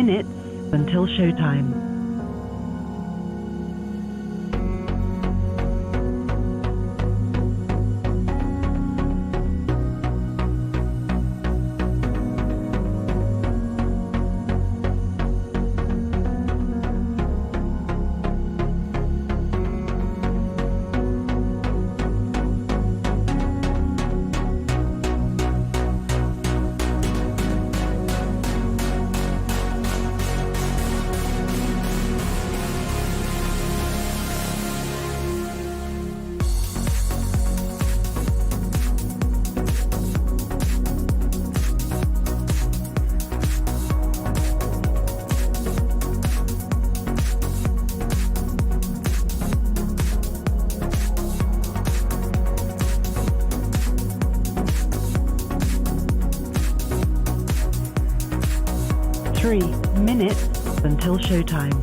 minutes until showtime. 3 minutes until showtime.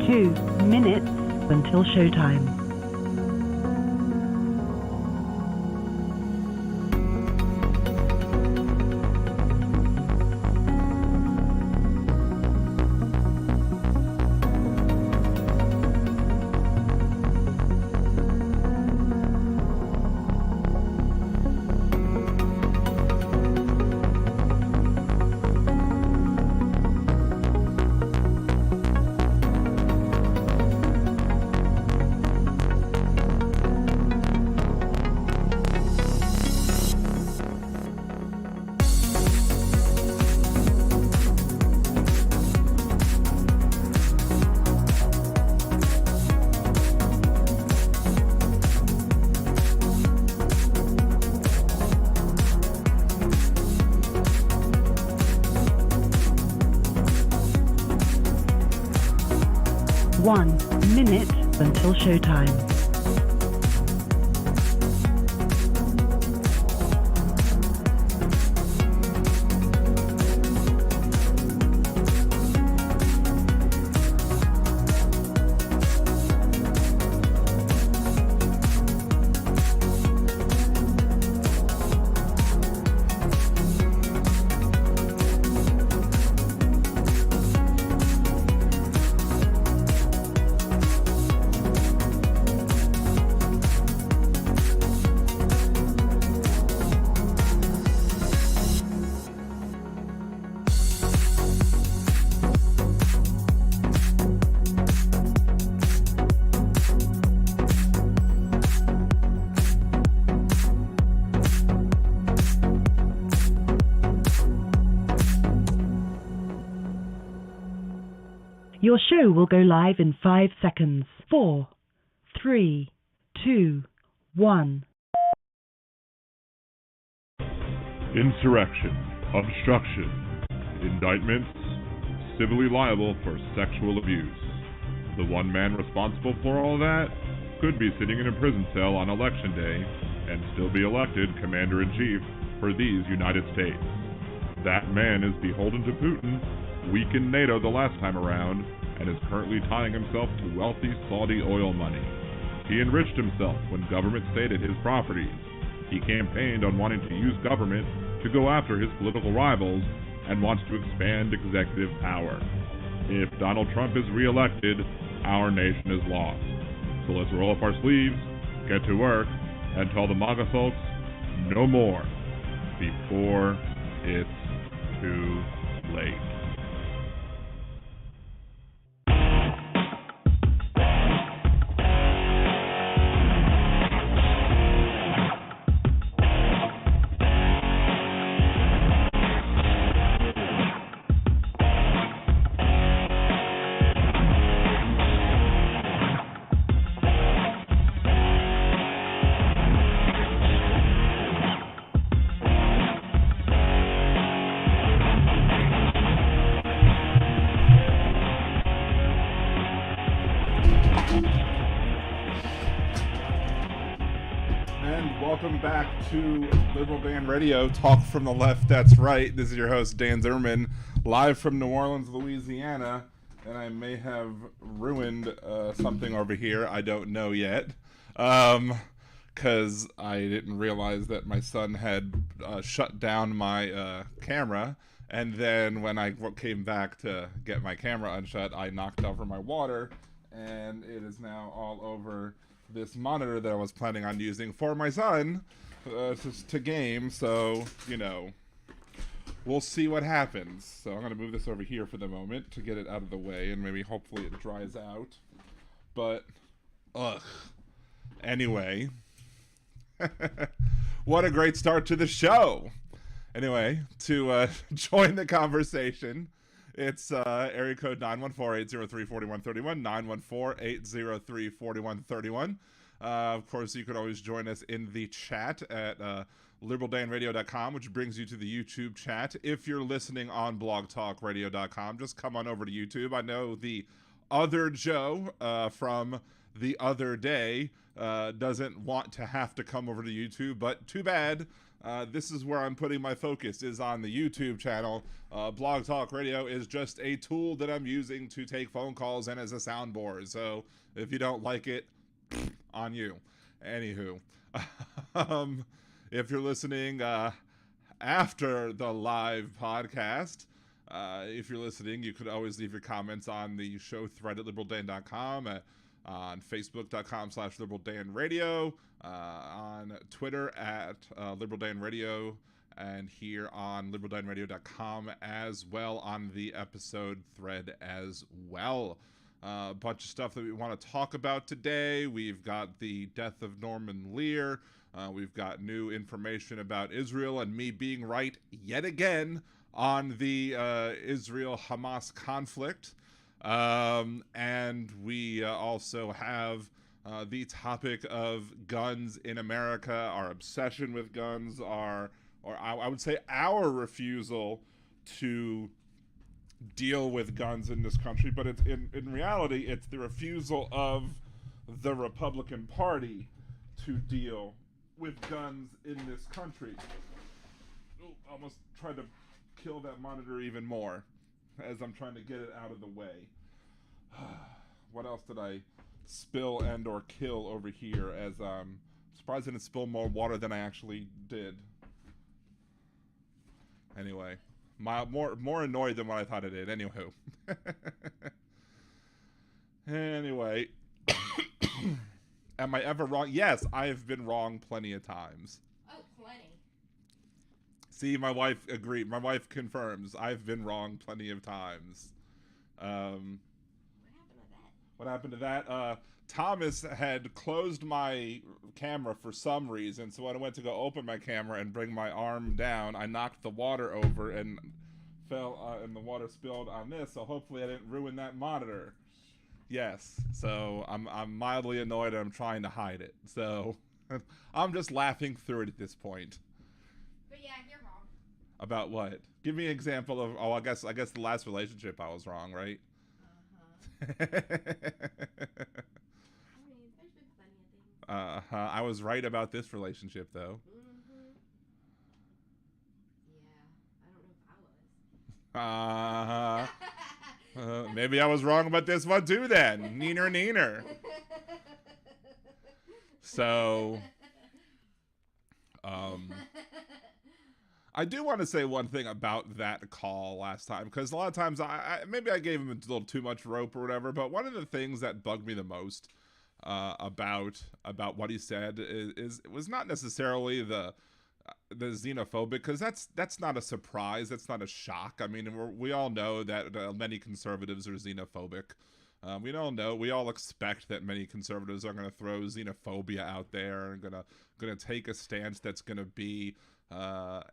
2 minutes until showtime. 1 minute until showtime. 'Your show will go live in 5 seconds. 4, 3, 2, 1. Insurrection, obstruction, indictments, civilly liable for sexual abuse. The one man responsible for all that could be sitting in a prison cell on election day and still be elected commander-in-chief for these United States. That man is beholden to Putin, weakened NATO the last time around, and is currently tying himself to wealthy Saudi oil money. He enriched himself when government stated his properties. He campaigned on wanting to use government to go after his political rivals and wants to expand executive power. If Donald Trump is reelected, our nation is lost. So let's roll up our sleeves, get to work, and tell the MAGA folks no more before it's too late. And welcome back to Liberal Dan Radio, Talk from the Left, That's Right. This is your host, Dan Zimmerman, live from New Orleans, Louisiana. And I may have ruined something over here. I don't know yet. Because I didn't realize that my son had shut down my camera. And then when I came back to get my camera unshut, I knocked over my water. And it is now all over this monitor that I was planning on using for my son to game. So, you know, we'll see what happens. So I'm going to move this over here for the moment to get it out of the way, and maybe hopefully it dries out. But, anyway, what a great start to the show. Anyway, to join the conversation, it's area code 914-803-4131, 914-803-4131. Of course, you could always join us in the chat at liberaldanradio.com, which brings you to the YouTube chat. If you're listening on blogtalkradio.com, just come on over to YouTube. I know the other Joe from the other day doesn't want to have to come over to YouTube, but too bad. This is where I'm putting my focus, is on the YouTube channel. Blog Talk Radio is just a tool that I'm using to take phone calls and as a soundboard. So if you don't like it, on you. Anywho, if you're listening after the live podcast, if you're listening, you could always leave your comments on the show thread at liberaldan.com, on facebook.com/liberaldanradio, on Twitter at liberaldanradio, and here on liberaldanradio.com as well, on the episode thread as well. A bunch of stuff that we want to talk about today. We've got the death of Norman Lear. We've got new information about Israel and me being right yet again on the Israel-Hamas conflict. And we also have the topic of guns in America, our obsession with guns, or I would say our refusal to deal with guns in this country, but it's in reality, it's the refusal of the Republican Party to deal with guns in this country. Ooh, almost tried to kill that monitor even more as I'm trying to get it out of the way. What else did I spill and or kill over here? As I'm surprised I didn't spill more water than I actually did. Anyway, more annoyed than what I thought I did. Anywho. Anyway. Am I ever wrong? Yes, I have been wrong plenty of times. Oh, plenty. See, my wife agreed. My wife confirms I've been wrong plenty of times. What happened to that? Thomas had closed my camera for some reason, so when I went to go open my camera and bring my arm down, I knocked the water over and fell, and the water spilled on this, so hopefully I didn't ruin that monitor. Yes, so I'm mildly annoyed and I'm trying to hide it, so I'm just laughing through it at this point. But yeah, you're wrong. About what? Give me an example of, I guess the last relationship I was wrong, right? Uh-huh. I mean, there's been plenty of things. I was right about this relationship, though. Mm-hmm. Yeah, I don't know if I was. Maybe I was wrong about this one, too, then. Neener. So, I do want to say one thing about that call last time, because a lot of times maybe I gave him a little too much rope or whatever, but one of the things that bugged me the most about what he said was not necessarily the xenophobic, because that's not a surprise, that's not a shock. I mean, we all know that many conservatives are xenophobic. We all expect that many conservatives are going to throw xenophobia out there and going to take a stance that's going to be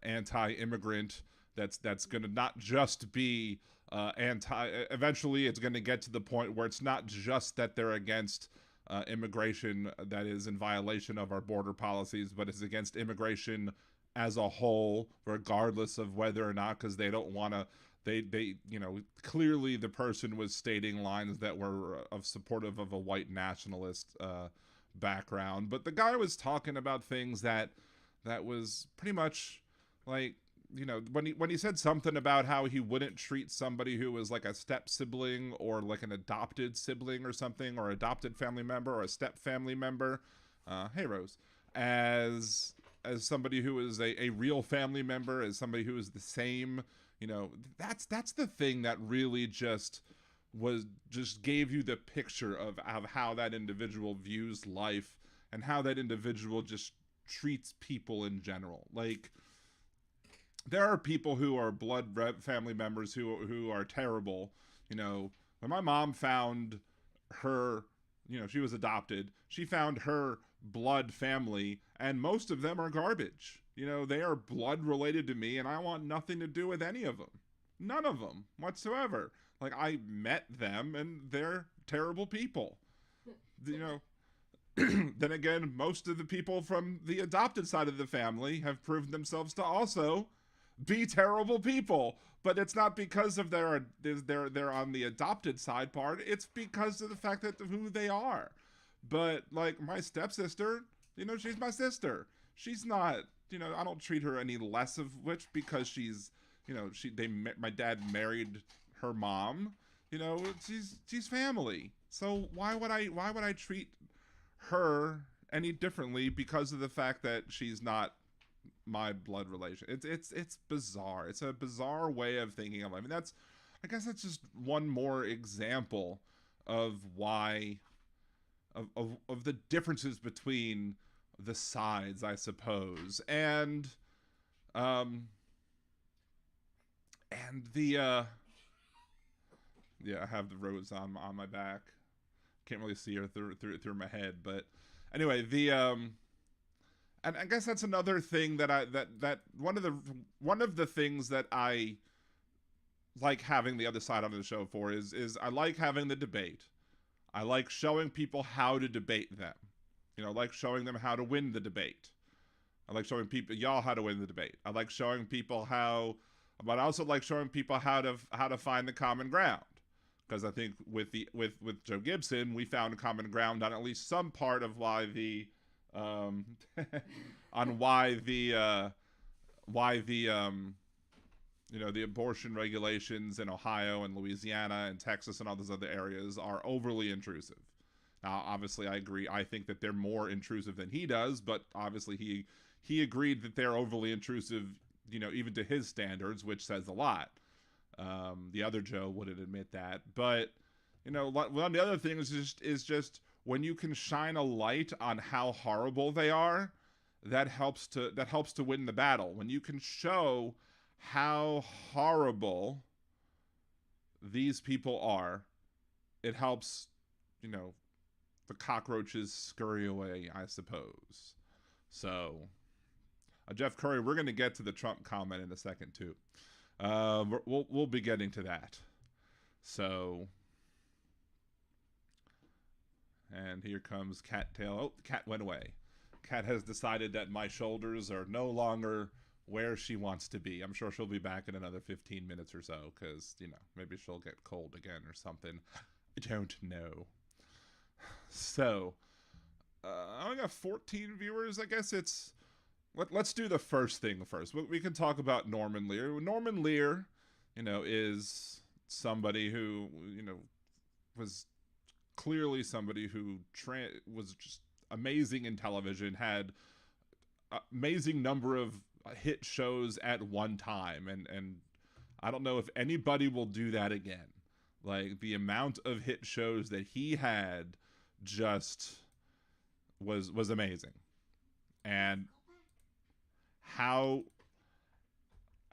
anti-immigrant, that's going to not just be eventually it's going to get to the point where it's not just that they're against immigration that is in violation of our border policies, but it's against immigration as a whole, regardless of whether or not, because they don't want to, they clearly the person was stating lines that were supportive of a white nationalist background, but the guy was talking about things that was pretty much like, you know, when he said something about how he wouldn't treat somebody who was like a step sibling or like an adopted sibling or something, or adopted family member or a step family member, hey Rose, as somebody who is a real family member, as somebody who is the same, you know, that's the thing that really just gave you the picture of how that individual views life and how that individual just treats people in general. Like, there are people who are blood family members who are terrible. You know, when my mom found her, you know, she was adopted, she found her blood family, and most of them are garbage. You know, they are blood related to me, and I want nothing to do with any of them. None of them whatsoever. Like, I met them, and they're terrible people. You know, then again, most of the people from the adopted side of the family have proven themselves to also be terrible people, but it's not because of they're on the adopted side part. It's because of the fact that who they are. But like my stepsister, you know, she's my sister. She's not, you know, I don't treat her any less of which because she's, you know, my dad married her mom. You know, she's family. So why would I treat her any differently because of the fact that she's not my blood relation? It's bizarre. It's a bizarre way of thinking of life. I mean, I guess that's just one more example of why of the differences between the sides, I suppose. And the yeah, I have the Rose on my back. Can't really see her through my head, but anyway, and I guess that's another thing that one of the things that I like having the other side on the show for is I like having the debate. I like showing people how to debate them. You know, I like showing them how to win the debate. I like showing y'all how to win the debate. I like showing people how, but I also like showing people how to find the common ground. Because I think with Joe Gibson, we found a common ground on at least some part of why the you know, the abortion regulations in Ohio and Louisiana and Texas and all those other areas are overly intrusive. Now, obviously, I agree. I think that they're more intrusive than he does, but obviously he agreed that they're overly intrusive, you know, even to his standards, which says a lot. The other Joe wouldn't admit that, but you know, one of the other things is just when you can shine a light on how horrible they are, that helps to win the battle. When you can show how horrible these people are, it helps, you know, the cockroaches scurry away, I suppose. So, Jeff Curry, we're going to get to the Trump comment in a second too. We'll be getting to that. So, and here comes Cattail. Oh, the cat went away. Cat has decided that my shoulders are no longer where she wants to be. I'm sure she'll be back in another 15 minutes or so, because, you know, maybe she'll get cold again or something. I don't know. So, I only got 14 viewers. I guess it's... Let's do the first thing first. We can talk about Norman Lear. Norman Lear, you know, is somebody who, you know, was clearly somebody who was just amazing in television, had amazing number of hit shows at one time, and I don't know if anybody will do that again. Like, the amount of hit shows that he had just was amazing. And how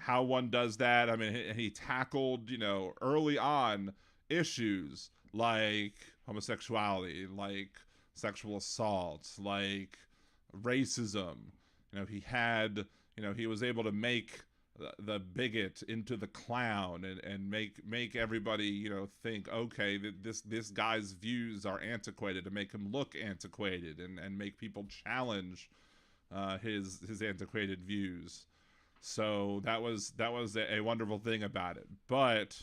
one does that. I mean, he tackled, you know, early on issues like homosexuality, like sexual assault, like racism. You know, he was able to make the bigot into the clown and make everybody, you know, think, okay, this guy's views are antiquated, to make him look antiquated and make people challenge his antiquated views. So that was a wonderful thing about it. But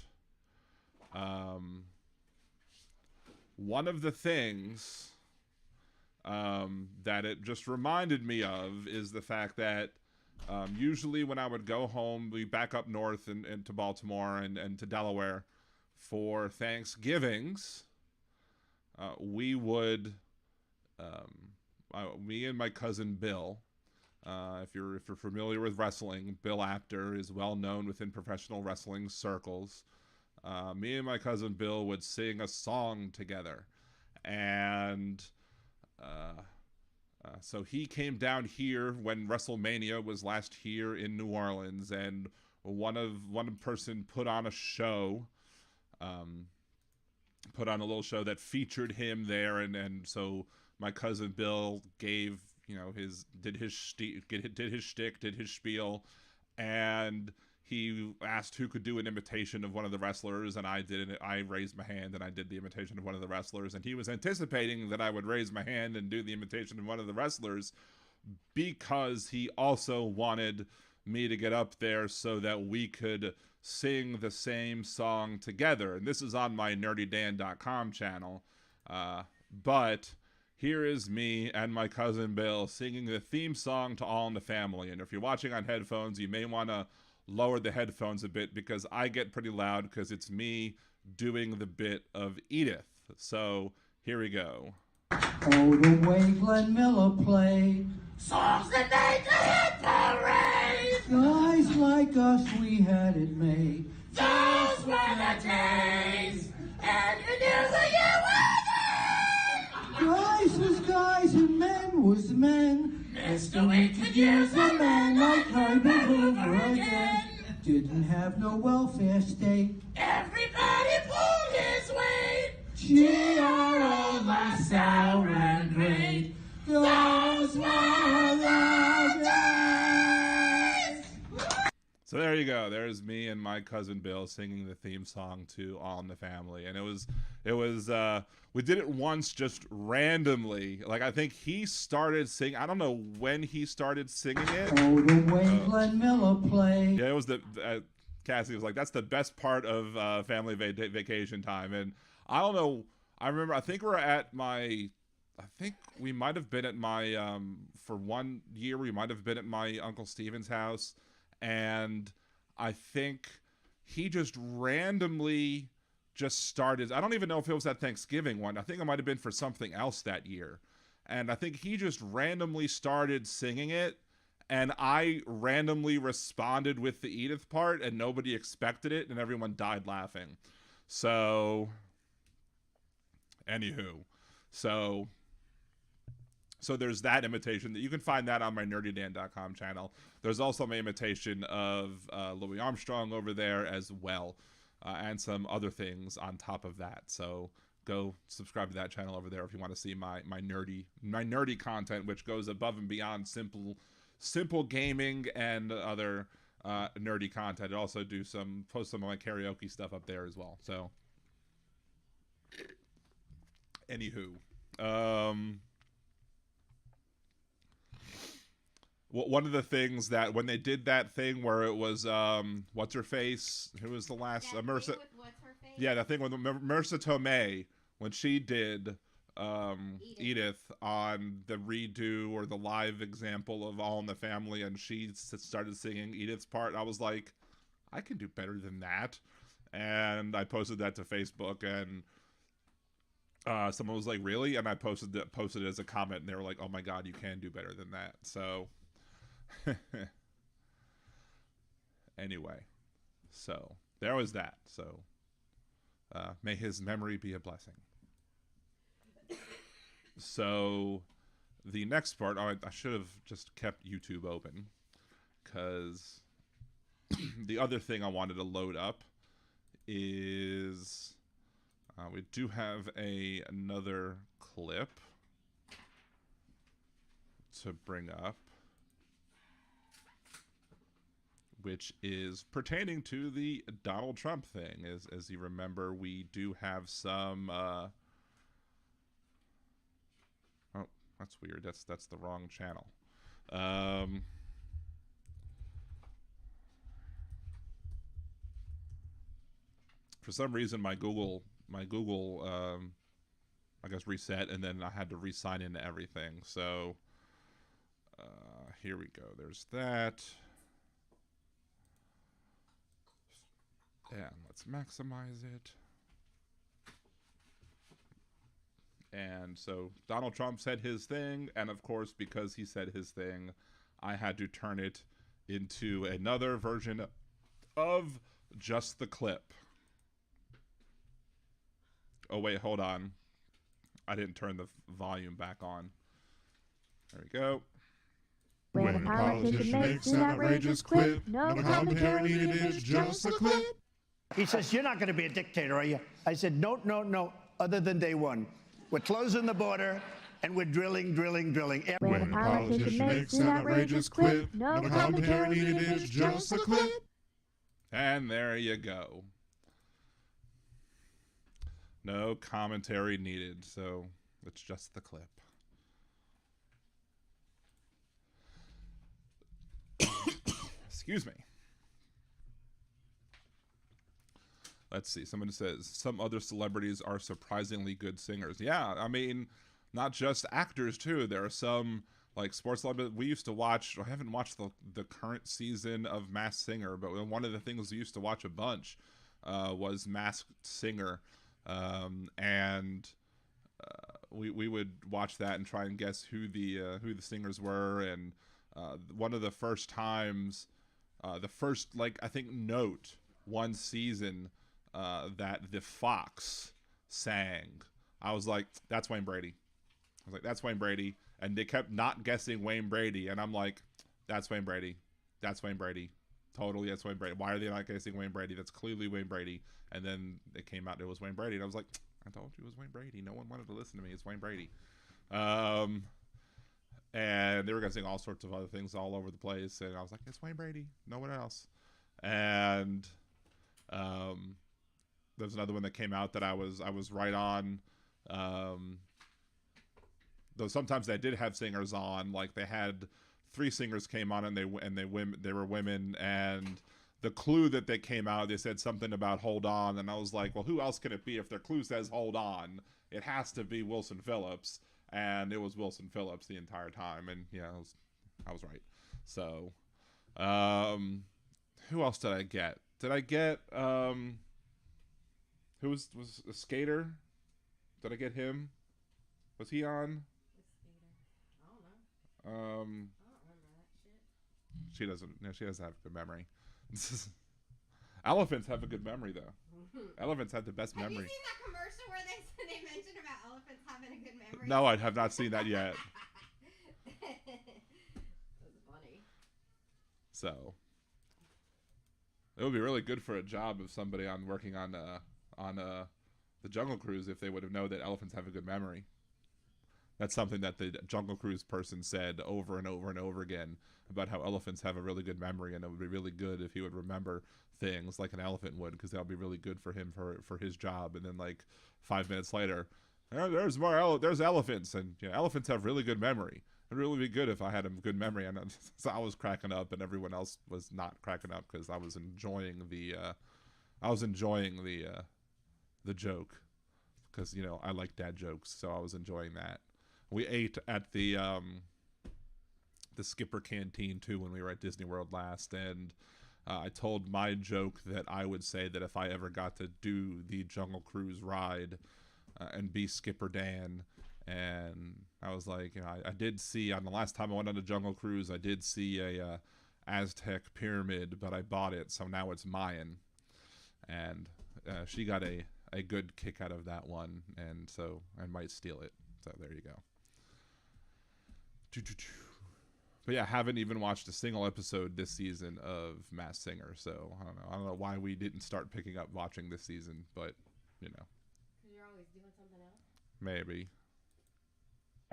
one of the things that it just reminded me of is the fact that usually when I would go home, we back up north and to Baltimore and to Delaware for Thanksgivings, we would, me and my cousin Bill, if you're familiar with wrestling, Bill Apter is well known within professional wrestling circles. Me and my cousin Bill would sing a song together, and so he came down here when WrestleMania was last here in New Orleans, and one person put on a show, put on a little show that featured him there, and so my cousin Bill gave, did his shtick, did his spiel, and he asked who could do an imitation of one of the wrestlers, and I did it. I raised my hand and I did the imitation of one of the wrestlers, and he was anticipating that I would raise my hand and do the imitation of one of the wrestlers because he also wanted me to get up there so that we could sing the same song together. And this is on my nerdydan.com channel. But here is me and my cousin Bill singing the theme song to All in the Family. And if you're watching on headphones, you may want to lower the headphones a bit because I get pretty loud because it's me doing the bit of Edith. So here we go. Oh, the way Glenn Miller played songs that made the hit parade. Guys like us, we had it made. Those were the days, and you knew the year was Guys was guys and men was men. Mr. We could use a man like Herbert Hoover again. Didn't have no welfare state. Everybody pulled his weight. G.R.O. was sour and great. Those were the days. So there you go. There's me and my cousin Bill singing the theme song to All in the Family. And it was we did it once just randomly. Like, I think he started singing. I don't know when he started singing it. Oh, the way Glenn Miller played. Yeah, it was Cassie was like, that's the best part of family vacation time. And I don't know. I remember, I think we might have been at my, for 1 year, we might have been at my Uncle Steven's house. And I think he just randomly just started. I don't even know if it was that Thanksgiving one. I think it might have been for something else that year. And I think he just randomly started singing it. And I randomly responded with the Edith part, and nobody expected it, and everyone died laughing. So, anywho. So there's that imitation. That you can find that on my nerdydan.com channel. There's also my imitation of Louis Armstrong over there as well, and some other things on top of that. So go subscribe to that channel over there if you want to see my nerdy content, which goes above and beyond simple gaming and other nerdy content. I also post some of my karaoke stuff up there as well. So, anywho, one of the things that when they did that thing where it was what's her face? Who was the last? Marissa. What's her face? Yeah, that thing with Marissa Tomei when she did Edith on the redo or the live example of All in the Family, and she started singing Edith's part. I was like, I can do better than that, and I posted that to Facebook, and someone was like, really? And I posted it as a comment, and they were like, oh my god, you can do better than that. So anyway, so there was that. So may his memory be a blessing. So the next part, I should have just kept YouTube open, because the other thing I wanted to load up is we do have another clip to bring up, which is pertaining to the Donald Trump thing. As you remember, we do have some oh, that's weird. That's the wrong channel. For some reason my Google I guess, reset, and then I had to re-sign into everything. So here we go. There's that. And let's maximize it. And so Donald Trump said his thing, and of course, because he said his thing, I had to turn it into another version of just the clip. Oh wait, hold on. I didn't turn the volume back on. There we go. When a politician makes an outrageous quip, no commentary needed, it's just a clip. He says, "You're not going to be a dictator, are you?" I said, "No, no, no, other than day one. We're closing the border, and we're drilling. When a politician makes an outrageous quip, no commentary needed, it's just a clip." And there you go. No commentary needed, so it's just the clip. Excuse me. Let's see. Someone says some other celebrities are surprisingly good singers. Yeah, I mean, not just actors too. There are some like sports celebrities we used to watch. I haven't watched the current season of Masked Singer, but one of the things we used to watch a bunch was Masked Singer, and we would watch that and try and guess who the singers were. And one of the first times, the first I think note one season that the Fox sang, I was like, that's Wayne Brady. I was like, that's Wayne Brady. And they kept not guessing Wayne Brady. And I'm like, that's Wayne Brady. That's Wayne Brady. Totally, that's Wayne Brady. Why are they not guessing Wayne Brady? That's clearly Wayne Brady. And then it came out it was Wayne Brady. And I was like, I told you it was Wayne Brady. No one wanted to listen to me. It's Wayne Brady. And they were going to sing all sorts of other things all over the place. And I was like, it's Wayne Brady. No one else. And there's another one that came out that I was right on. Though sometimes they did have singers on, like they had 3 singers came on and they were women, and the clue that they came out, they said something about hold on, and I was like, well, who else can it be if their clue says hold on? It has to be Wilson Phillips, and it was Wilson Phillips the entire time, and yeah, I was right. So, who else did I get? Did I get who was a skater? Did I get him? Was he on? I don't know. I don't remember that shit. She doesn't have a good memory. Elephants have a good memory though. Elephants have the best memory. Have you seen that commercial where they mentioned about elephants having a good memory? No, I have not seen that yet. That's funny. So it would be really good for a job of somebody working on the Jungle Cruise if they would have known that elephants have a good memory. That's something that the Jungle Cruise person said over and over and over again about how elephants have a really good memory, and it would be really good if he would remember things like an elephant would, because that would be really good for him for his job. And then 5 minutes later, there's elephants, and elephants have really good memory. It'd really be good if I had a good memory. And so I was cracking up, and everyone else was not cracking up because I was enjoying the joke, because I like dad jokes, so I was enjoying that. We ate at the Skipper Canteen too when we were at Disney World last, and I told my joke that I would say that if I ever got to do the Jungle Cruise ride and be Skipper Dan, and I was like, I did see on the last time I went on a Jungle Cruise, I did see a Aztec pyramid, but I bought it, so now it's Mayan, and she got a good kick out of that one, and so I might steal it. So there you go. But yeah, haven't even watched a single episode this season of Masked Singer, so I don't know why we didn't start picking up watching this season, but Because you're always doing something else. maybe.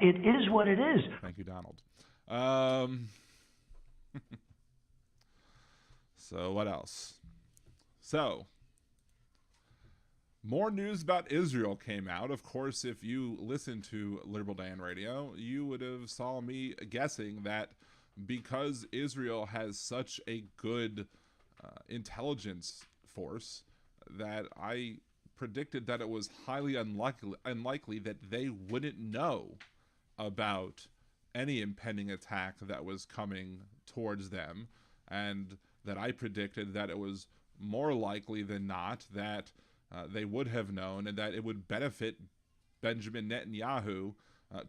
It is what it is. Thank you, Donald. So what else? So more news about Israel came out. Of course, if you listen to Liberal Dan Radio, you would have saw me guessing that because Israel has such a good intelligence force, that I predicted that it was highly unlikely that they wouldn't know about any impending attack that was coming towards them, and that I predicted that it was more likely than not that they would have known, and that it would benefit Benjamin Netanyahu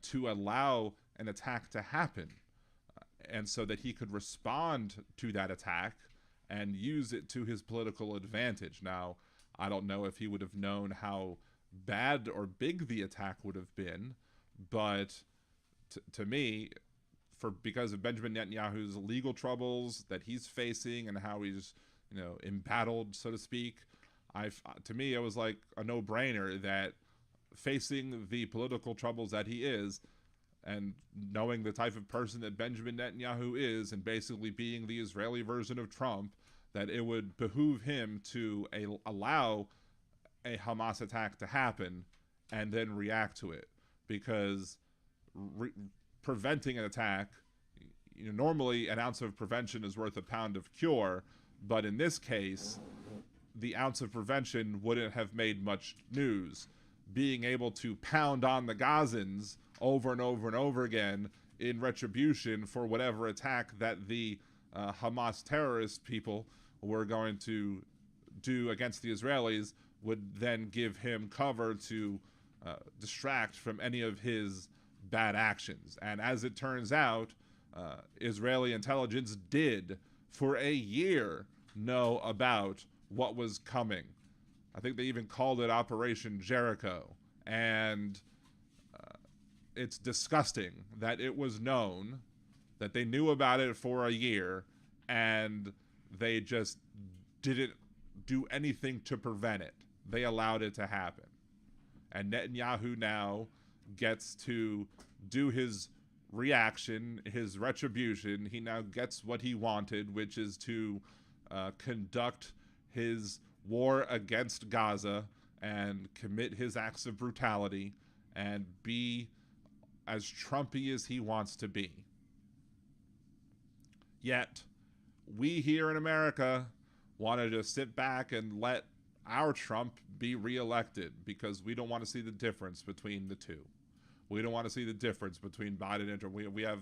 to allow an attack to happen, and so that he could respond to that attack and use it to his political advantage. Now, I don't know if he would have known how bad or big the attack would have been, but to me, because of Benjamin Netanyahu's legal troubles that he's facing and how he's, embattled, so to speak, to me, it was like a no-brainer that facing the political troubles that he is, and knowing the type of person that Benjamin Netanyahu is, and basically being the Israeli version of Trump, that it would behoove him to allow a Hamas attack to happen and then react to it. Because preventing an attack, normally an ounce of prevention is worth a pound of cure, but in this case, the ounce of prevention wouldn't have made much news. Being able to pound on the Gazans over and over and over again in retribution for whatever attack that the Hamas terrorist people were going to do against the Israelis would then give him cover to distract from any of his bad actions. And as it turns out, Israeli intelligence did, for a year, know about what was coming. I think they even called it Operation Jericho. And it's disgusting that it was known, that they knew about it for a year, and they just didn't do anything to prevent it. They allowed it to happen. And Netanyahu now gets to do his reaction, his retribution. He now gets what he wanted, which is to conduct his war against Gaza and commit his acts of brutality and be as Trumpy as he wants to be. Yet, we here in America want to just sit back and let our Trump be reelected because we don't want to see the difference between the two. We don't want to see the difference between Biden and Trump. We have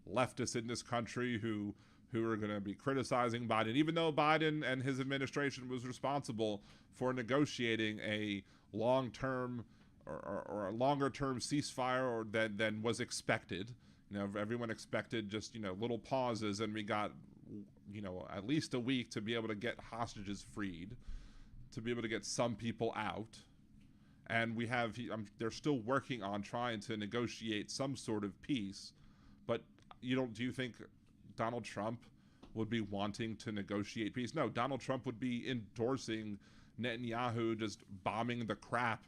leftists in this country who are going to be criticizing Biden, even though Biden and his administration was responsible for negotiating a long-term or a longer-term ceasefire than was expected. Everyone expected just, little pauses, and we got, at least a week to be able to get hostages freed, to be able to get some people out. And they're still working on trying to negotiate some sort of peace. But do you think Donald Trump would be wanting to negotiate peace? No, Donald Trump would be endorsing Netanyahu just bombing the crap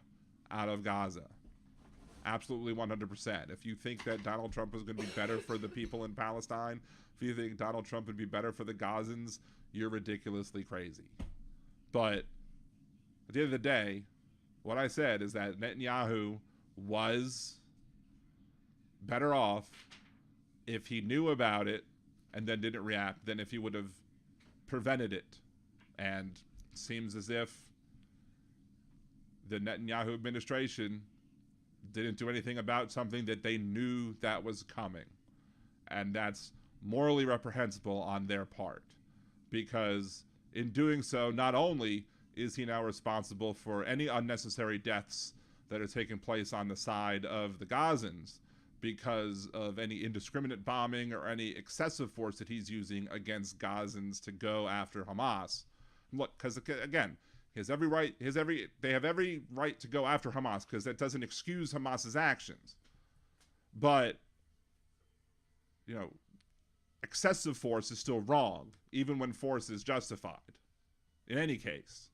out of Gaza. Absolutely 100%. If you think that Donald Trump is going to be better for the people in Palestine, if you think Donald Trump would be better for the Gazans, you're ridiculously crazy. But at the end of the day, what I said is that Netanyahu was better off if he knew about it and then didn't react than if he would have prevented it. And it seems as if the Netanyahu administration didn't do anything about something that they knew that was coming. And that's morally reprehensible on their part, because in doing so, not only is he now responsible for any unnecessary deaths that are taking place on the side of the Gazans because of any indiscriminate bombing or any excessive force that he's using against Gazans to go after Hamas. Look, because again, they have every right to go after Hamas, because that doesn't excuse Hamas's actions. But, excessive force is still wrong, even when force is justified, in any case.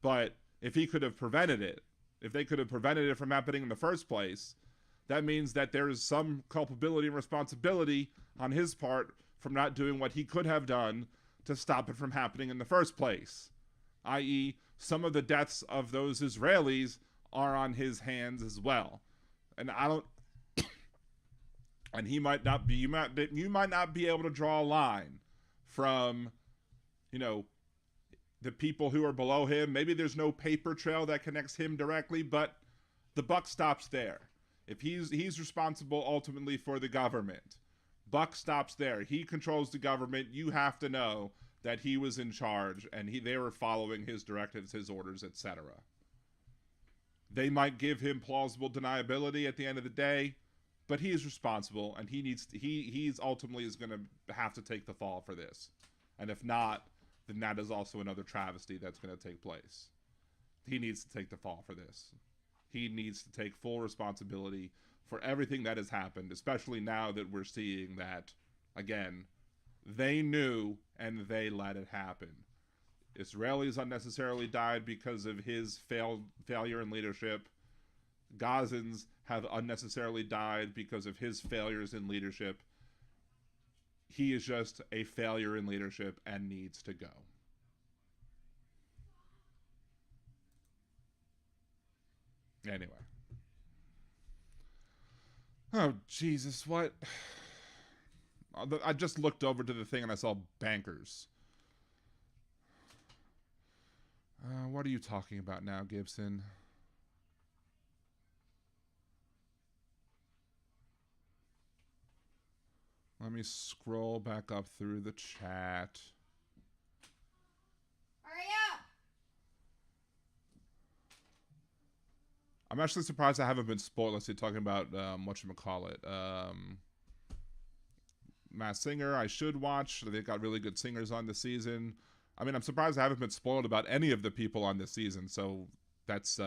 But if he could have prevented it, if they could have prevented it from happening in the first place, that means that there is some culpability and responsibility on his part from not doing what he could have done to stop it from happening in the first place. I.e., some of the deaths of those Israelis are on his hands as well. And and he might not be, you might not be able to draw a line from, the people who are below him. Maybe there's no paper trail that connects him directly, but the buck stops there. If he's responsible ultimately for the government, buck stops there. He controls the government. You have to know that he was in charge and they were following his directives, his orders, etc. They might give him plausible deniability at the end of the day, but he is responsible, and he's ultimately is going to have to take the fall for this. And if not, then that is also another travesty that's going to take place. He needs to take the fall for this. He needs to take full responsibility for everything that has happened, especially now that we're seeing that, again, they knew and they let it happen. Israelis unnecessarily died because of his failure in leadership. Gazans have unnecessarily died because of his failures in leadership. He is just a failure in leadership and needs to go. Anyway. Oh, Jesus, what? I just looked over to the thing and I saw bankers. What are you talking about now, Gibson? Let me scroll back up through the chat. Hurry up! I'm actually surprised I haven't been spoiled. Let's see, talking about whatchamacallit. Masked Singer, I should watch. They've got really good singers on this season. I mean, I'm surprised I haven't been spoiled about any of the people on this season, so that's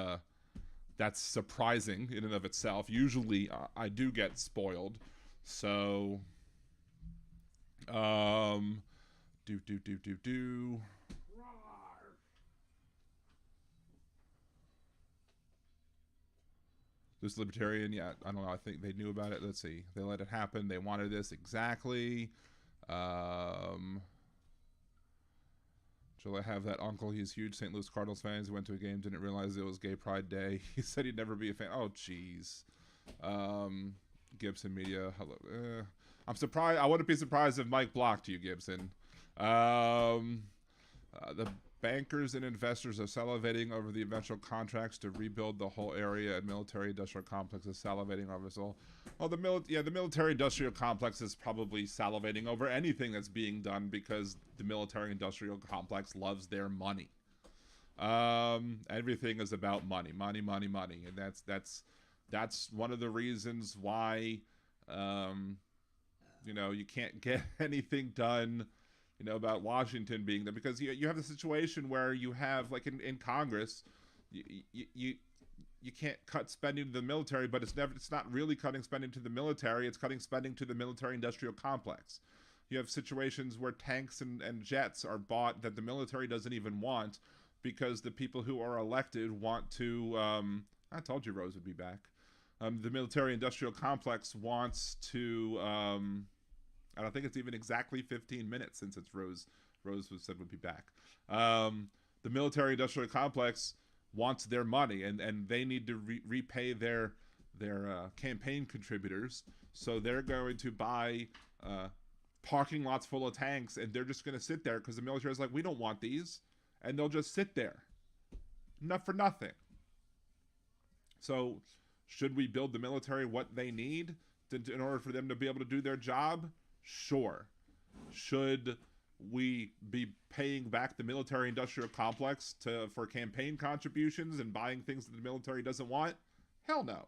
surprising in and of itself. Usually, I do get spoiled, so This libertarian, yeah, I don't know. I think they knew about it. Let's see. They let it happen. They wanted this exactly. Shall I have that uncle? He's huge St. Louis Cardinals fans. He went to a game, didn't realize it was Gay Pride Day. He said he'd never be a fan. Oh, jeez. Gibson Media. Hello. I'm surprised. I wouldn't be surprised if Mike blocked you, Gibson. The bankers and investors are salivating over the eventual contracts to rebuild the whole area, and military-industrial complex is salivating over this all. Well, the military-industrial complex is probably salivating over anything that's being done because the military-industrial complex loves their money. Everything is about money, money, money, money, and that's one of the reasons why, you can't get anything done. About Washington being there, because you have the situation where you have, like in Congress, you can't cut spending to the military, but it's not really cutting spending to the military, it's cutting spending to the military-industrial complex. You have situations where tanks and jets are bought that the military doesn't even want because the people who are elected want to, I told you Rose would be back. The military-industrial complex wants to, I don't think it's even exactly 15 minutes since it's Rose said would be back. The military-industrial complex wants their money, and they need to repay their campaign contributors. So they're going to buy parking lots full of tanks, and they're just going to sit there because the military is like, we don't want these, and they'll just sit there, not for nothing. So should we build the military what they need in order for them to be able to do their job? Sure. Should we be paying back the military-industrial complex for campaign contributions and buying things that the military doesn't want? Hell no.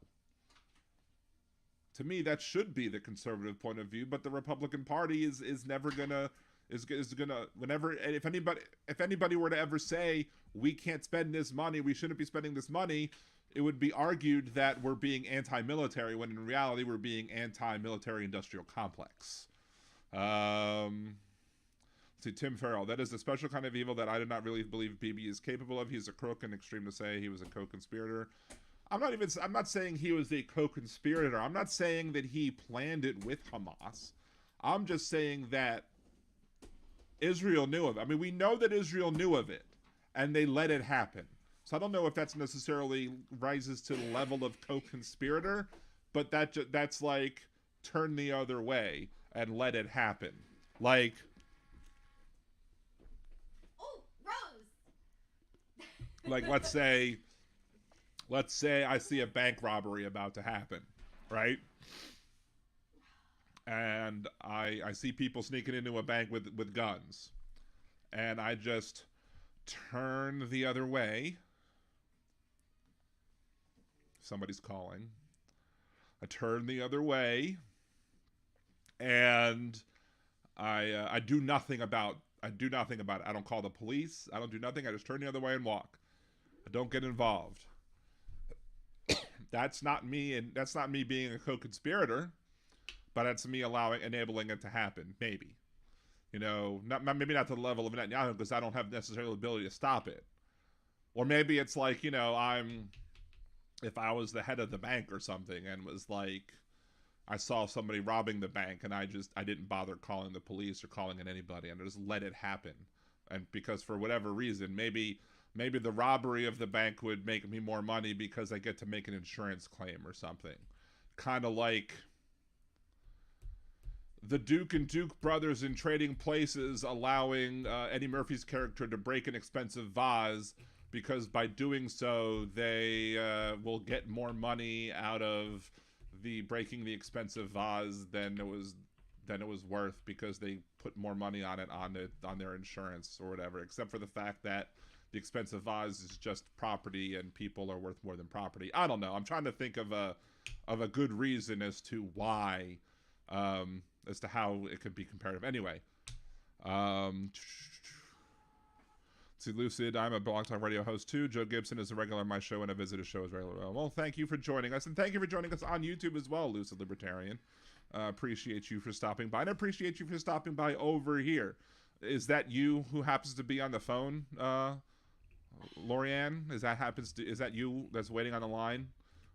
To me, that should be the conservative point of view, but the Republican Party is never gonna whenever, if anybody were to ever say we can't spend this money, we shouldn't be spending this money, it would be argued that we're being anti-military, when in reality we're being anti-military-industrial complex. See, Tim Farrell, that is a special kind of evil that I do not really believe Bibi is capable of. He's a crook and extreme to say he was a co-conspirator. I'm not saying he was a co-conspirator. I'm not saying that he planned it with Hamas. I'm just saying that Israel knew of it. I mean, we know that Israel knew of it, and they let it happen. So I don't know if that's necessarily rises to the level of co-conspirator, but that's like turn the other way and let it happen. Like, oh, Rose. Like, let's say I see a bank robbery about to happen, right? And I see people sneaking into a bank with guns. And I just turn the other way. Somebody's calling. I turn the other way. And I do nothing about it. I don't call the police. I don't do nothing. I just turn the other way and walk. I don't get involved. That's not me, and that's not me being a co-conspirator, but that's me enabling it to happen. Maybe, maybe not to the level of Netanyahu, because I don't have necessarily the ability to stop it. Or maybe it's like, if I was the head of the bank or something and was like, I saw somebody robbing the bank and I didn't bother calling the police or calling in anybody, and I just let it happen. And because for whatever reason, maybe the robbery of the bank would make me more money because I get to make an insurance claim or something. Kind of like the Duke and Duke brothers in Trading Places allowing Eddie Murphy's character to break an expensive vase, because by doing so, they will get more money out of the breaking the expensive vase than it was worth, because they put more money on their insurance or whatever, except for the fact that the expensive vase is just property and people are worth more than property. I don't know. I'm trying to think of a good reason as to why, as to how it could be comparative. Anyway, see, Lucid, I'm a Blog Talk Radio host too. Joe Gibson is a regular on my show, and I visit his show as regular. Well, thank you for joining us, and thank you for joining us on YouTube as well, Lucid Libertarian. Appreciate you for stopping by, and I appreciate you for stopping by over here. Is that you who happens to be on the phone, Lorianne? Is that you that's waiting on the line,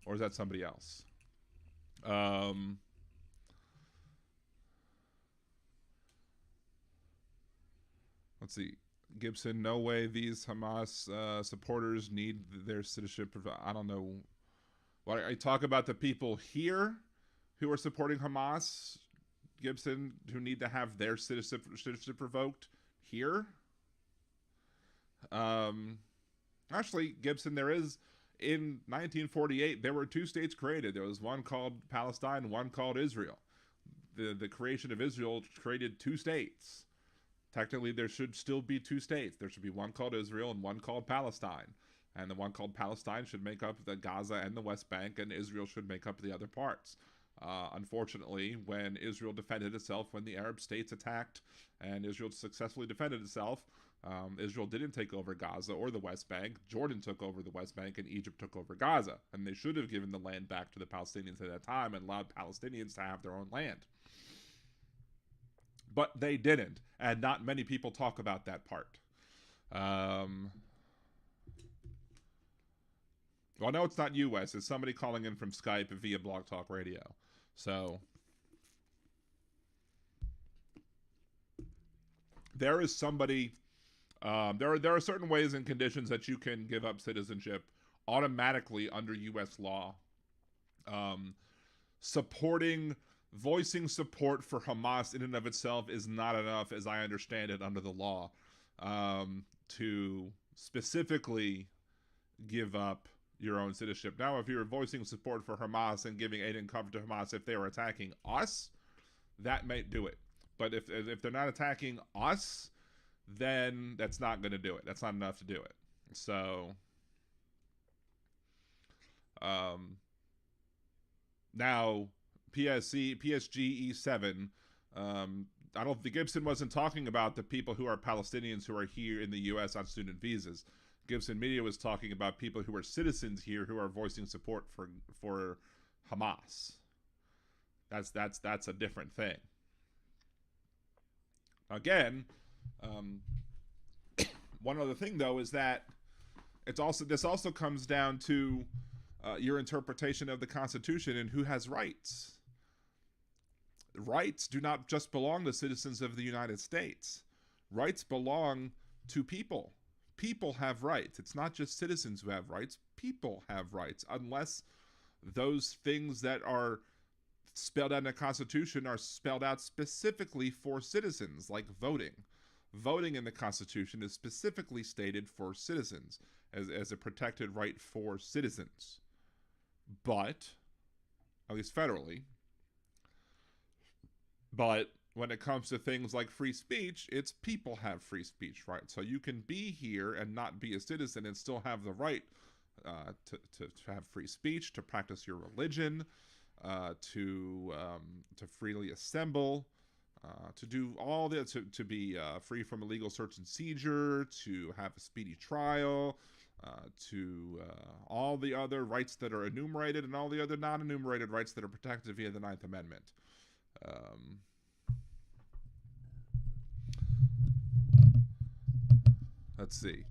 or is that somebody else? Let's see. Gibson, no way these Hamas supporters need their citizenship. I don't know. Well, I talk about the people here who are supporting Hamas, Gibson, who need to have their citizenship revoked here. Actually, Gibson, in 1948, there were two states created. There was one called Palestine, one called Israel. The creation of Israel created two states. Technically, there should still be two states. There should be one called Israel and one called Palestine. And the one called Palestine should make up the Gaza and the West Bank, and Israel should make up the other parts. Unfortunately, when Israel defended itself, when the Arab states attacked and Israel successfully defended itself, Israel didn't take over Gaza or the West Bank. Jordan took over the West Bank, and Egypt took over Gaza. And they should have given the land back to the Palestinians at that time and allowed Palestinians to have their own land. But they didn't, and not many people talk about that part. Well, no, it's not you, Wes. It's somebody calling in from Skype via Blog Talk Radio. So there is somebody. There are certain ways and conditions that you can give up citizenship automatically under U.S. law. Voicing support for Hamas in and of itself is not enough, as I understand it, under the law, to specifically give up your own citizenship. Now, if you're voicing support for Hamas and giving aid and cover to Hamas if they were attacking us, that might do it. But if they're not attacking us, then that's not going to do it. That's not enough to do it. So, now, PSG E7, I don't think Gibson wasn't talking about the people who are Palestinians who are here in the U.S. on student visas. Gibson Media was talking about people who are citizens here who are voicing support for Hamas. That's a different thing. Again, one other thing though is that this also comes down to your interpretation of the Constitution and who has rights. Rights do not just belong to citizens of the United States. Rights belong to people. People have rights. It's not just citizens who have rights. People have rights, unless those things that are spelled out in the Constitution are spelled out specifically for citizens, like voting. voting in the Constitution is specifically stated for citizens, as a protected right for citizens. But, at least federally, but when it comes to things like free speech, it's people have free speech, right? So you can be here and not be a citizen and still have the right to have free speech, to practice your religion, to freely assemble, to do all the to be free from illegal search and seizure, to have a speedy trial, to all the other rights that are enumerated and all the other non-enumerated rights that are protected via the Ninth Amendment. Let's see.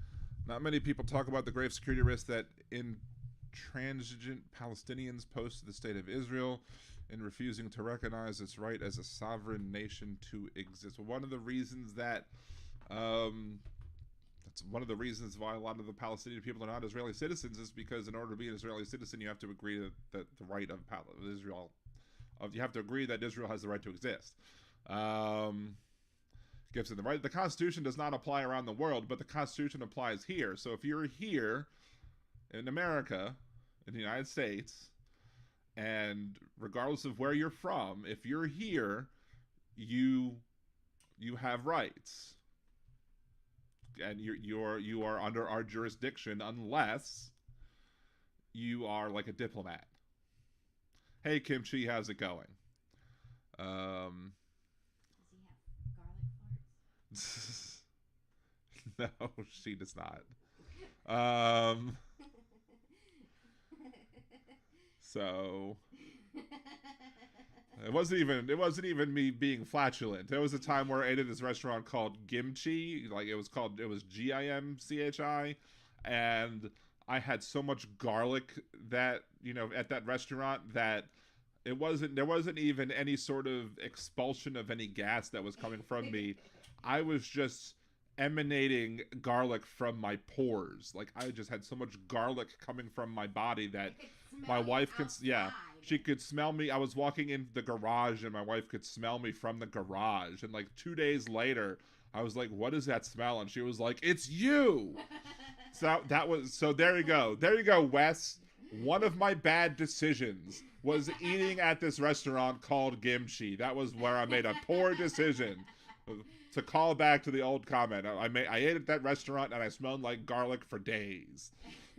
Not many people talk about the grave security risk that intransigent Palestinians pose to the state of Israel in refusing to recognize its right as a sovereign nation to exist. One of the reasons that that's one of the reasons why a lot of the Palestinian people are not Israeli citizens is because in order to be an Israeli citizen, you have to agree that the right of Israel, you have to agree that Israel has the right to exist. Gives it the right. The Constitution does not apply around the world, but the Constitution applies here. So if you're here in America, in the United States, and regardless of where you're from, if you're here, you have rights, and you are under our jurisdiction unless you are like a diplomat. Hey Kimchi, how's it going? No, she does not. So it wasn't even me being flatulent. There was a time where I ate at this restaurant called Gimchi, like it was Gimchi, and I had so much garlic that, at that restaurant that there wasn't even any sort of expulsion of any gas that was coming from me. I was just emanating garlic from my pores. Like I just had so much garlic coming from my body that my wife could, she could smell me. I was walking in the garage and my wife could smell me from the garage. And like 2 days later, I was like, what is that smell? And she was like, it's you. So there you go. There you go, Wes. One of my bad decisions was eating at this restaurant called Gimchi. That was where I made a poor decision. To call back to the old comment, I ate at that restaurant and I smelled like garlic for days.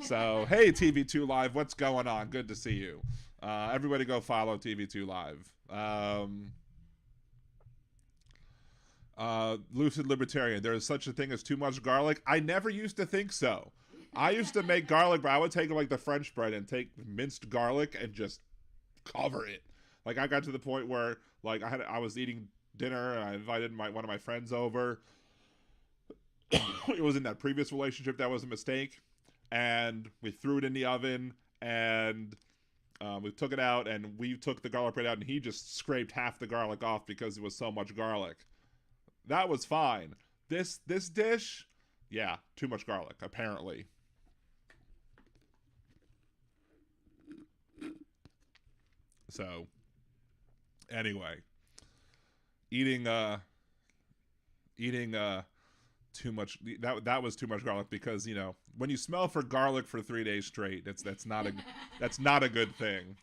So, hey, TV2 Live, what's going on? Good to see you. Everybody go follow TV2 Live. Lucid Libertarian, there is such a thing as too much garlic. I never used to think so. I used to make garlic, but I would take like the French bread and take minced garlic and just cover it. Like I got to the point where like I was eating dinner and I invited one of my friends over. It was in that previous relationship that was a mistake, and we threw it in the oven and we took it out and we took the garlic bread out and he just scraped half the garlic off because it was so much garlic. That was fine. This dish, yeah, too much garlic apparently. So anyway, eating too much, that was too much garlic because when you smell for garlic for 3 days straight, that's not a good thing.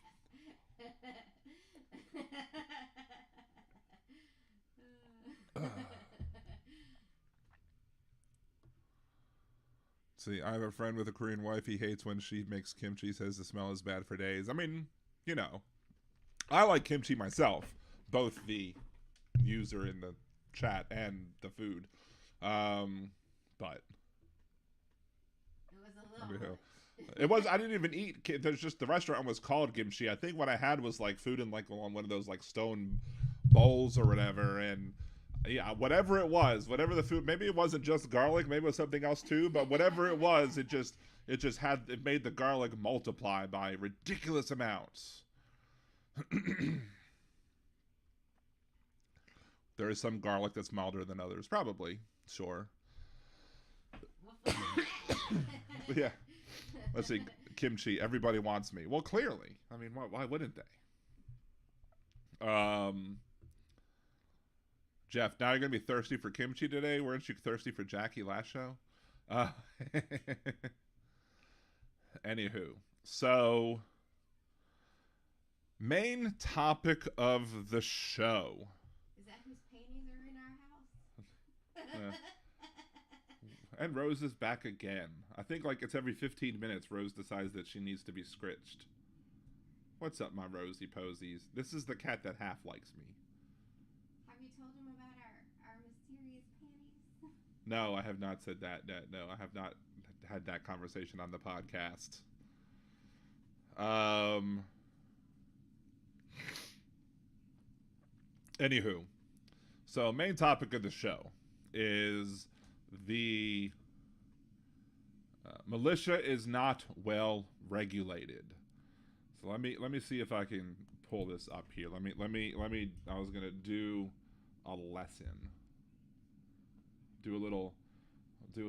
See, I have a friend with a Korean wife. He hates when she makes kimchi, says the smell is bad for days. I mean, I like kimchi myself, both the user in the chat and the food. But it was I didn't even eat. There's just the restaurant was called Kimchi. I think what I had was like food in like on one of those like stone bowls or whatever, and yeah, whatever it was, whatever the food, maybe it wasn't just garlic, maybe it was something else too, but whatever it was, it made the garlic multiply by ridiculous amounts. There is some garlic that's milder than others, probably, sure. Yeah. Let's see, kimchi, everybody wants me. Well, clearly. I mean, why wouldn't they? Jeff, now you're going to be thirsty for kimchi today? Weren't you thirsty for Jackie last show? Anywho, so main topic of the show. Is that whose paintings are in our house? And Rose is back again. I think like it's every 15 minutes Rose decides that she needs to be scritched. What's up, my Rosie Posies? This is the cat that half likes me. Have you told him about our mysterious panties? No, I have not said that. No, I have not had that conversation on the podcast. Anywho, so main topic of the show is the militia is not well regulated. So let me see if I can pull this up here. Let me. I was gonna do a lesson. Do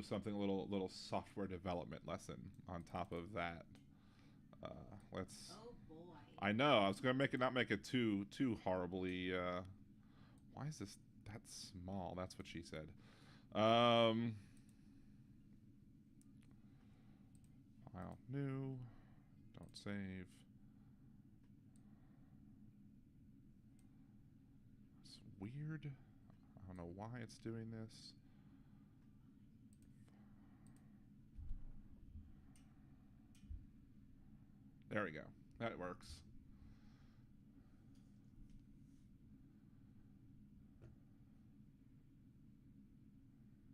something a little software development lesson on top of that. Let's. Oh boy. I know. I was gonna not make it too horribly. Why is this that small? That's what she said. File new. Don't save. It's weird. I don't know why it's doing this. There we go. That works.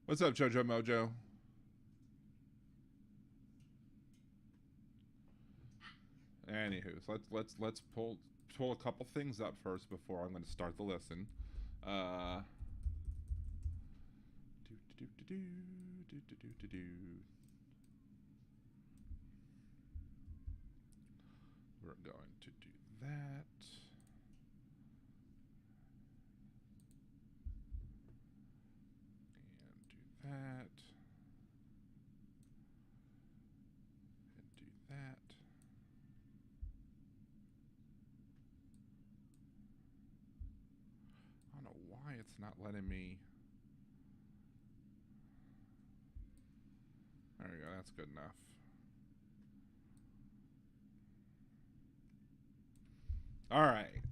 What's up, Jojo Mojo? Anywho, so let's pull a couple things up first before I'm going to start the lesson. We're going to do that. And do that. And do that. I don't know why it's not letting me. There we go, that's good enough. All right.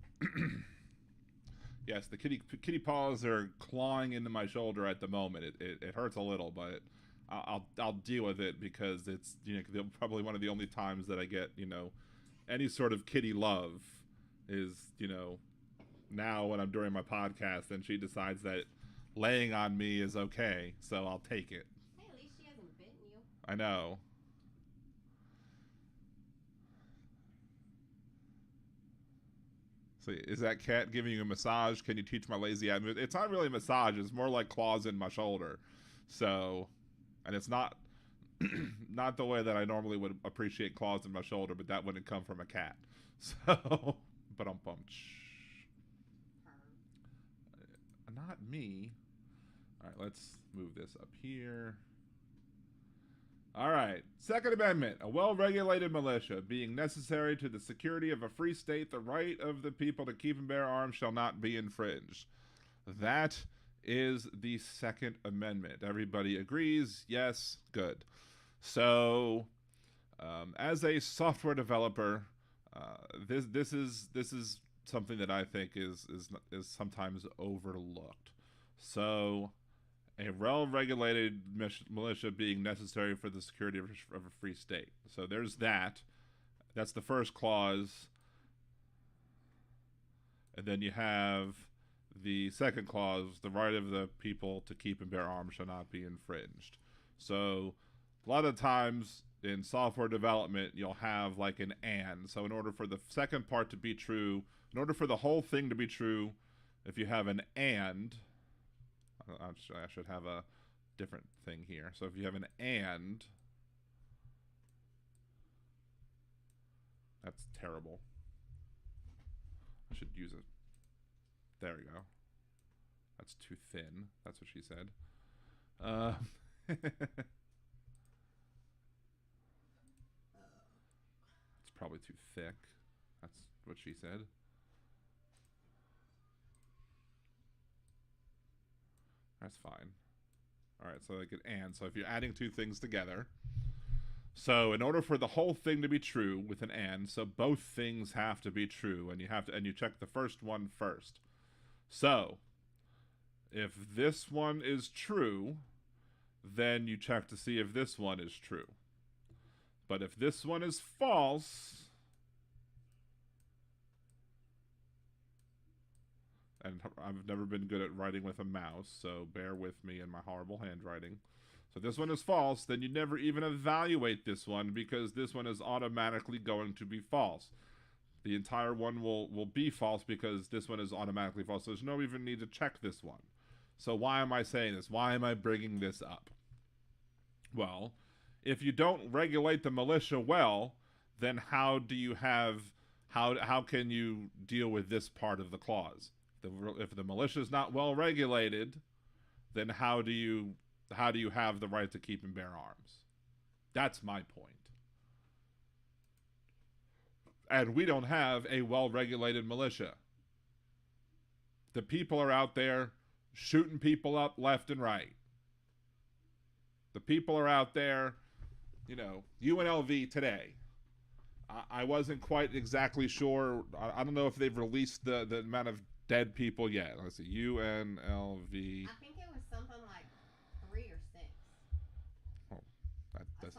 Yes, the kitty paws are clawing into my shoulder at the moment. It hurts a little, but I'll deal with it because it's probably one of the only times that I get any sort of kitty love is now when I'm doing my podcast and she decides that laying on me is okay, so I'll take it. Hey, at least she hasn't bitten you. I know. So is that cat giving you a massage? Can you teach my lazy eye? It's not really a massage. It's more like claws in my shoulder. So, and it's not not the way that I normally would appreciate claws in my shoulder, but that wouldn't come from a cat. So, but not me. All right, let's move this up here. All right. Second Amendment. A well-regulated militia, being necessary to the security of a free state, the right of the people to keep and bear arms shall not be infringed. That is the Second Amendment. Everybody agrees? Yes? Good. So, as a software developer, this is something that I think is sometimes overlooked. So, a well-regulated militia being necessary for the security of a free state. So there's that. That's the first clause. And then you have the second clause, the right of the people to keep and bear arms shall not be infringed. So a lot of times in software development, you'll have like an and. So in order for the second part to be true, in order for the whole thing to be true, if you have an and, I should have a different thing here. So if you have an and, that's terrible. I should use it. There we go. That's too thin. That's what she said. It's probably too thick. That's what she said. Press fine. All right, so like an and. So if you're adding two things together, so in order for the whole thing to be true with an and, so both things have to be true, and you check the first one first. So if this one is true, then you check to see if this one is true. But if this one is false, and I've never been good at writing with a mouse, so bear with me in my horrible handwriting. So this one is false, then you never even evaluate this one, because this one is automatically going to be false. The entire one will be false because this one is automatically false. So there's no even need to check this one. So why am I saying this? Why am I bringing this up? Well, if you don't regulate the militia well, then how can you deal with this part of the clause? If the militia is not well regulated, then how do you have the right to keep and bear arms? That's my point. And we don't have a well-regulated militia. The people are out there shooting people up left and right. The people are out there, UNLV today. I wasn't quite exactly sure. I don't know if they've released the amount of dead people yet. Let's see, UNLV. I think it was something like 3 or 6. Oh, that's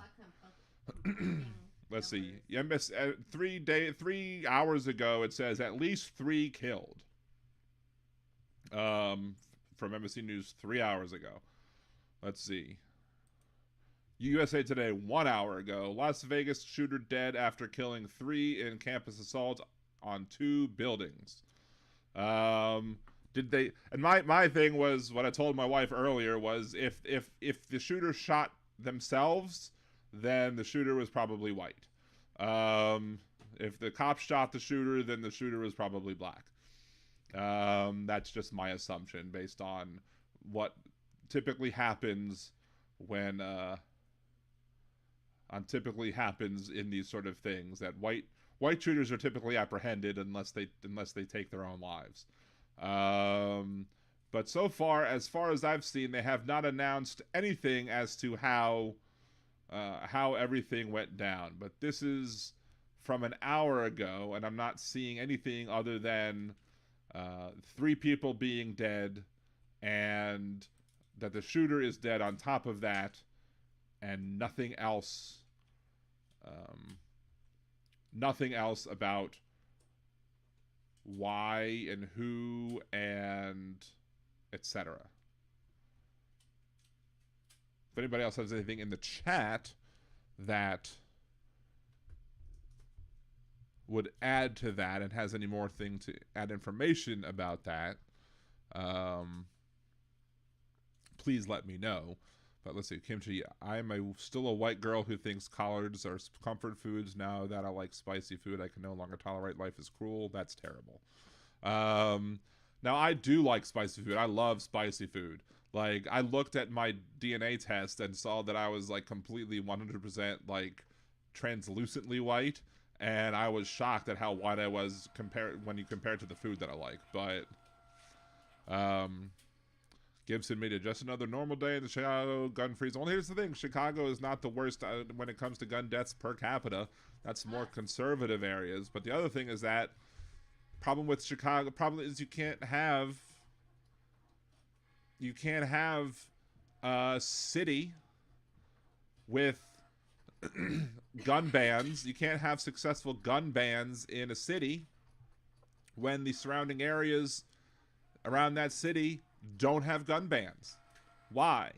conflicting. Let's see. 3 hours ago, it says at least 3 killed. From NBC News 3 hours ago. Let's see. USA Today 1 hour ago. Las Vegas shooter dead after killing 3 in campus assault on 2 buildings. Did they? And my thing was, what I told my wife earlier was, if the shooter shot themselves, then the shooter was probably white. If the cop shot the shooter, then the shooter was probably black. That's just my assumption based on what typically happens when typically happens in these sort of things, that white shooters are typically apprehended unless they take their own lives. But so far as I've seen, they have not announced anything as to how everything went down. But this is from an hour ago, and I'm not seeing anything other than 3 people being dead, and that the shooter is dead on top of that, and nothing else. Nothing else about why and who and etc. If anybody else has anything in the chat that would add to that and has any more thing to add information about that, please let me know. But let's see, Kimchi, I'm still a white girl who thinks collards are comfort foods. Now that I like spicy food, I can no longer tolerate life is cruel. That's terrible. Now, I do like spicy food. I love spicy food. Like, I looked at my DNA test and saw that I was, like, completely 100%, like, translucently white. And I was shocked at how white I was when you compare it to the food that I like. But, Gibson made it just another normal day in the Chicago gun free zone. Here's the thing. Chicago is not the worst when it comes to gun deaths per capita. That's more conservative areas. But the other thing is that problem with Chicago is you can't have a city with gun bans. You can't have successful gun bans in a city when the surrounding areas around that city don't have gun bans. Why?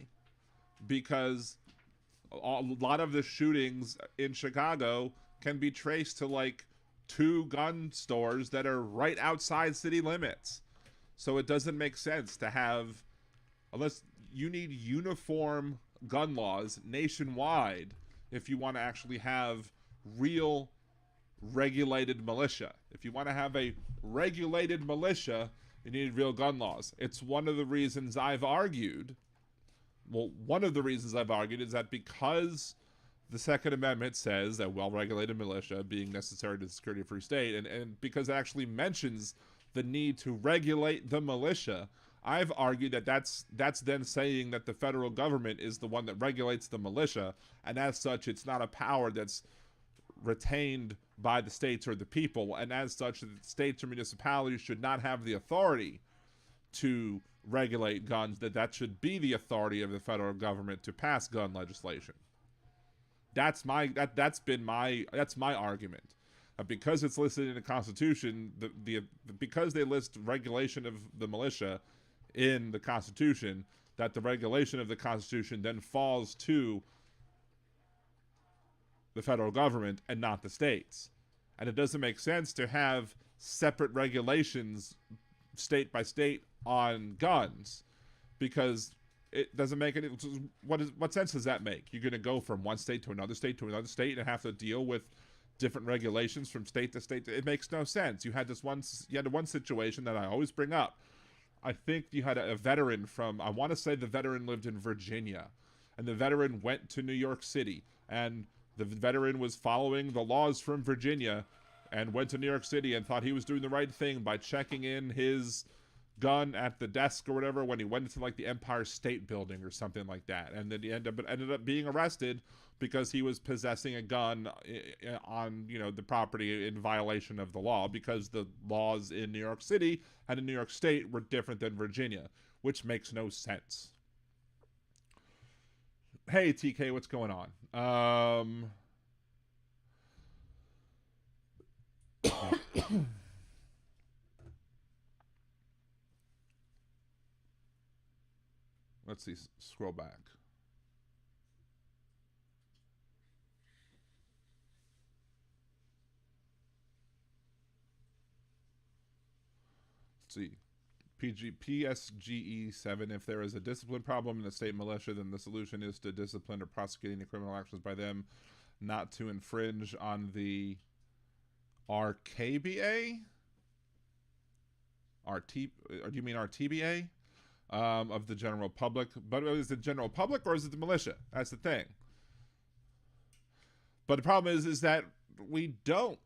Because a lot of the shootings in Chicago can be traced to like 2 gun stores that are right outside city limits. So it doesn't make sense to have, unless you need uniform gun laws nationwide if you want to actually have real regulated militia. If you want to have a regulated militia, you need real gun laws. It's one of the reasons I've argued. Well, one of the reasons I've argued is that because the Second Amendment says that well-regulated militia being necessary to the security of a free state, and because it actually mentions the need to regulate the militia, I've argued that that's then saying that the federal government is the one that regulates the militia, and as such, it's not a power that's retained by the states or the people, and as such, the states or municipalities should not have the authority to regulate guns, that should be the authority of the federal government to pass gun legislation. That's my argument. Because it's listed in the Constitution, because they list regulation of the militia in the Constitution, that the regulation of the Constitution then falls to the federal government and not the states. And it doesn't make sense to have separate regulations state by state on guns, because it doesn't make any. What sense does that make? You're going to go from one state to another state and have to deal with different regulations from state to state. It makes no sense. You had one situation that I always bring up. I think you had a veteran from, I want to say the veteran lived in Virginia, and the veteran went to New York City, and the veteran was following the laws from Virginia and went to New York City and thought he was doing the right thing by checking in his gun at the desk or whatever when he went into like the Empire State Building or something like that, and then he ended up being arrested because he was possessing a gun on the property in violation of the law, because the laws in New York City and in New York State were different than Virginia, which makes no sense. Hey TK, what's going on? Let's see, scroll back. Let's see. PSGE 7, if there is a discipline problem in the state militia, then the solution is to discipline or prosecute any criminal actions by them, not to infringe on the RKBA? Or do you mean RTBA? Of the general public. But is it general public or is it the militia? That's the thing. But the problem is that we don't.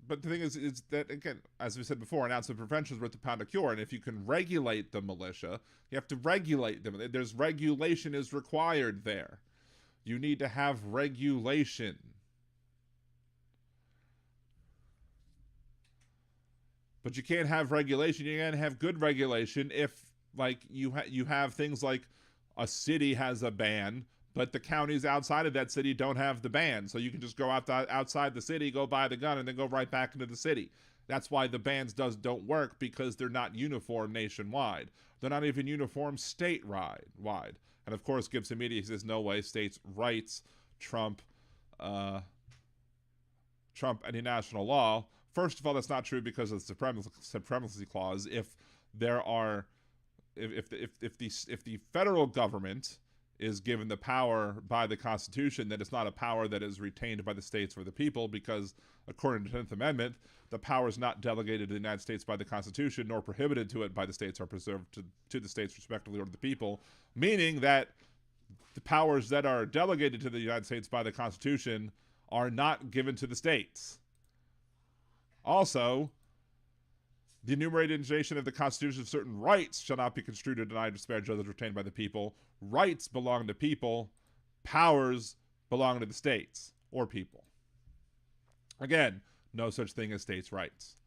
But the thing is that, again, as we said before, an ounce of prevention is worth a pound of cure. And if you can regulate the militia, you have to regulate them. There's regulation is required there. You need to have regulation. But you can't have regulation. You can't have good regulation if, like, you have things like a city has a ban, but the counties outside of that city don't have the ban. So you can just go outside the city, go buy the gun, and then go right back into the city. That's why the bans don't work, because they're not uniform nationwide. They're not even uniform state-wide. And of course, Gibson Media says, no way, states' rights trump any national law. First of all, that's not true because of the supremacy clause. If the federal government is given the power by the Constitution, then it's not a power that is retained by the states or the people, because according to the 10th Amendment, the power is not delegated to the United States by the Constitution, nor prohibited to it by the states, or preserved to the states respectively or to the people, meaning that the powers that are delegated to the United States by the Constitution are not given to the states. Also, the enumeration of the Constitution of certain rights shall not be construed or denied or disparaged others retained by the people. Rights belong to people. Powers belong to the states or people. Again, no such thing as states' rights.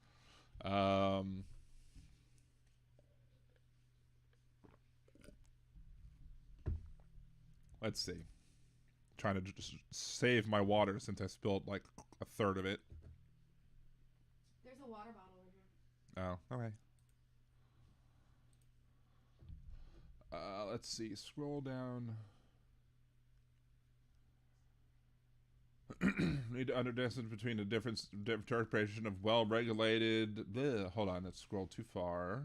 Let's see. Trying to just save my water since I spilled like a third of it. There's a water bottle over here. Oh, okay. Let's see. Scroll down. Need to understand between the different interpretation of well-regulated. Hold on, let's scroll too far.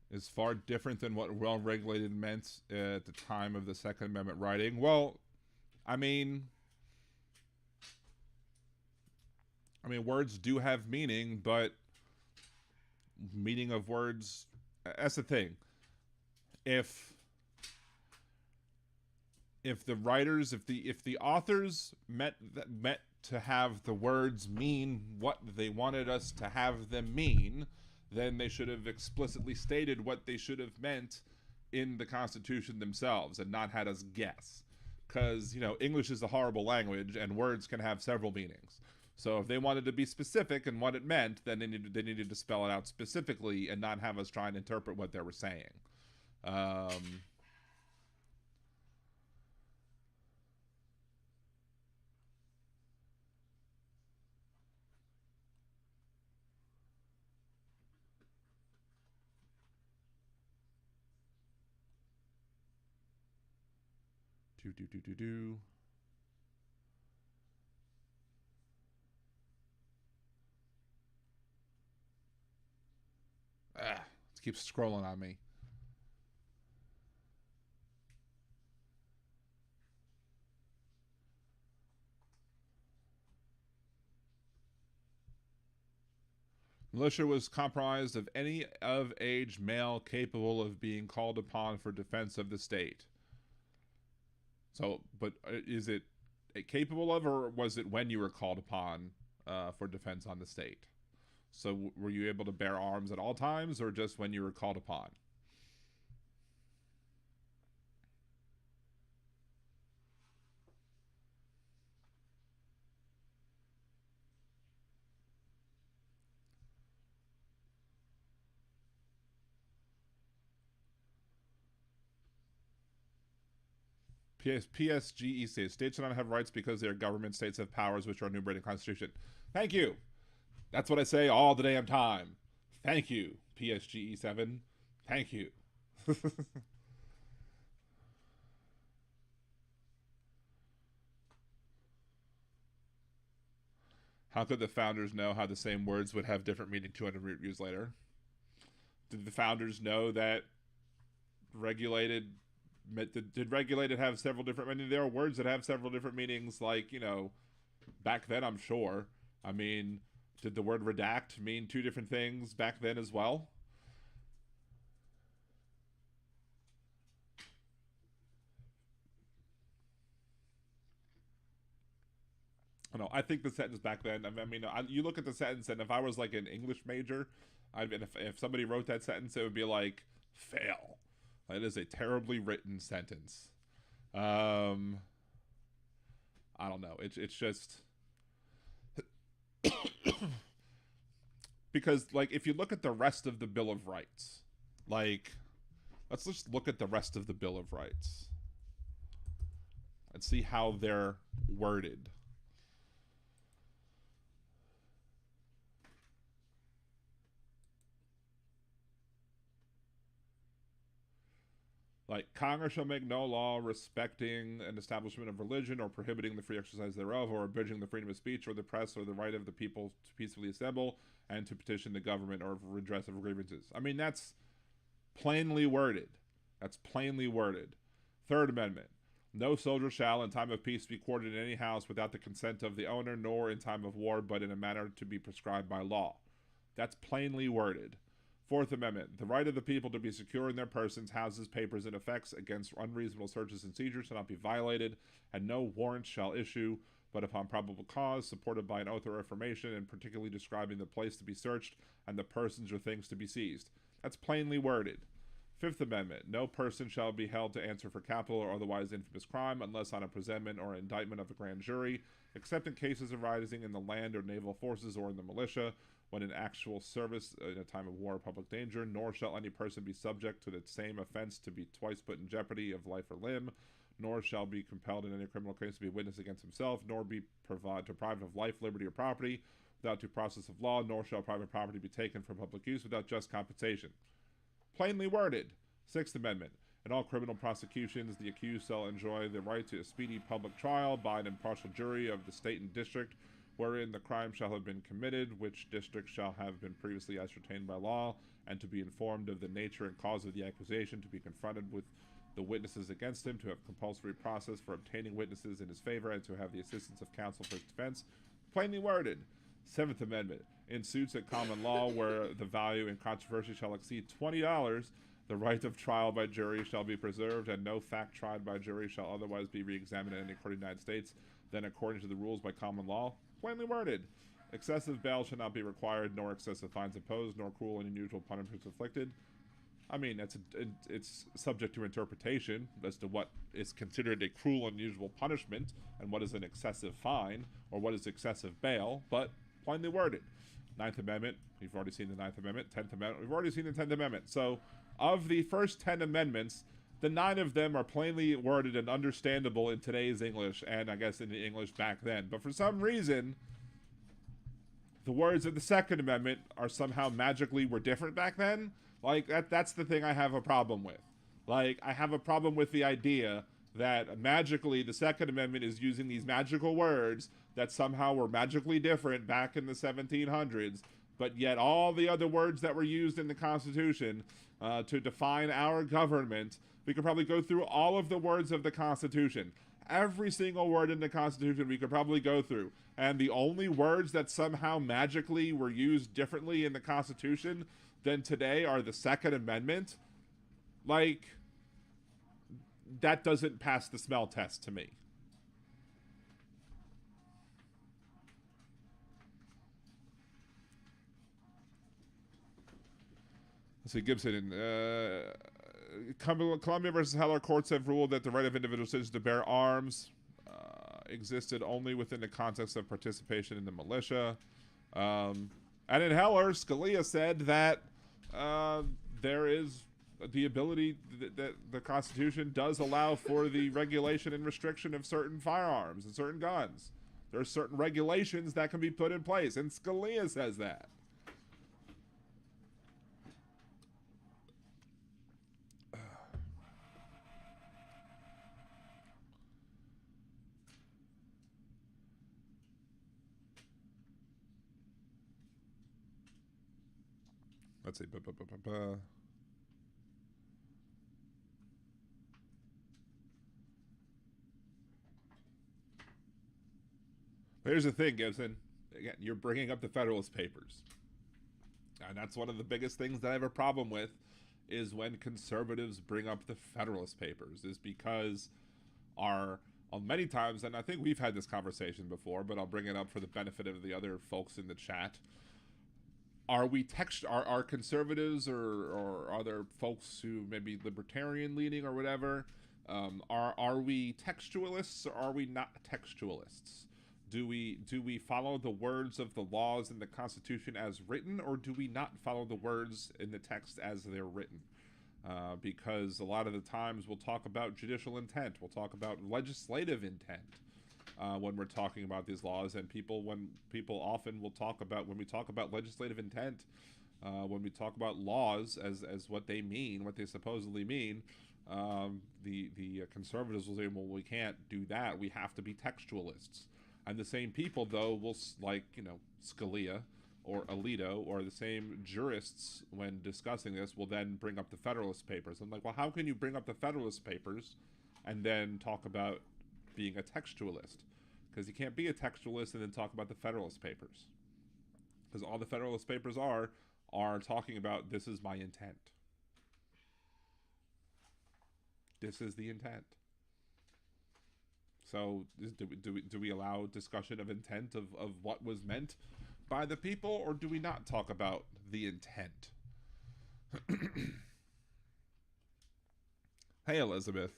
Is far different than what well-regulated meant at the time of the Second Amendment writing. Well, I mean, words do have meaning, but meaning of words, that's the thing. If the writers, if the authors meant to have the words mean what they wanted us to have them mean, then they should have explicitly stated what they should have meant in the Constitution themselves and not had us guess. Because, English is a horrible language and words can have several meanings. So if they wanted to be specific in what it meant, then they needed to spell it out specifically and not have us try and interpret what they were saying. It keeps scrolling on me. Militia was comprised of any of age male capable of being called upon for defense of the state. So, but is it capable of, or was it when you were called upon for defense on the state? So were you able to bear arms at all times, or just when you were called upon? PSGE states do not have rights because they are government. States have powers which are enumerated in the Constitution. Thank you. That's what I say all the damn time. Thank you, PSGE7. Thank you. How could the founders know how the same words would have different meaning 200 years later? Did the founders know that did regulated have several different meanings? There are words that have several different meanings, like, back then, I'm sure. I mean, did the word redact mean two different things back then as well? I think the sentence back then, you look at the sentence, and if I was like an English major, if somebody wrote that sentence, it would be like, fail. That is a terribly written sentence. I don't know. It's just because, like, if you look at the rest of the Bill of Rights, like, let's just look at the rest of the Bill of Rights and see how they're worded. Like, Congress shall make no law respecting an establishment of religion or prohibiting the free exercise thereof or abridging the freedom of speech or the press or the right of the people to peacefully assemble and to petition the government or redress of grievances. I mean, that's plainly worded. That's plainly worded. Third Amendment. No soldier shall in time of peace be quartered in any house without the consent of the owner, nor in time of war, but in a manner to be prescribed by law. That's plainly worded. Fourth Amendment. The right of the people to be secure in their persons, houses, papers, and effects against unreasonable searches and seizures shall not be violated, and no warrant shall issue, but upon probable cause, supported by an oath or affirmation, and particularly describing the place to be searched and the persons or things to be seized. That's plainly worded. Fifth Amendment. No person shall be held to answer for capital or otherwise infamous crime unless on a presentment or indictment of a grand jury, except in cases arising in the land or naval forces or in the militia, when in actual service in a time of war or public danger, nor shall any person be subject to the same offense to be twice put in jeopardy of life or limb, nor shall be compelled in any criminal case to be a witness against himself, nor be deprived of life, liberty, or property without due process of law, nor shall private property be taken for public use without just compensation. Plainly worded. Sixth Amendment. In all criminal prosecutions, the accused shall enjoy the right to a speedy public trial by an impartial jury of the state and district wherein the crime shall have been committed, which district shall have been previously ascertained by law, and to be informed of the nature and cause of the accusation, to be confronted with the witnesses against him, to have compulsory process for obtaining witnesses in his favor, and to have the assistance of counsel for his defense. Plainly worded. Seventh Amendment. In suits at common law where the value in controversy shall exceed $20, the right of trial by jury shall be preserved, and no fact tried by jury shall otherwise be re-examined in any court of the United States than according to the rules by common law. Plainly worded. Excessive bail shall not be required, nor excessive fines imposed, nor cruel and unusual punishments inflicted. I mean, it's subject to interpretation as to what is considered a cruel and unusual punishment and what is an excessive fine or what is excessive bail, but plainly worded. Ninth Amendment, we've already seen the Ninth Amendment. 10th Amendment, we've already seen the 10th Amendment. So of the first 10 amendments, the 9 of them are plainly worded and understandable in today's English and I guess in the English back then. But for some reason, the words of the Second Amendment are somehow magically were different back then. Like, that's the thing I have a problem with. Like, I have a problem with the idea that magically the Second Amendment is using these magical words that somehow were magically different back in the 1700s, but yet all the other words that were used in the Constitution to define our government, we could probably go through all of the words of the Constitution. Every single word in the Constitution we could probably go through. And the only words that somehow magically were used differently in the Constitution than today are the Second Amendment. Like, that doesn't pass the smell test to me. Let's see, Gibson. Columbia versus Heller, courts have ruled that the right of individual citizens to bear arms existed only within the context of participation in the militia. And in Heller, Scalia said that there is the ability that the Constitution does allow for the regulation and restriction of certain firearms and certain guns. There are certain regulations that can be put in place, and Scalia says that. Let's see. Here's the thing, Gibson. Again, you're bringing up the Federalist Papers. And that's one of the biggest things that I have a problem with is when conservatives bring up the Federalist Papers, is because many times, and I think we've had this conversation before, but I'll bring it up for the benefit of the other folks in the chat. Are conservatives or other folks who may be libertarian leaning or whatever, are we textualists or are we not textualists? Do we follow the words of the laws in the Constitution as written, or do we not follow the words in the text as they're written? Because a lot of the times we'll talk about judicial intent, we'll talk about legislative intent when we're talking about these laws, and when we talk about legislative intent, when we talk about laws as what they mean, what they supposedly mean, the conservatives will say, well, we can't do that. We have to be textualists. And the same people, though, will, like, Scalia or Alito or the same jurists, when discussing this, will then bring up the Federalist Papers. I'm like, well, how can you bring up the Federalist Papers and then talk about being a textualist? Because you can't be a textualist and then talk about the Federalist Papers. Because all the Federalist Papers are talking about, this is my intent. This is the intent. So do we allow discussion of intent of what was meant by the people, or do we not talk about the intent? Hey, Elizabeth.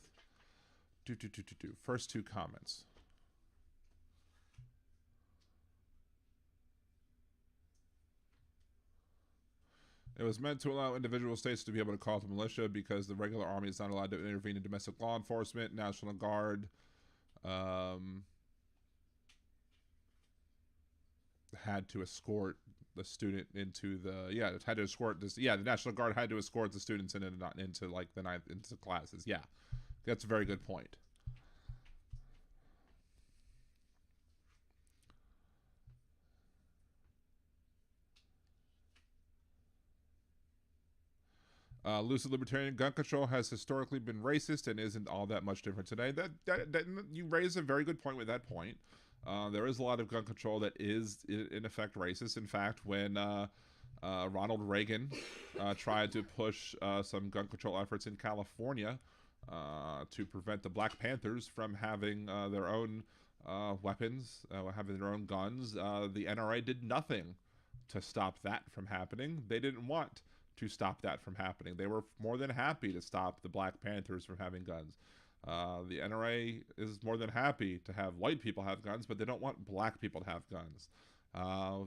First two comments. It was meant to allow individual states to be able to call to militia because the regular army is not allowed to intervene in domestic law enforcement. National Guard had to escort the student into the the National Guard had to escort the students into like the ninth into classes. Yeah, that's a very good point. Lucid libertarian, gun control has historically been racist and isn't all that much different today. That you raise a very good point with that point. There is a lot of gun control that is in effect racist. In fact, when Ronald Reagan tried to push some gun control efforts in California to prevent the Black Panthers from having their own weapons, having their own guns. The NRA did nothing to stop that from happening. They didn't want to stop that from happening. They were more than happy to stop the Black Panthers from having guns. The NRA is more than happy to have white people have guns, but they don't want black people to have guns.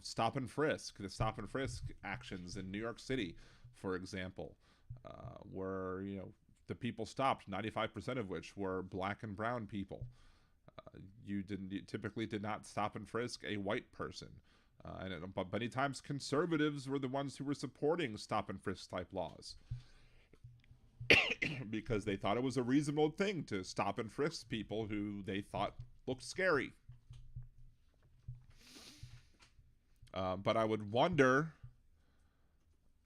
Stop and frisk, the stop and frisk actions in New York City, for example, where, you know, the people stopped, 95% of which were black and brown people. You typically did not stop and frisk a white person. But many times conservatives were the ones who were supporting stop and frisk type laws because they thought it was a reasonable thing to stop and frisk people who they thought looked scary. But I would wonder,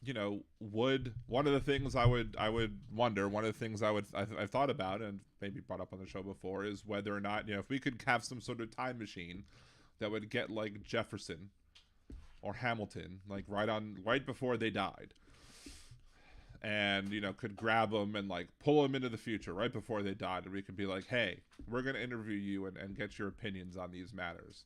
you know, one of the things I've thought about and maybe brought up on the show before is whether or not, you know, if we could have some sort of time machine that would get like Jefferson or Hamilton, like right before they died, and, you know, could grab them and like pull them into the future right before they died, and we could be like, hey, we're going to interview you and get your opinions on these matters,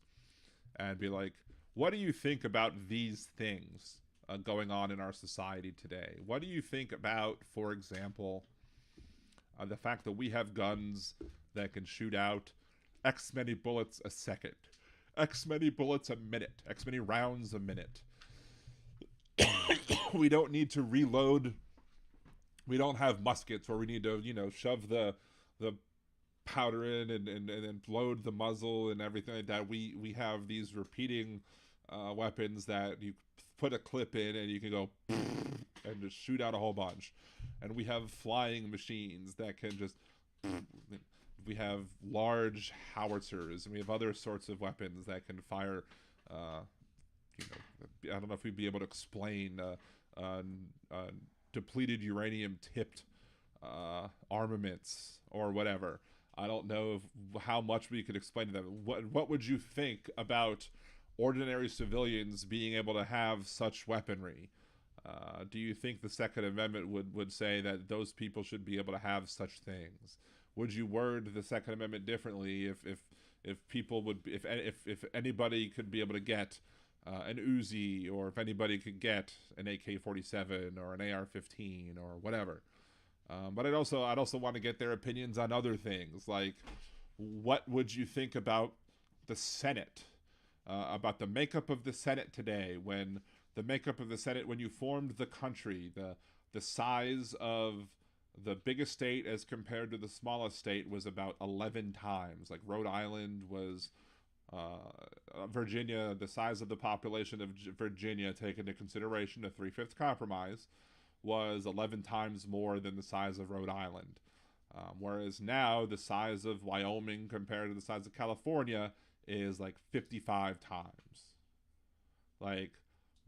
and be like, what do you think about these things going on in our society today? What do you think about, for example, the fact that we have guns that can shoot out X many bullets a second, X many bullets a minute, X many rounds a minute? We don't need to reload. We don't have muskets where we need to, you know, shove the powder in and then load the muzzle and everything like that. We have these repeating weapons that you put a clip in and you can go and just shoot out a whole bunch. And we have flying machines that can just, we have large howitzers, and we have other sorts of weapons that can fire, you know, I don't know if we'd be able to explain depleted uranium tipped armaments or whatever. I don't know how much we could explain to them. What would you think about ordinary civilians being able to have such weaponry? Do you think the Second Amendment would say that those people should be able to have such things? Would you word the Second Amendment differently if people would, if anybody could be able to get an Uzi, or if anybody could get an AK-47 or an AR-15 or whatever? But I'd also want to get their opinions on other things, like what would you think about the Senate, about the makeup of the Senate today, when you formed the country, the size of the biggest state as compared to the smallest state was about 11 times. Like Rhode Island was, Virginia, the size of the population of Virginia, taken into consideration the 3/5 compromise, was 11 times more than the size of Rhode Island. Whereas now the size of Wyoming compared to the size of California is like 55 times. Like,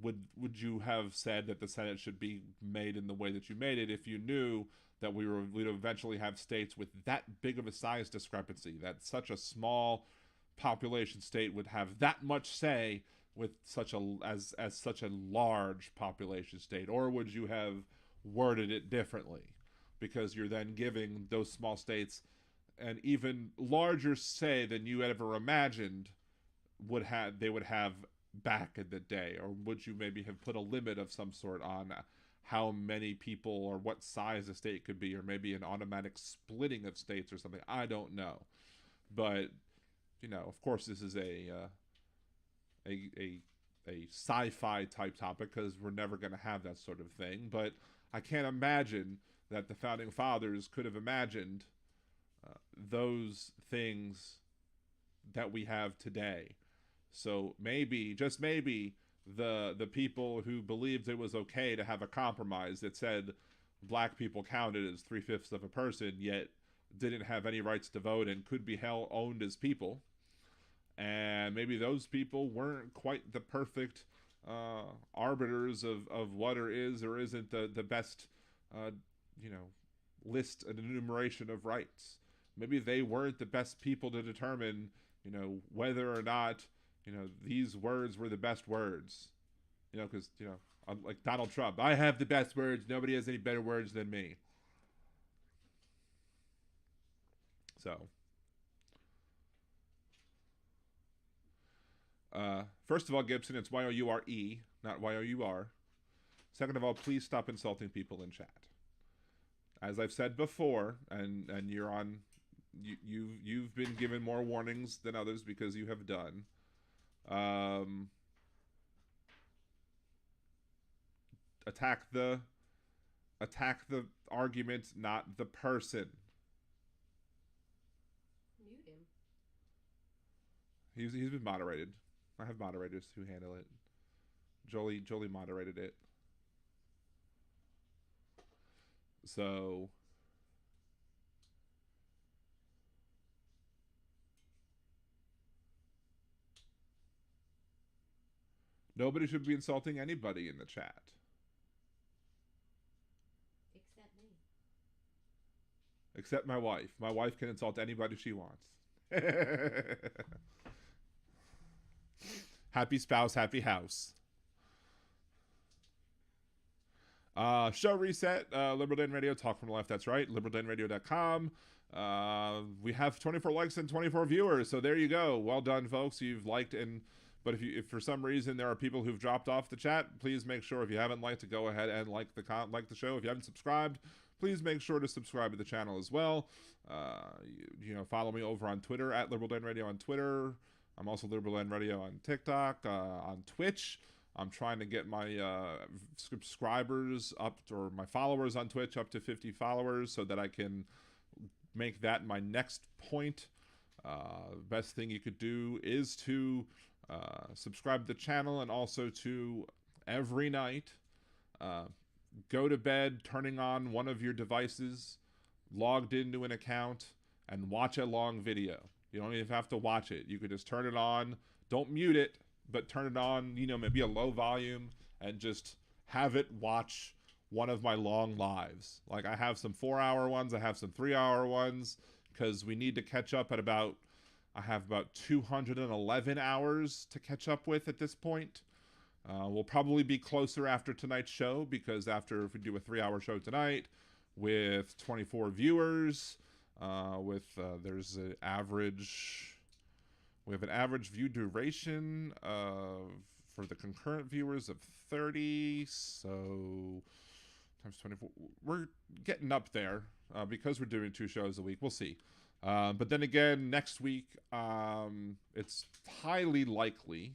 would you have said that the Senate should be made in the way that you made it if you knew that we'd eventually have states with that big of a size discrepancy, that such a small population state would have that much say with such a large population state? Or would you have worded it differently, because you're then giving those small states an even larger say than you ever imagined they would have back in the day? Or would you maybe have put a limit of some sort on how many people or what size a state could be, or maybe an automatic splitting of states or something? I don't know. But, you know, of course this is a sci-fi type topic, because we're never going to have that sort of thing. But I can't imagine that the founding fathers could have imagined those things that we have today. So maybe, just maybe, the people who believed it was okay to have a compromise that said black people counted as 3/5 of a person, yet didn't have any rights to vote and could be owned as people, and maybe those people weren't quite the perfect arbiters of what is or isn't the best list and enumeration of rights. Maybe they weren't the best people to determine, whether or not, these words were the best words. Because, like Donald Trump, I have the best words. Nobody has any better words than me. So, First of all, Gibson, it's Y-O-U-R-E, not Y-O-U-R. Second of all, please stop insulting people in chat. As I've said before, and you're on, you've been given more warnings than others because you have done. Attack the argument, not the person. Mute him. He's been moderated. I have moderators who handle it. Jolie moderated it. So nobody should be insulting anybody in the chat. Except me. Except my wife. My wife can insult anybody she wants. Happy spouse, happy house. Show reset, Liberal Dan Radio, talk from the left, that's right, liberaldanradio.com. We have 24 likes and 24 viewers, so there you go. Well done, folks. You've liked, but if for some reason there are people who've dropped off the chat, please make sure, if you haven't liked, to go ahead and like the show. If you haven't subscribed, please make sure to subscribe to the channel as well. Follow me over on Twitter, at Liberal Dan Radio on Twitter. I'm also Liberal Dan Radio on TikTok, on Twitch. I'm trying to get my subscribers up, or my followers on Twitch up to 50 followers, so that I can make that my next point. Best thing you could do is to subscribe to the channel, and also to every night go to bed turning on one of your devices, logged into an account, and watch a long video. You don't even have to watch it. You could just turn it on. Don't mute it, but turn it on, maybe a low volume, and just have it watch one of my long lives. Like, I have some 4-hour ones, I have some 3-hour ones, because we need to catch up at I have about 211 hours to catch up with at this point. We'll probably be closer after tonight's show, because if we do a 3-hour show tonight with 24 viewers, there's an average... We have an average view duration for the concurrent viewers of 30, so times 24. We're getting up there because we're doing 2 shows a week. We'll see. But then again, next week, it's highly likely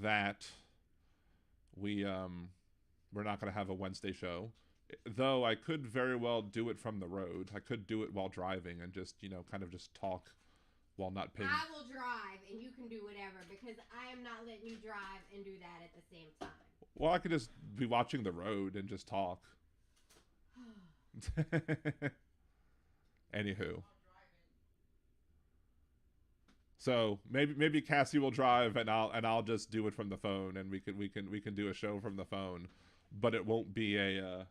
that we're not going to have a Wednesday show. Though I could very well do it from the road. I could do it while driving and just, kind of just talk while not paying. I will drive and you can do whatever, because I am not letting you drive and do that at the same time. Well, I could just be watching the road and just talk. Anywho. So maybe Cassie will drive and I'll just do it from the phone, and we can do a show from the phone, but it won't be a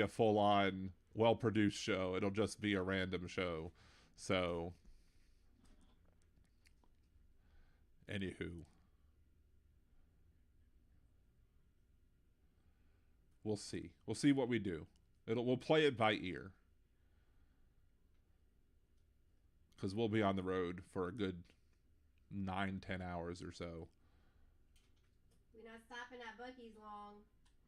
full on well produced show. It'll just be a random show. So anywho, we'll see. We'll see what we do. We'll play it by ear, because we'll be on the road for a good 9-10 hours or so. We're not stopping at Buc-ee's long.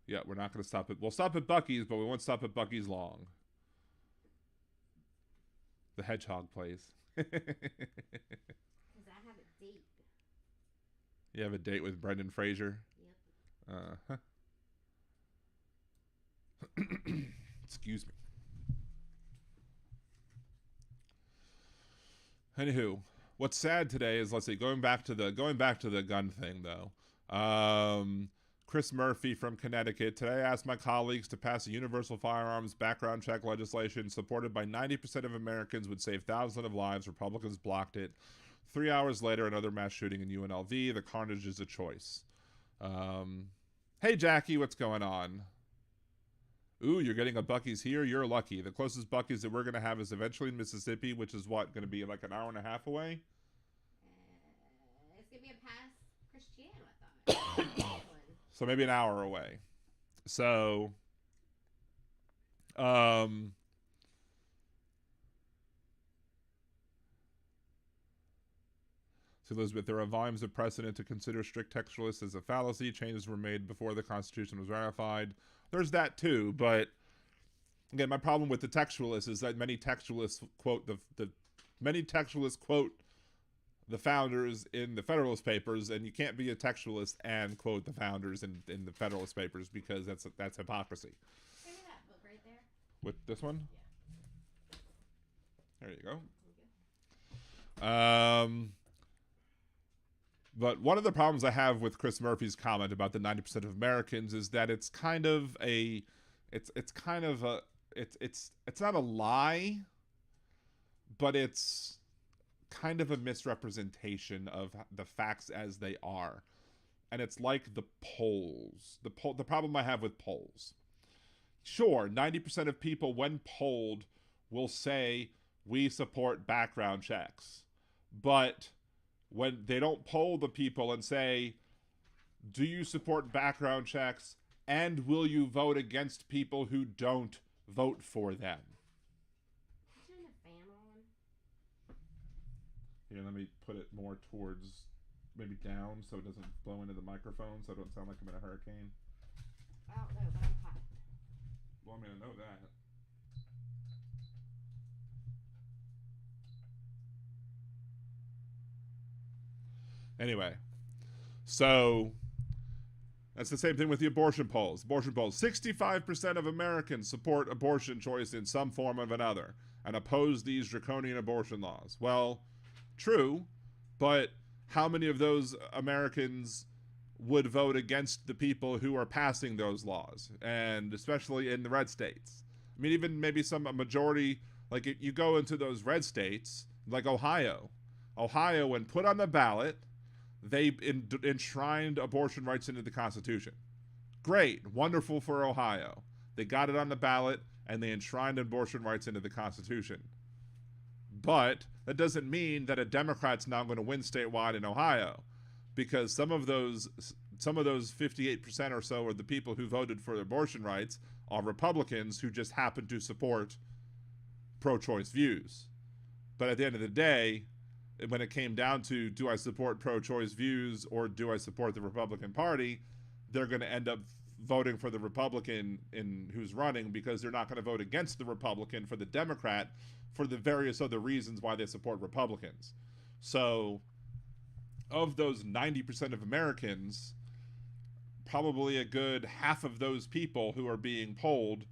Yeah, we're not going to stop it. We'll stop at Buc-ee's, but we won't stop at Buc-ee's long. The hedgehog place. Because I have a date. You have a date with Brendan Fraser? Yep. Excuse me. Anywho, what's sad today is, let's see, going back to the gun thing though. Chris Murphy from Connecticut. Today I asked my colleagues to pass a universal firearms background check legislation supported by 90% of Americans would save thousands of lives. Republicans blocked it. 3 hours later, another mass shooting in UNLV. The carnage is a choice. Hey, Jackie, what's going on? Ooh, you're getting a Buc-ee's here? You're lucky. The closest Buc-ee's that we're going to have is eventually in Mississippi, which is what, going to be like an hour and a half away? It's going to be a past Christian, I thought. So maybe an hour away. So, To Elizabeth, there are volumes of precedent to consider strict textualists as a fallacy. Changes were made before the Constitution was ratified. There's that too, but again, my problem with the textualists is that many textualists quote the founders in the Federalist Papers, and you can't be a textualist and quote the founders in the Federalist Papers because that's hypocrisy. Give me that book right there. With this one? Yeah. There you go. But one of the problems I have with Chris Murphy's comment about the 90% of Americans is that it's kind of a, it's not a lie, but it's kind of a misrepresentation of the facts as they are. And it's like the polls. The problem I have with polls. Sure, 90% of people when polled will say we support background checks. But when they don't poll the people and say, do you support background checks and will you vote against people who don't vote for them? Turn the fan on. Here, let me put it more towards, maybe down so it doesn't blow into the microphone so I don't sound like I'm in a hurricane. I don't know, but I'm hot. Well, I mean, I know that. Anyway, so that's the same thing with the abortion polls. 65% of Americans support abortion choice in some form or another and oppose these draconian abortion laws. Well, true, but how many of those Americans would vote against the people who are passing those laws, and especially in the red states? I mean, even maybe a majority, like you go into those red states, like Ohio, when put on the ballot, they enshrined abortion rights into the Constitution. Great, wonderful for Ohio. They got it on the ballot, and they enshrined abortion rights into the Constitution. But that doesn't mean that a Democrat's now going to win statewide in Ohio, because some of those 58% or so of the people who voted for abortion rights are Republicans who just happen to support pro-choice views. But at the end of the day, when it came down to, do I support pro-choice views or do I support the Republican Party, they're going to end up voting for the Republican who's running, because they're not going to vote against the Republican for the Democrat for the various other reasons why they support Republicans. So of those 90% of Americans, probably a good half of those people who are being polled,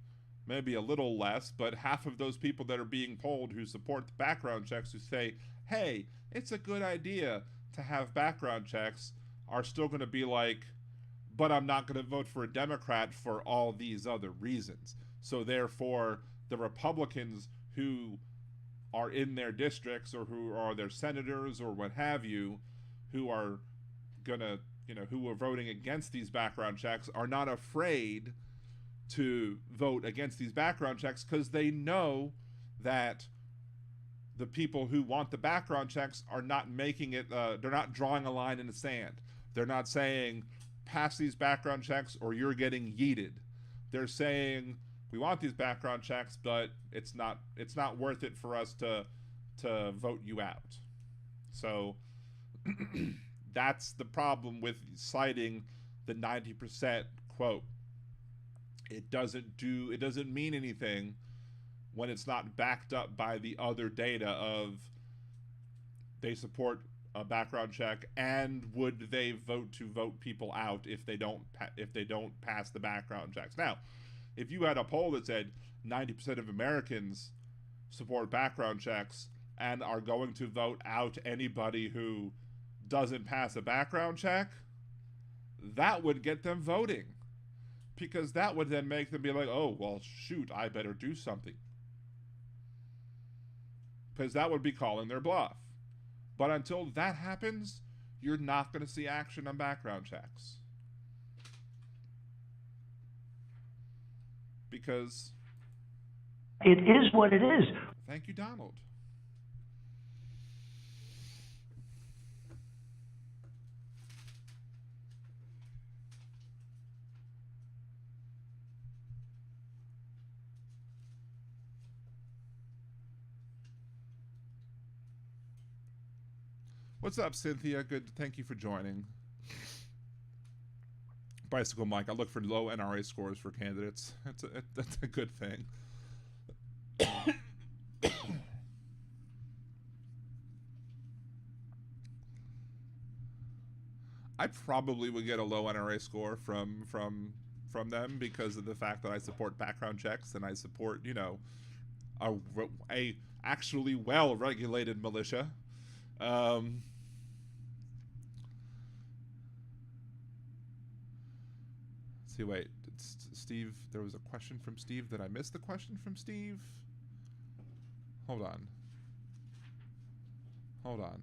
maybe a little less, but half of those people that are being polled who support the background checks, who say, hey, it's a good idea to have background checks, are still going to be like, but I'm not going to vote for a Democrat for all these other reasons. So therefore, the Republicans who are in their districts or who are their senators or what have you, who are gonna, who are voting against these background checks, are not afraid to vote against these background checks because they know that the people who want the background checks are not making it, they're not drawing a line in the sand. They're not saying, pass these background checks or you're getting yeeted. They're saying, we want these background checks, but it's not worth it for us to vote you out. So that's the problem with citing the 90% quote. It doesn't mean anything when it's not backed up by the other data of they support a background check and would they vote to vote people out if they don't pass the background checks. Now, if you had a poll that said 90% of Americans support background checks and are going to vote out anybody who doesn't pass a background check, that would get them voting, because that would then make them be like, oh, well, shoot, I better do something, because that would be calling their bluff. But until that happens, you're not going to see action on background checks. Because it is what it is. Thank you, Donald. What's up, Cynthia? Good. Thank you for joining. Bicycle Mike, I look for low NRA scores for candidates. That's a good thing. I probably would get a low NRA score from them because of the fact that I support background checks and I support, you know, a actually well-regulated militia. See, wait, Steve, there was a question from Steve. Did I miss the question from Steve? Hold on. Hold on.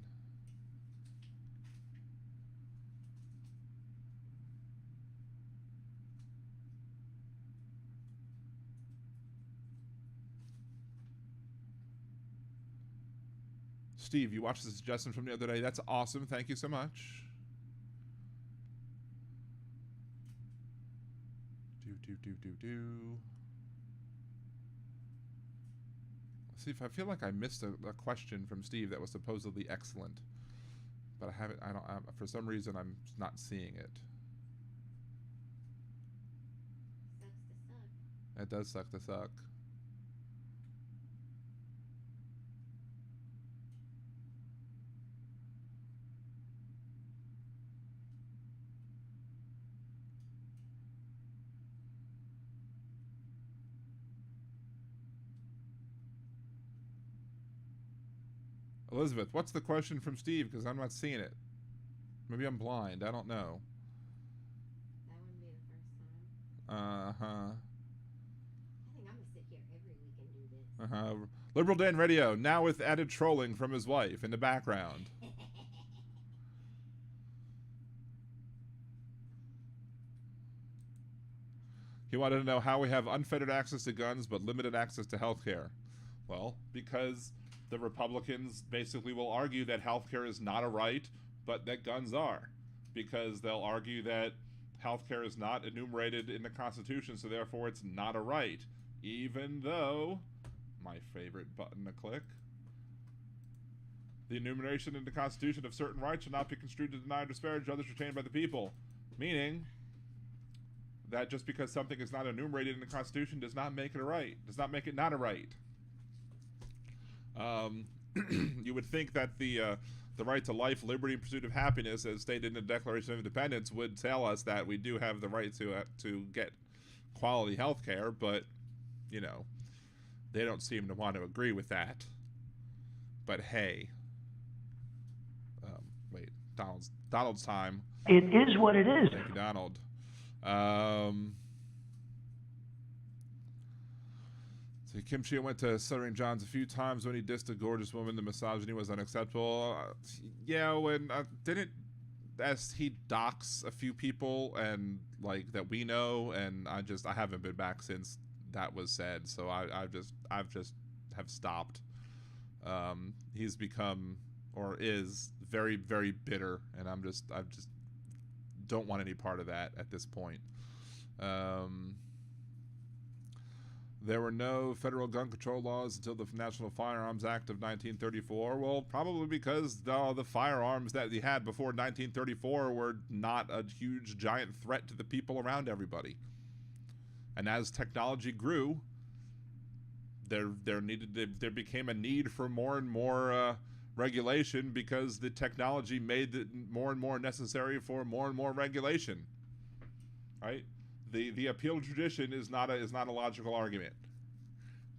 Steve, you watched the suggestion from the other day. That's awesome. Thank you so much. Let's see if I feel like I missed a question from Steve that was supposedly excellent, but I haven't. For some reason I'm not seeing it. Sucks to suck. It does suck to suck. Elizabeth, what's the question from Steve? Because I'm not seeing it. Maybe I'm blind. I don't know. That wouldn't be the first time. Uh-huh. I think I'm gonna sit here every week and do this. Uh-huh. Liberal Dan Radio, now with added trolling from his wife in the background. He wanted to know how we have unfettered access to guns but limited access to health care. Well, because the Republicans basically will argue that healthcare is not a right, but that guns are. Because they'll argue that healthcare is not enumerated in the Constitution, so therefore it's not a right. Even though, my favorite button to click, the enumeration in the Constitution of certain rights shall not be construed to deny or disparage others retained by the people. Meaning that just because something is not enumerated in the Constitution does not make it a right. Does not make it not a right. You would think that the right to life, liberty, and pursuit of happiness, as stated in the Declaration of Independence, would tell us that we do have the right to get quality health care, but, you know, they don't seem to want to agree with that. But hey. Wait, Donald's time. It is what it is. Thank you, Donald. So Kim Chia went to Stuttering John's a few times when he dissed a gorgeous woman. The misogyny was unacceptable. Yeah, when as he docks a few people and like that we know, and I haven't been back since that was said. So I've just have stopped. He's become or is very, very bitter, and I just don't want any part of that at this point. There were no federal gun control laws until the National Firearms Act of 1934. Well, probably because the firearms that he had before 1934 were not a huge, giant threat to the people around everybody. And as technology grew, there became a need for more and more regulation because the technology made it more and more necessary for more and more regulation. Right? The appeal to tradition is not a logical argument.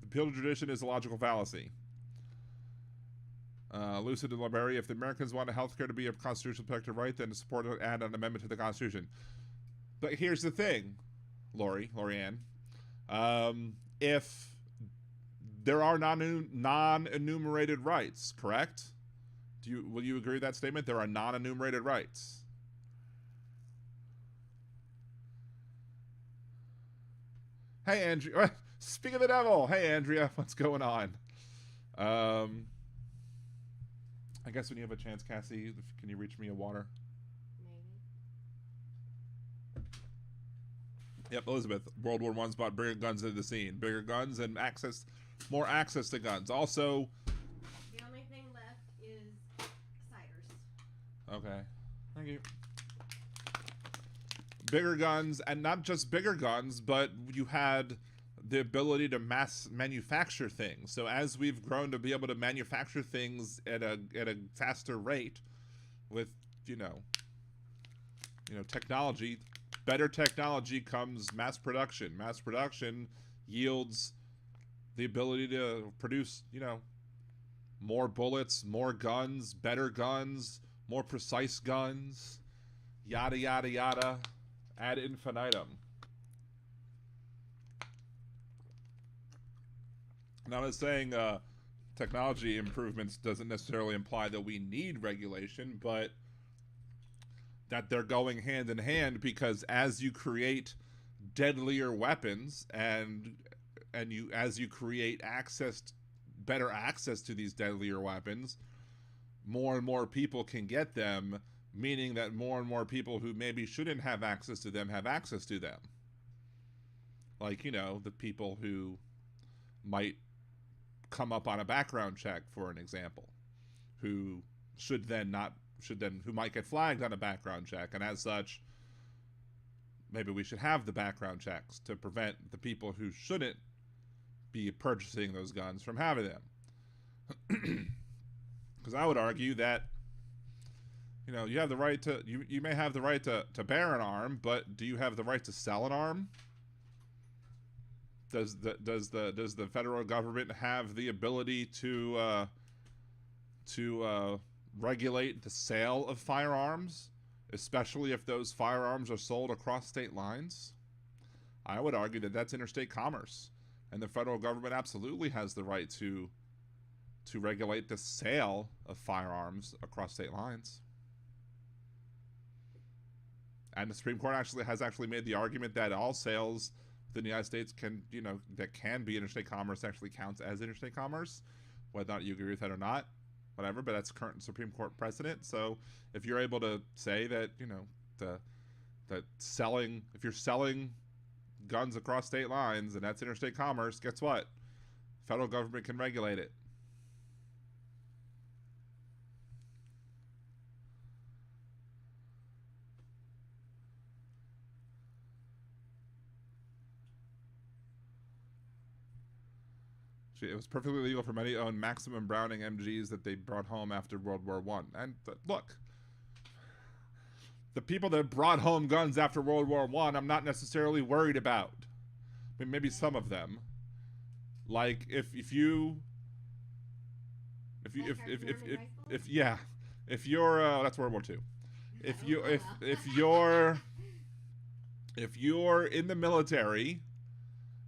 The appeal to tradition is a logical fallacy. Lucid and Liberia, if the Americans want healthcare to be a constitutional protected right, then support and add an amendment to the Constitution. But here's the thing, Lorianne. If there are non-enumerated rights, correct? Will you agree with that statement? There are non-enumerated rights. Hey, Andrea. Speak of the devil. Hey, Andrea. What's going on? I guess when you have a chance, Cassie, can you reach me a water? Maybe. Yep, Elizabeth. World War I's brought bigger guns into the scene. Bigger guns and more access to guns. Also, The only thing left is ciders. Okay. Thank you. Bigger guns, and not just bigger guns, but you had the ability to mass manufacture things. So as we've grown to be able to manufacture things at a faster rate with, you know, technology, better technology comes mass production. Mass production yields the ability to produce, you know, more bullets, more guns, better guns, more precise guns, yada, yada, yada, ad infinitum. Now, I'm saying technology improvements doesn't necessarily imply that we need regulation, but that they're going hand in hand, because as you create deadlier weapons and as you create better access to these deadlier weapons, more and more people can get them, meaning that more and more people who maybe shouldn't have access to them have access to them. Like, you know, the people who might come up on a background check, for an example, who who might get flagged on a background check, and as such, maybe we should have the background checks to prevent the people who shouldn't be purchasing those guns from having them. Because I would argue that, you know, you have the right to, you may have the right to bear an arm, but do you have the right to sell an arm? Does the federal government have the ability to regulate the sale of firearms, especially if those firearms are sold across state lines? I would argue that that's interstate commerce, and the federal government absolutely has the right to regulate the sale of firearms across state lines. And the Supreme Court has actually made the argument that all sales within the United States that can be interstate commerce actually counts as interstate commerce, whether or not you agree with that or not, whatever. But that's current Supreme Court precedent. So if you're able to say that, you know, if you're selling guns across state lines and that's interstate commerce, guess what? Federal government can regulate it. It was perfectly legal for many to own maximum Browning MGs that they brought home after World War I. And look, the people that brought home guns after World War I, I'm not necessarily worried about. I mean, maybe some of them. Like if you're that's World War II. If you're in the military,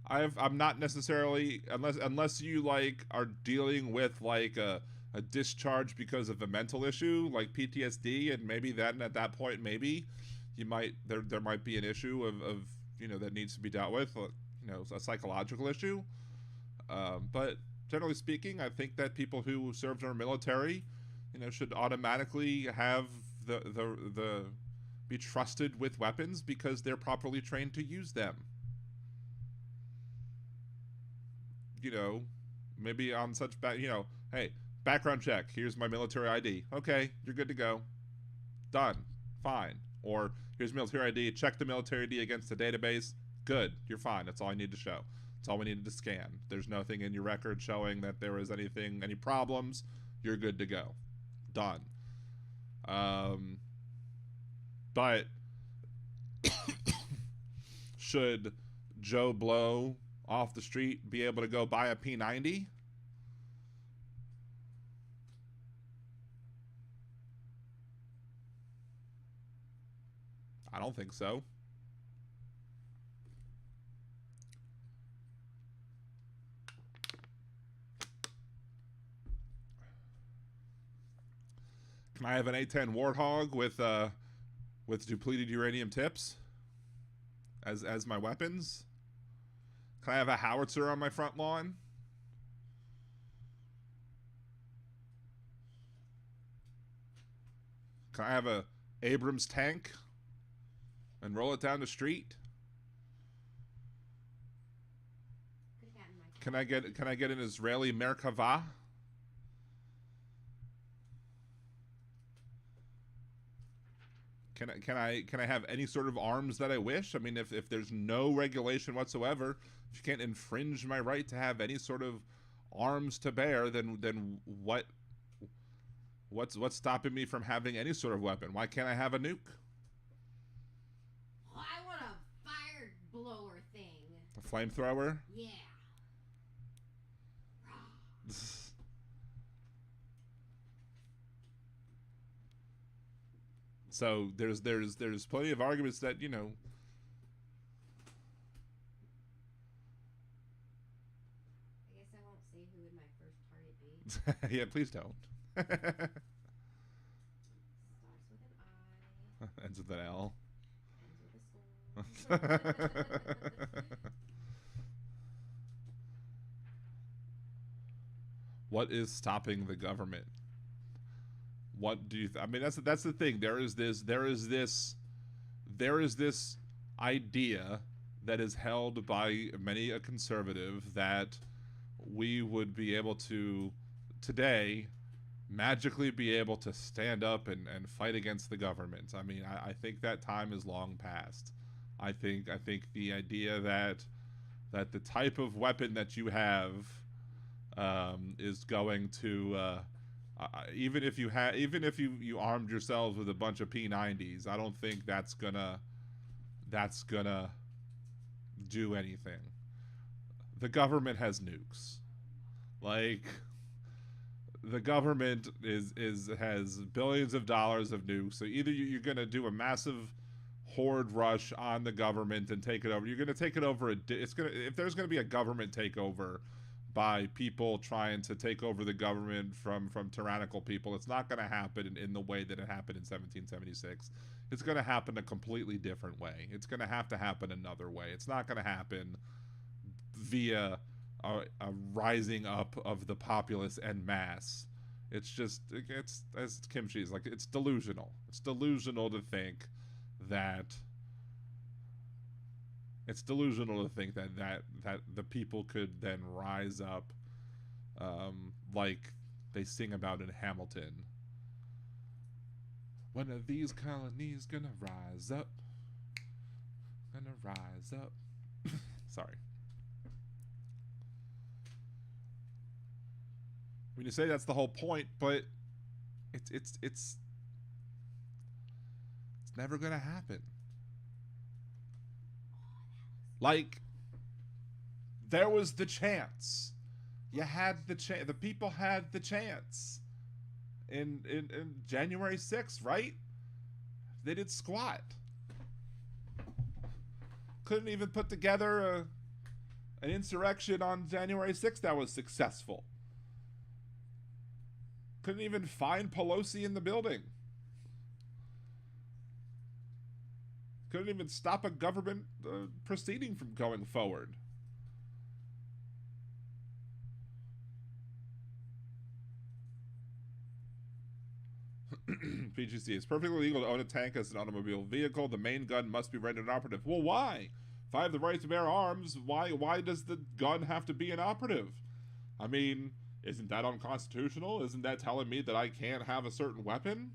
I'm not necessarily, unless you like are dealing with like a discharge because of a mental issue like PTSD, and maybe then at that point maybe you might there might be an issue of you know, that needs to be dealt with, you know, a psychological issue. But generally speaking, I think that people who served in our military, you know, should automatically have the be trusted with weapons because they're properly trained to use them. You know, maybe on such you know, hey, background check, here's my military ID. Okay, you're good to go. Done. Fine. Or here's military ID, check the military ID against the database. Good, you're fine. That's all I need to show. That's all we needed to scan. There's nothing in your record showing that there was any problems. You're good to go. Done. But should Joe Blow off the street be able to go buy a P90? I don't think so. Can I have an A10 Warthog with depleted uranium tips as my weapons? Can I have a howitzer on my front lawn? Can I have a Abrams tank and roll it down the street? Can I get an Israeli Merkava? Can I have any sort of arms that I wish? I mean, if there's no regulation whatsoever, if you can't infringe my right to have any sort of arms to bear, then what's stopping me from having any sort of weapon? Why can't I have a nuke? Oh, I want a fire blower thing. A flamethrower? Yeah. So there's plenty of arguments that, you know. I guess I won't say who would my first target be. Yeah, please don't. Starts with an I. Ends with an L. Ends with a skull. What is stopping the government? What do you? I mean, that's the thing. There is this idea that is held by many a conservative that we would be able to today magically be able to stand up and fight against the government. I mean, I think that time is long past. I think the idea that the type of weapon that you have is going to even if you armed yourselves with a bunch of P90s, I don't think that's gonna do anything. The government has nukes. Like, the government has billions of dollars of nukes. So either you're gonna do a massive horde rush on the government and take it over. You're gonna take it over. If there's gonna be a government takeover by people trying to take over the government from tyrannical people, it's not going to happen in the way that it happened in 1776. It's going to happen a completely different way. It's going to happen another way. It's not going to happen via a rising up of the populace en masse. It's as Kimchi's like, it's delusional. It's delusional to think that that the people could then rise up like they sing about in Hamilton. When are these colonies gonna rise up? Gonna rise up. Sorry. I mean, you say that's the whole point, but it's never gonna happen. Like, there was the chance. You had the chance. The people had the chance in January 6th, right? They did squat. Couldn't even put together an insurrection on January 6th that was successful. Couldn't even find Pelosi in the building. Couldn't even stop a government proceeding from going forward. PGC, it's perfectly legal to own a tank as an automobile vehicle. The main gun must be rendered inoperative. Well, why? If I have the right to bear arms, why does the gun have to be inoperative? I mean, isn't that unconstitutional? Isn't that telling me that I can't have a certain weapon?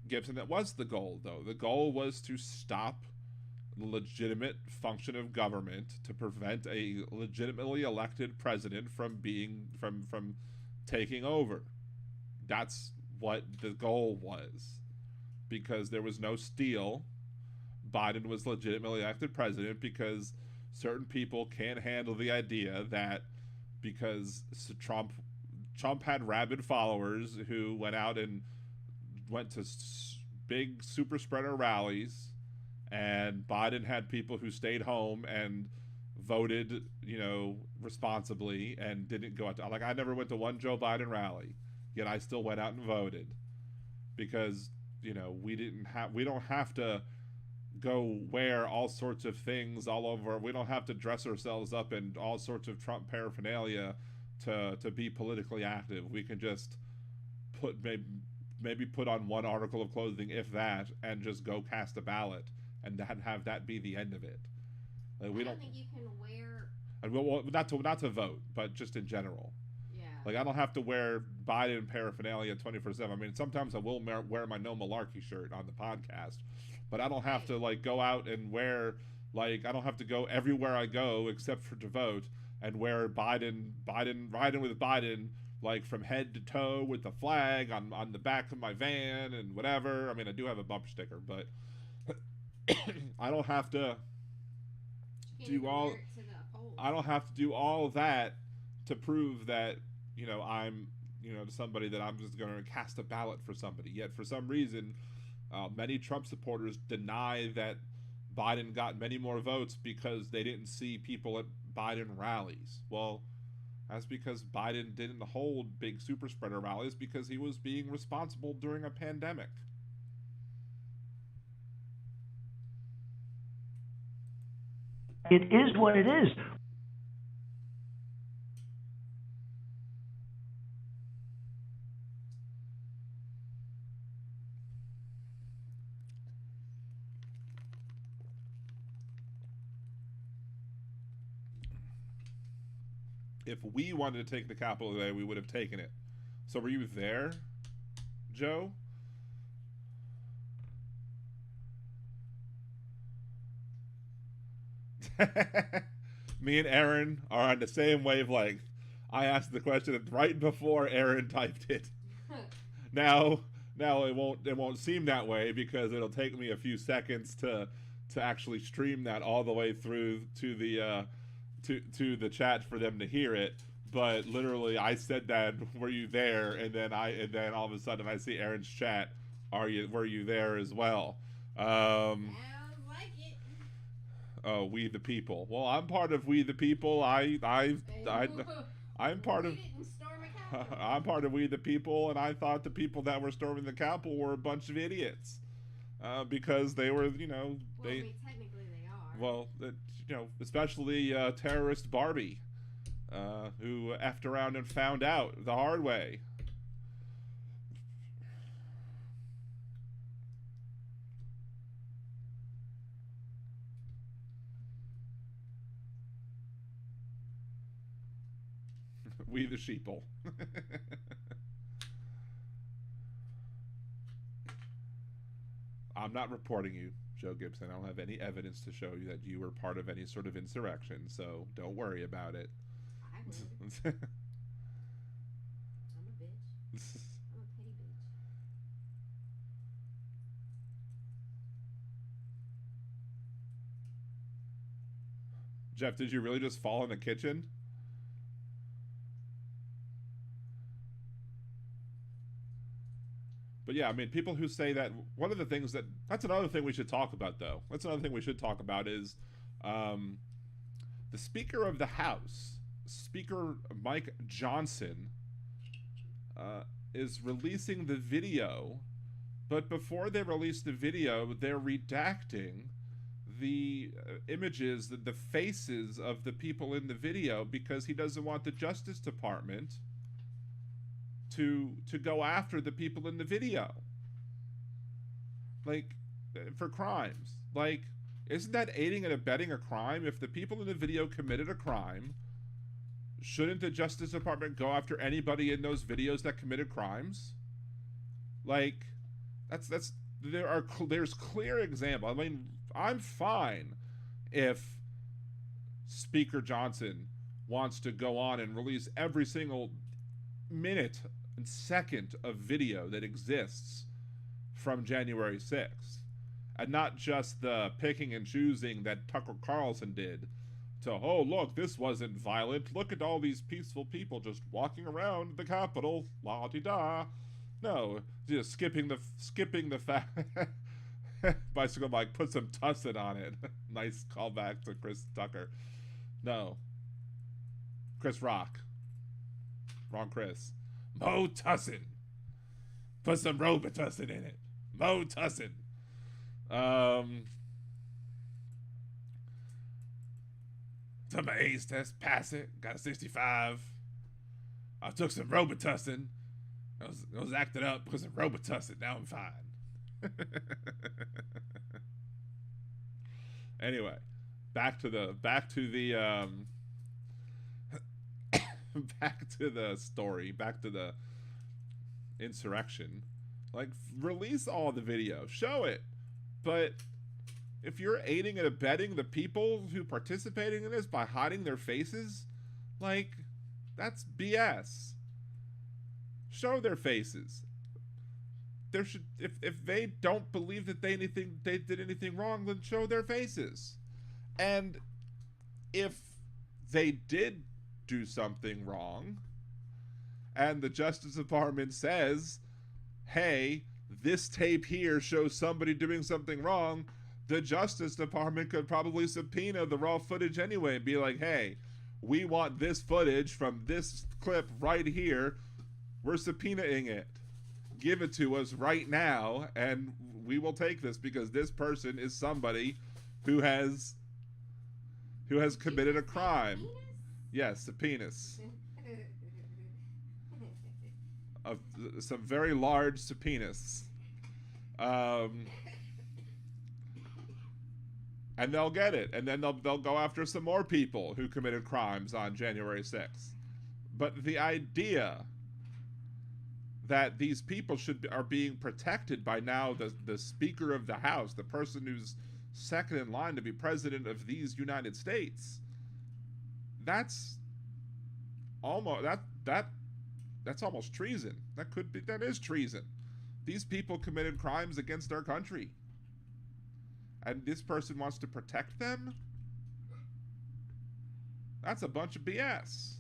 Gibson, that was the goal, though. The goal was to stop the legitimate function of government, to prevent a legitimately elected president from taking over. That's what the goal was. Because there was no steal, Biden was legitimately elected president because certain people can't handle the idea that because Trump had rabid followers who went out and went to big super spreader rallies, and Biden had people who stayed home and voted, responsibly and didn't go out to, like, I never went to one Joe Biden rally, yet I still went out and voted because, we don't have to go wear all sorts of things all over. We don't have to dress ourselves up in all sorts of Trump paraphernalia to be politically active. We can just maybe put on one article of clothing, if that, and just go cast a ballot and have that be the end of it. Like, I don't think you can wear. Well, not to vote, but just in general. Yeah. Like, I don't have to wear Biden paraphernalia 24/7. I mean, sometimes I will wear my No Malarkey shirt on the podcast, but I don't have to, like, go out and wear, like, I don't have to go everywhere I go except for to vote and wear riding with Biden, like, from head to toe with the flag on the back of my van and whatever. I mean, I do have a bumper sticker, but I don't have to do all. I don't have to do all that to prove that, you know, I'm, you know, somebody that I'm just going to cast a ballot for somebody. Yet for some reason, many Trump supporters deny that Biden got many more votes because they didn't see people at Biden rallies. Well, that's because Biden didn't hold big super spreader rallies because he was being responsible during a pandemic. It is what it is. If we wanted to take the Capitol today, we would have taken it. So were you there, Joe? Me and Aaron are on the same wavelength. I asked the question right before Aaron typed it. Now it won't seem that way because it'll take me a few seconds to actually stream that all the way through to the chat for them to hear it. But literally, I said that, "Were you there?" And then all of a sudden I see Aaron's chat. Were you there as well? Sounds like it. Oh, We the People. Well, I'm part of We the People. I'm part of. We didn't storm a Capitol. I'm part of We the People, and I thought the people that were storming the Capitol were a bunch of idiots, because they were, you know, Well, I mean, technically they are. Well, you know, especially terrorist Barbie, who effed around and found out the hard way. We the sheeple. I'm not reporting you, Joe Gibson. I don't have any evidence to show you that you were part of any sort of insurrection, so don't worry about it. I would. I'm a bitch. I'm a petty bitch. Jeff, did you really just fall in the kitchen? But yeah, I mean, people who say that, one of the things that's another thing we should talk about, though. That's another thing we should talk about is the Speaker of the House, Speaker Mike Johnson, is releasing the video, but before they release the video, they're redacting the images, the faces of the people in the video because he doesn't want the Justice Department to go after the people in the video, like, for crimes. Like, isn't that aiding and abetting a crime? If the people in the video committed a crime, shouldn't the Justice Department go after anybody in those videos that committed crimes? Like, there's clear example. I mean, I'm fine if Speaker Johnson wants to go on and release every single minute and second of video that exists from January 6th, and not just the picking and choosing that Tucker Carlson did to, oh, look, this wasn't violent, look at all these peaceful people just walking around the Capitol, la-di-da. No, just skipping the fact. Bicycle Mike, put some tussin on it. Nice callback to Chris Tucker. No, Chris Rock. Wrong Chris. Mo Tussin. Put some Robitussin in it. Mo Tussin. Took my AIDS test, pass it, got a 65. I took some Robitussin. I was acting up because of Robitussin. Now I'm fine. Anyway, back to the back to the story, back to the insurrection. Like, release all the video, show it. But if you're aiding and abetting the people who participating in this by hiding their faces, like, that's BS. Show their faces. There should, if they don't believe that they did anything wrong, then show their faces. And if they did do something wrong, and the Justice Department says, hey, this tape here shows somebody doing something wrong, the Justice Department could probably subpoena the raw footage anyway and be like, hey, we want this footage from this clip right here. We're subpoenaing it. Give it to us right now, and we will take this because this person is somebody who has committed a crime. Yes, subpoenas. Of some very large subpoenas. And they'll get it, and then they'll go after some more people who committed crimes on January 6th. But the idea that these people are being protected by now the Speaker of the House, the person who's second in line to be president of these United States, that's almost that's almost treason. That is treason. These people committed crimes against our country, and this person wants to protect them? That's a bunch of BS.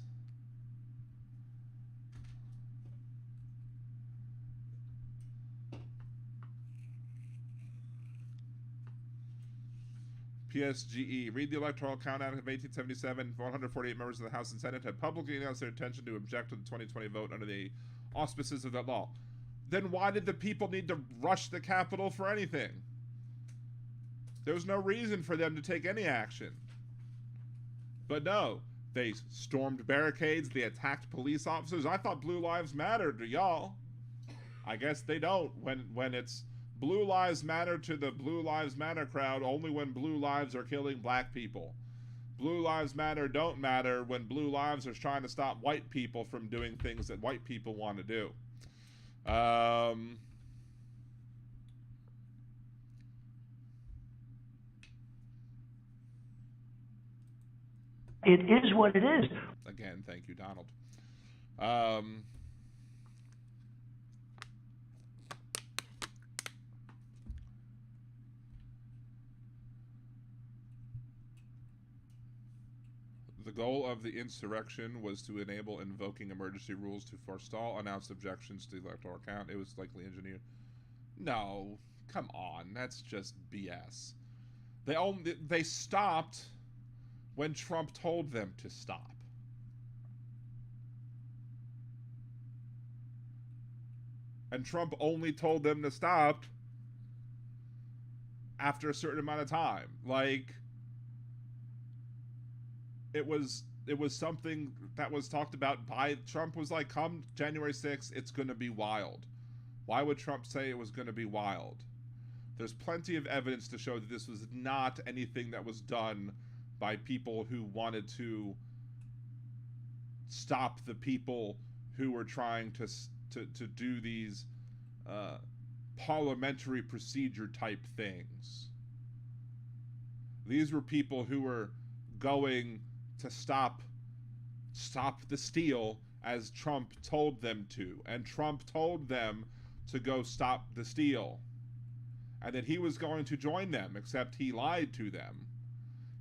PSGE. Read the Electoral Count Act of 1877. 148 members of the House and Senate have publicly announced their intention to object to the 2020 vote under the auspices of that law. Then why did the people need to rush the Capitol for anything? There was no reason for them to take any action. But no, they stormed barricades, they attacked police officers. I thought Blue Lives Mattered to y'all. I guess they don't when it's Blue Lives Matter to the Blue Lives Matter crowd only when blue lives are killing black people. Blue Lives Matter don't matter when blue lives are trying to stop white people from doing things that white people want to do. It is what it is. Again, thank you, Donald. The goal of the insurrection was to enable invoking emergency rules to forestall announced objections to the electoral count. It was likely engineered. No, come on, that's just BS. They stopped when Trump told them to stop. And Trump only told them to stop after a certain amount of time. Like, it was something that was talked about by Trump. Was like, come January 6th, it's going to be wild. Why would Trump say it was going to be wild? There's plenty of evidence to show that this was not anything that was done by people who wanted to stop the people who were trying to do these parliamentary procedure type things. These were people who were going to stop the steal as Trump told them to, and Trump told them to go stop the steal, and that he was going to join them, except he lied to them.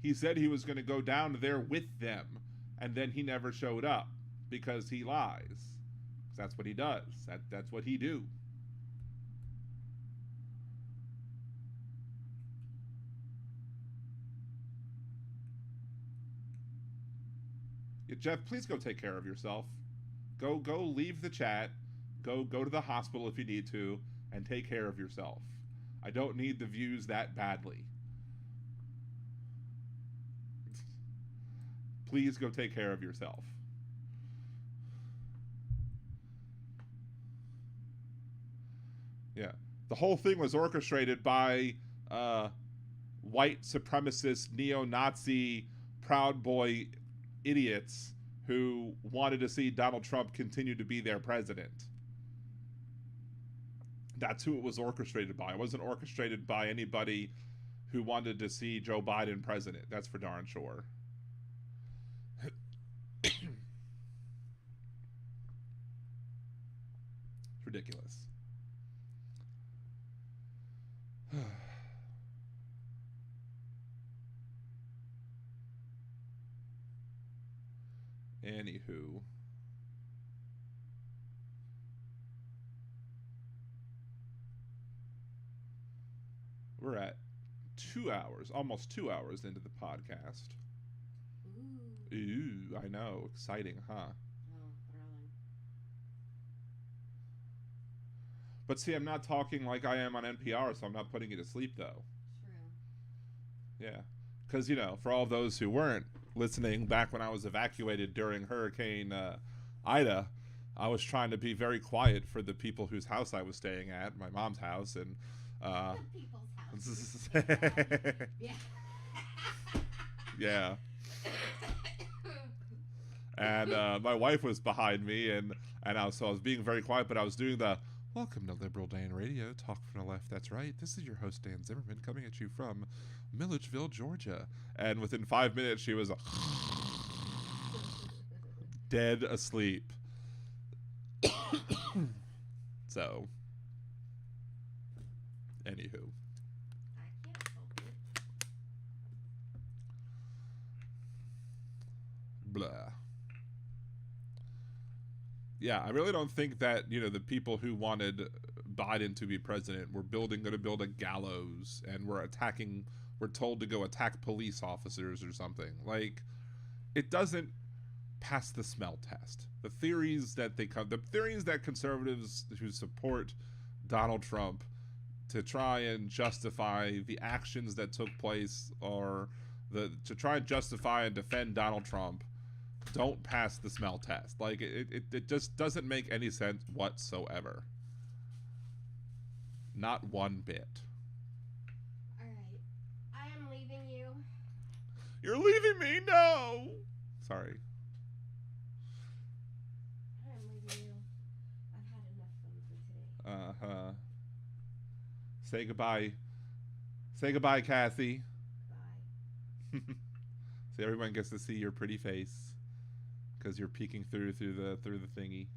He said he was going to go down there with them, and then he never showed up because he lies. That's what he does. That's what he do. Yeah, Jeff, please go take care of yourself. Go leave the chat. Go to the hospital if you need to, and take care of yourself. I don't need the views that badly. Please go take care of yourself. Yeah. The whole thing was orchestrated by white supremacist, neo-Nazi, Proud Boy idiots who wanted to see Donald Trump continue to be their president. That's who it was orchestrated by. It wasn't orchestrated by anybody who wanted to see Joe Biden president. That's for darn sure. It's ridiculous. Anywho. We're at 2 hours, almost 2 hours into the podcast. Ooh, I know. Exciting, huh? Oh, thrilling. But see, I'm not talking like I am on NPR, so I'm not putting you to sleep, though. True. Yeah. Because, you know, for all those who weren't listening back when I was evacuated during Hurricane Ida, I was trying to be very quiet for the people whose house I was staying at, my mom's house, and... People's house. Yeah. Yeah. And my wife was behind me, and I was being very quiet, but I was doing the welcome to Liberal Dan Radio, talk from the left, that's right. This is your host, Dan Zimmerman, coming at you from Milledgeville, Georgia. And within 5 minutes, she was dead asleep. So, anywho. I can't help it. Blah. Yeah, I really don't think that, you know, the people who wanted Biden to be president were going to build a gallows and we're told to go attack police officers or something. Like, it doesn't pass the smell test. The theories that conservatives who support Donald Trump to try and justify the actions that took place or to try and justify and defend Donald Trump don't pass the smell test. Like, it just doesn't make any sense whatsoever. Not one bit. Alright. I am leaving you. You're leaving me? No! Sorry. I am leaving you. I've had enough fun for today. Uh-huh. Say goodbye. Say goodbye, Kathy. Bye. So everyone gets to see your pretty face. Because you're peeking through the thingy.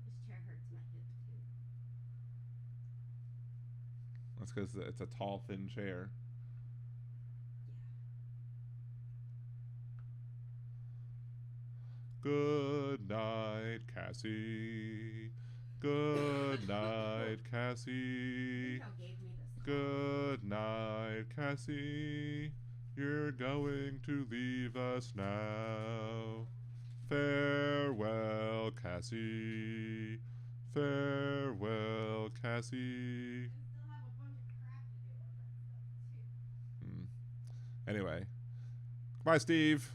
This chair hurts my hip too. That's because it's a tall, thin chair. Good night, Cassie. Good night, Cassie. Good night, Cassie. You're going to leave us now. Farewell, Cassie. Farewell, Cassie. Anyway. Bye, Steve.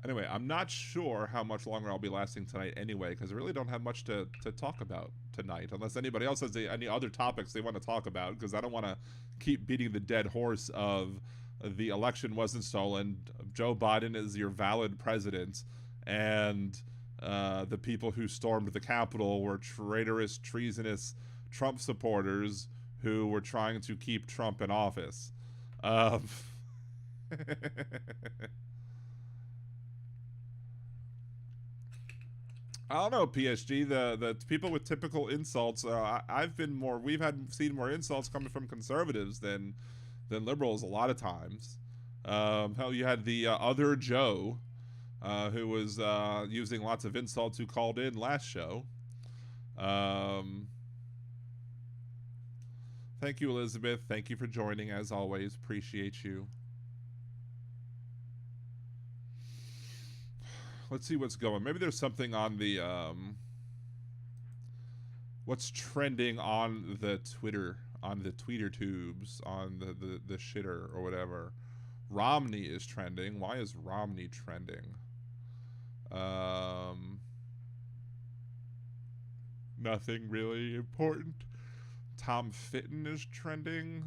Anyway, I'm not sure how much longer I'll be lasting tonight anyway, because I really don't have much to talk about tonight, unless anybody else has any other topics they want to talk about, because I don't want to keep beating the dead horse of the election wasn't stolen, Joe Biden is your valid president, and the people who stormed the Capitol were traitorous, treasonous Trump supporters who were trying to keep Trump in office. I don't know, PSG. The people with typical insults. We've seen more insults coming from conservatives than liberals a lot of times. Hell, you had the other Joe, who was using lots of insults, who called in last show. Thank you, Elizabeth. Thank you for joining, as always. Appreciate you. Let's see what's going. Maybe there's something on the What's trending on the Twitter, on the tweeter tubes, on the shitter or whatever? Romney is trending. Why is Romney trending? Nothing really important. Tom Fitton is trending.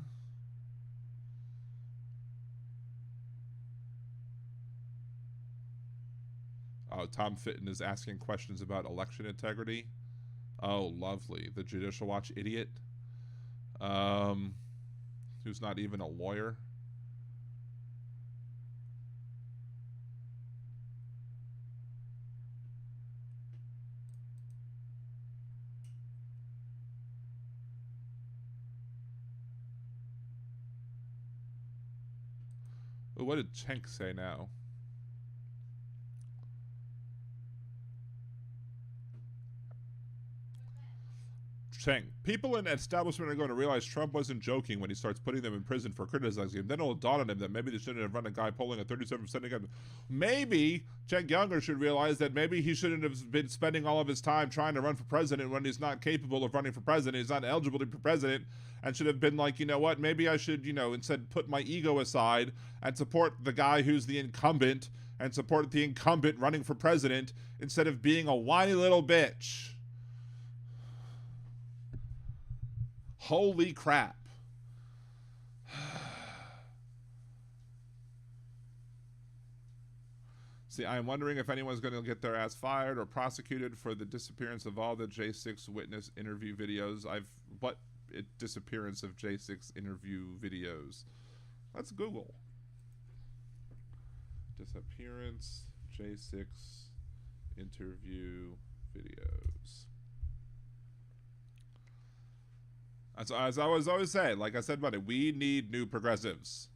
Oh, Tom Fitton is asking questions about election integrity. Oh, lovely. The Judicial Watch idiot. Who's not even a lawyer. What did Cenk say now? Cenk, people in establishment are going to realize Trump wasn't joking when he starts putting them in prison for criticizing him. Then it'll dawn on him that maybe they shouldn't have run a guy polling at 37% again. Maybe Cenk Younger should realize that maybe he shouldn't have been spending all of his time trying to run for president when he's not capable of running for president. He's not eligible to be president, and should have been like, you know what, maybe I should, instead put my ego aside and support the guy who's the incumbent and support the incumbent running for president instead of being a whiny little bitch. Holy crap. See, I'm wondering if anyone's going to get their ass fired or prosecuted for the disappearance of all the J6 witness interview videos. Disappearance of J6 interview videos. Let's Google. Disappearance J6 interview videos. As I was always saying, like I said, buddy, we need new progressives.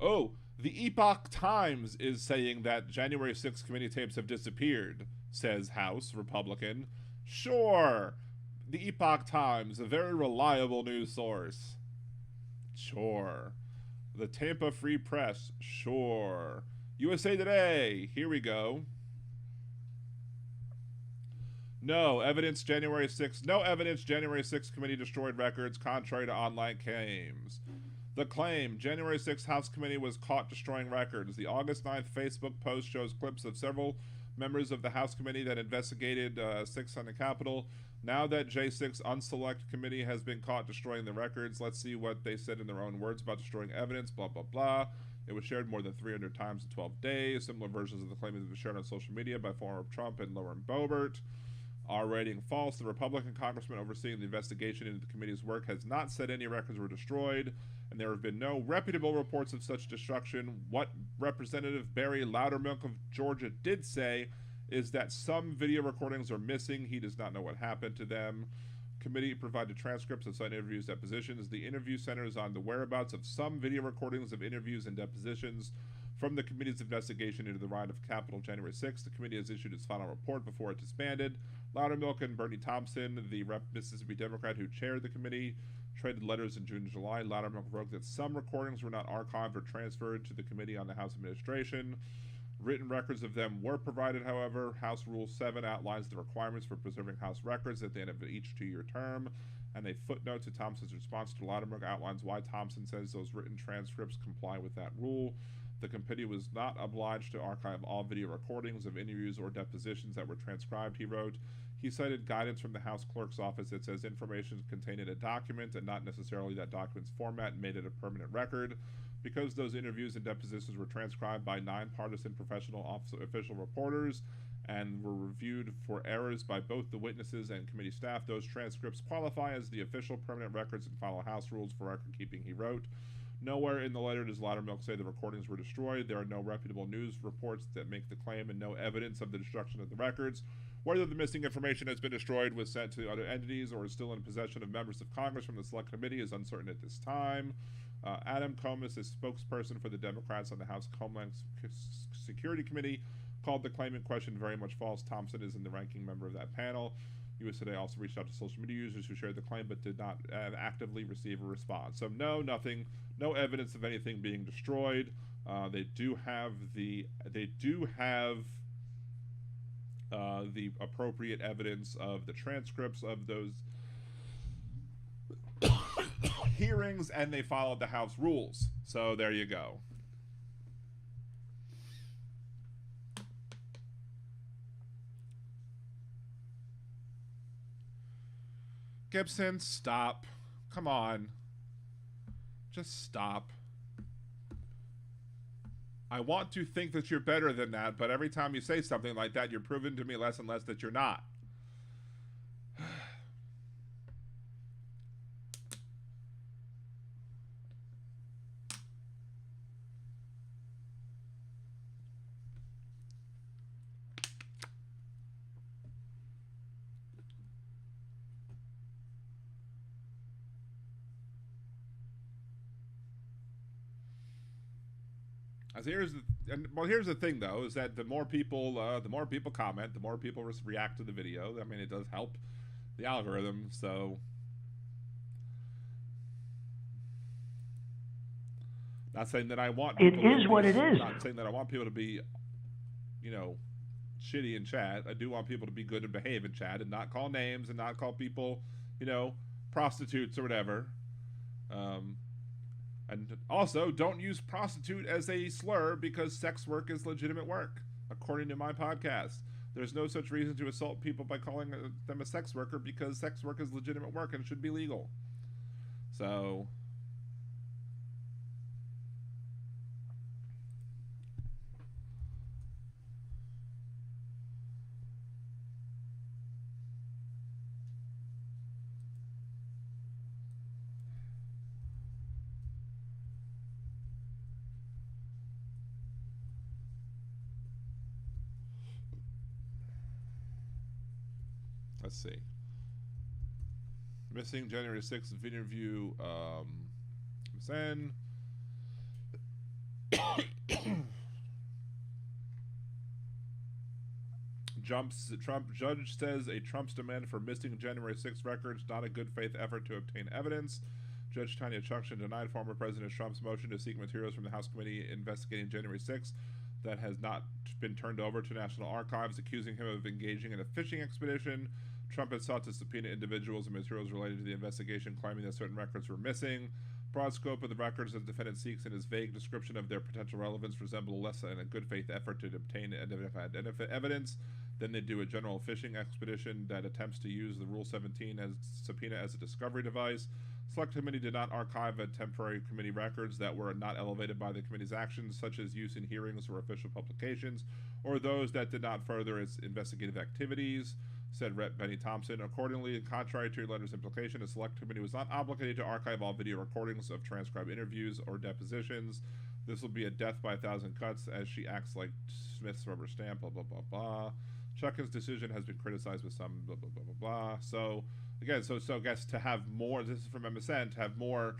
Oh, the Epoch Times is saying that January 6th committee tapes have disappeared, says House Republican. Sure. The Epoch Times, a very reliable news source. Sure. The Tampa Free Press. Sure. USA Today. Here we go. No evidence January 6th committee destroyed records, contrary to online claims. The claim, January 6th House Committee was caught destroying records. The August 9th Facebook post shows clips of several members of the House Committee that investigated 6 on the Capitol. Now that J6 Unselect Committee has been caught destroying the records, let's see what they said in their own words about destroying evidence, blah, blah, blah. It was shared more than 300 times in 12 days. Similar versions of the claim have been shared on social media by former Trump and Lauren Boebert. Are rating false. The Republican congressman overseeing the investigation into the committee's work has not said any records were destroyed, and there have been no reputable reports of such destruction. What Representative Barry Loudermilk of Georgia did say is that some video recordings are missing. He does not know what happened to them. Committee provided transcripts of some interviews, depositions. The interview centers on the whereabouts of some video recordings of interviews and depositions from the committee's investigation into the riot of Capitol January 6th. The committee has issued its final report before it disbanded. Loudermilk and Bernie Thompson, the Mississippi Democrat who chaired the committee, traded letters in June and July. Loudermilk wrote that some recordings were not archived or transferred to the Committee on the House Administration. Written records of them were provided, however. House Rule 7 outlines the requirements for preserving House records at the end of each 2-year term, and a footnote to Thompson's response to Loudermilk outlines why Thompson says those written transcripts comply with that rule. The committee was not obliged to archive all video recordings of interviews or depositions that were transcribed, he wrote. He cited guidance from the House Clerk's office that says information contained in a document and not necessarily that document's format made it a permanent record. Because those interviews and depositions were transcribed by nonpartisan professional official reporters and were reviewed for errors by both the witnesses and committee staff, those transcripts qualify as the official permanent records and follow House rules for record keeping, he wrote. Nowhere in the letter does Loudermilk say the recordings were destroyed. There are no reputable news reports that make the claim and no evidence of the destruction of the records. Whether the missing information has been destroyed, was sent to other entities, or is still in possession of members of Congress from the Select Committee is uncertain at this time. Adam Comas, a spokesperson for the Democrats on the House Homeland Security Committee, called the claim in question very much false. Thompson is the ranking member of that panel. USA Today also reached out to social media users who shared the claim but did not actively receive a response. So no, nothing, no evidence of anything being destroyed. They do have the appropriate evidence of the transcripts of those hearings, and they followed the House rules. So there you go. Gibson, stop. Come on. Just stop. I want to think that you're better than that, but every time you say something like that, you're proving to me less and less that you're not. Here's the thing, though, is that the more people comment, the more people react to the video. I mean, it does help the algorithm. So, not saying that I want. It is what it is. Not saying that I want people to be, shitty in chat. I do want people to be good and behave in chat and not call names and not call people, prostitutes or whatever. And also, don't use prostitute as a slur because sex work is legitimate work, according to my podcast. There's no such reason to assault people by calling them a sex worker because sex work is legitimate work and should be legal. So, let's see. Missing January 6th video interview. Then Trump judge says Trump's demand for missing January 6th records not a good faith effort to obtain evidence. Judge Tanya Chutkan denied former President Trump's motion to seek materials from the House committee investigating January 6th that has not been turned over to National Archives, accusing him of engaging in a fishing expedition. Trump had sought to subpoena individuals and materials related to the investigation, claiming that certain records were missing. Broad scope of the records the defendant seeks in his vague description of their potential relevance resemble less than a good faith effort to obtain evidence than they do a general fishing expedition that attempts to use the Rule 17 as subpoena as a discovery device. Select Committee did not archive temporary committee records that were not elevated by the committee's actions, such as use in hearings or official publications, or those that did not further its investigative activities, said Rep. Benny Thompson. Accordingly, contrary to your letter's implication, the Select Committee was not obligated to archive all video recordings of transcribed interviews or depositions. This will be a death by 1,000 cuts as she acts like Smith's rubber stamp, blah, blah, blah, blah. Chutkan's decision has been criticized with some blah, blah, blah, blah, blah. So, again, so I guess to have more, this is from MSN, to have more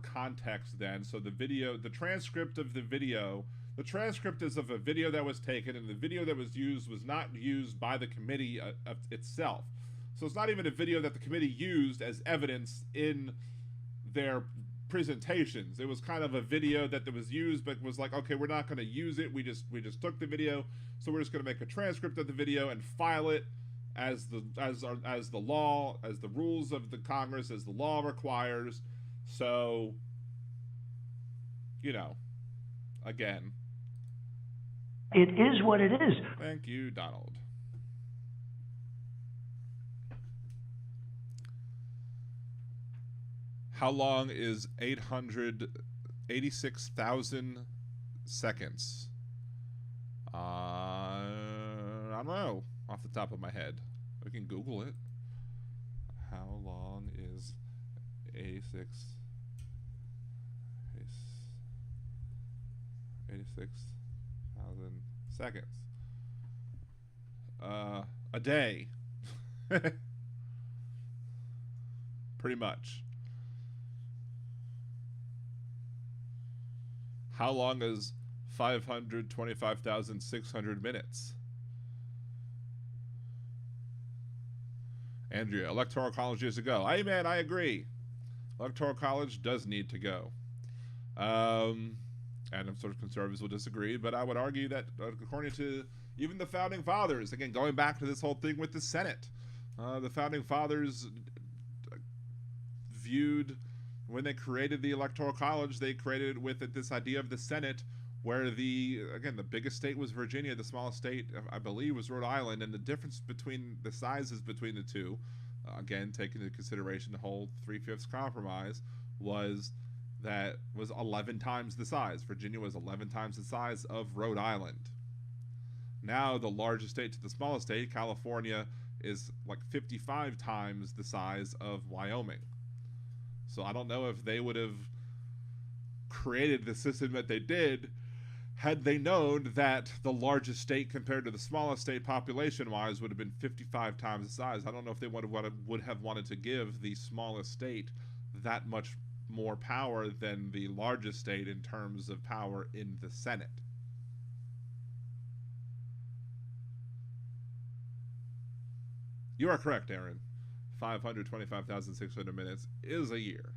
context then. So the video, the transcript of the video, the transcript is of a video that was taken, and the video that was used was not used by the committee itself. So it's not even a video that the committee used as evidence in their presentations. It was kind of a video that was used, but was like, okay, we're not going to use it. We just took the video, so we're just going to make a transcript of the video and file it as the law, as the rules of the Congress, as the law requires. So, again, it is what it is. Thank you, Donald. How long is 886,000 seconds? I don't know off the top of my head. We can Google it. How long is 86,000 seconds? A day. Pretty much. How long is 525,600 minutes? Andrea, Electoral College needs to go. Amen, I agree. Electoral College does need to go. And I'm sort of conservatives will disagree, but I would argue that according to even the Founding Fathers, again, going back to this whole thing with the Senate, the Founding Fathers viewed, when they created the Electoral College, they created with it this idea of the Senate, where the biggest state was Virginia, the smallest state, I believe, was Rhode Island, and the difference between the sizes between the two, again, taking into consideration the whole 3/5 compromise, was 11 times the size. Virginia was 11 times the size of Rhode Island. Now, the largest state to the smallest state, California, is like 55 times the size of Wyoming. So I don't know if they would have created the system that they did had they known that the largest state compared to the smallest state population-wise would have been 55 times the size. I don't know if they would have wanted to give the smallest state that much more power than the largest state in terms of power in the Senate. You are correct, Aaron. 525,600 minutes is a year.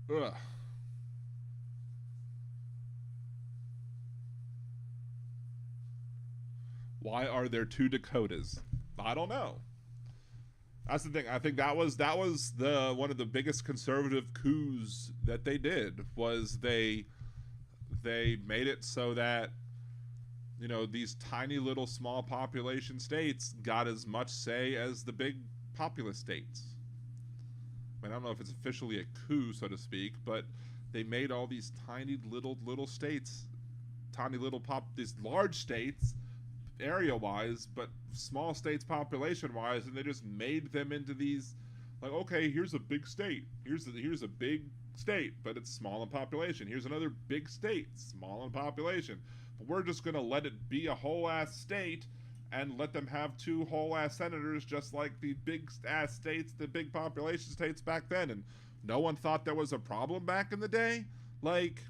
Ugh. Why are there 2 Dakotas? I don't know. That's the thing. I think that was the one of the biggest conservative coups that they did, was they made it so that, you know, these tiny little small population states got as much say as the big populous states. I don't know if it's officially a coup, so to speak, but they made all these tiny little states, these large states, area-wise, but small states population-wise, and they just made them into these, like, okay, here's a big state, here's a big state, but it's small in population. Here's another big state, small in population. But we're just gonna let it be a whole-ass state and let them have 2 whole-ass senators, just like the big-ass states, the big population states back then, and no one thought there was a problem back in the day? Like,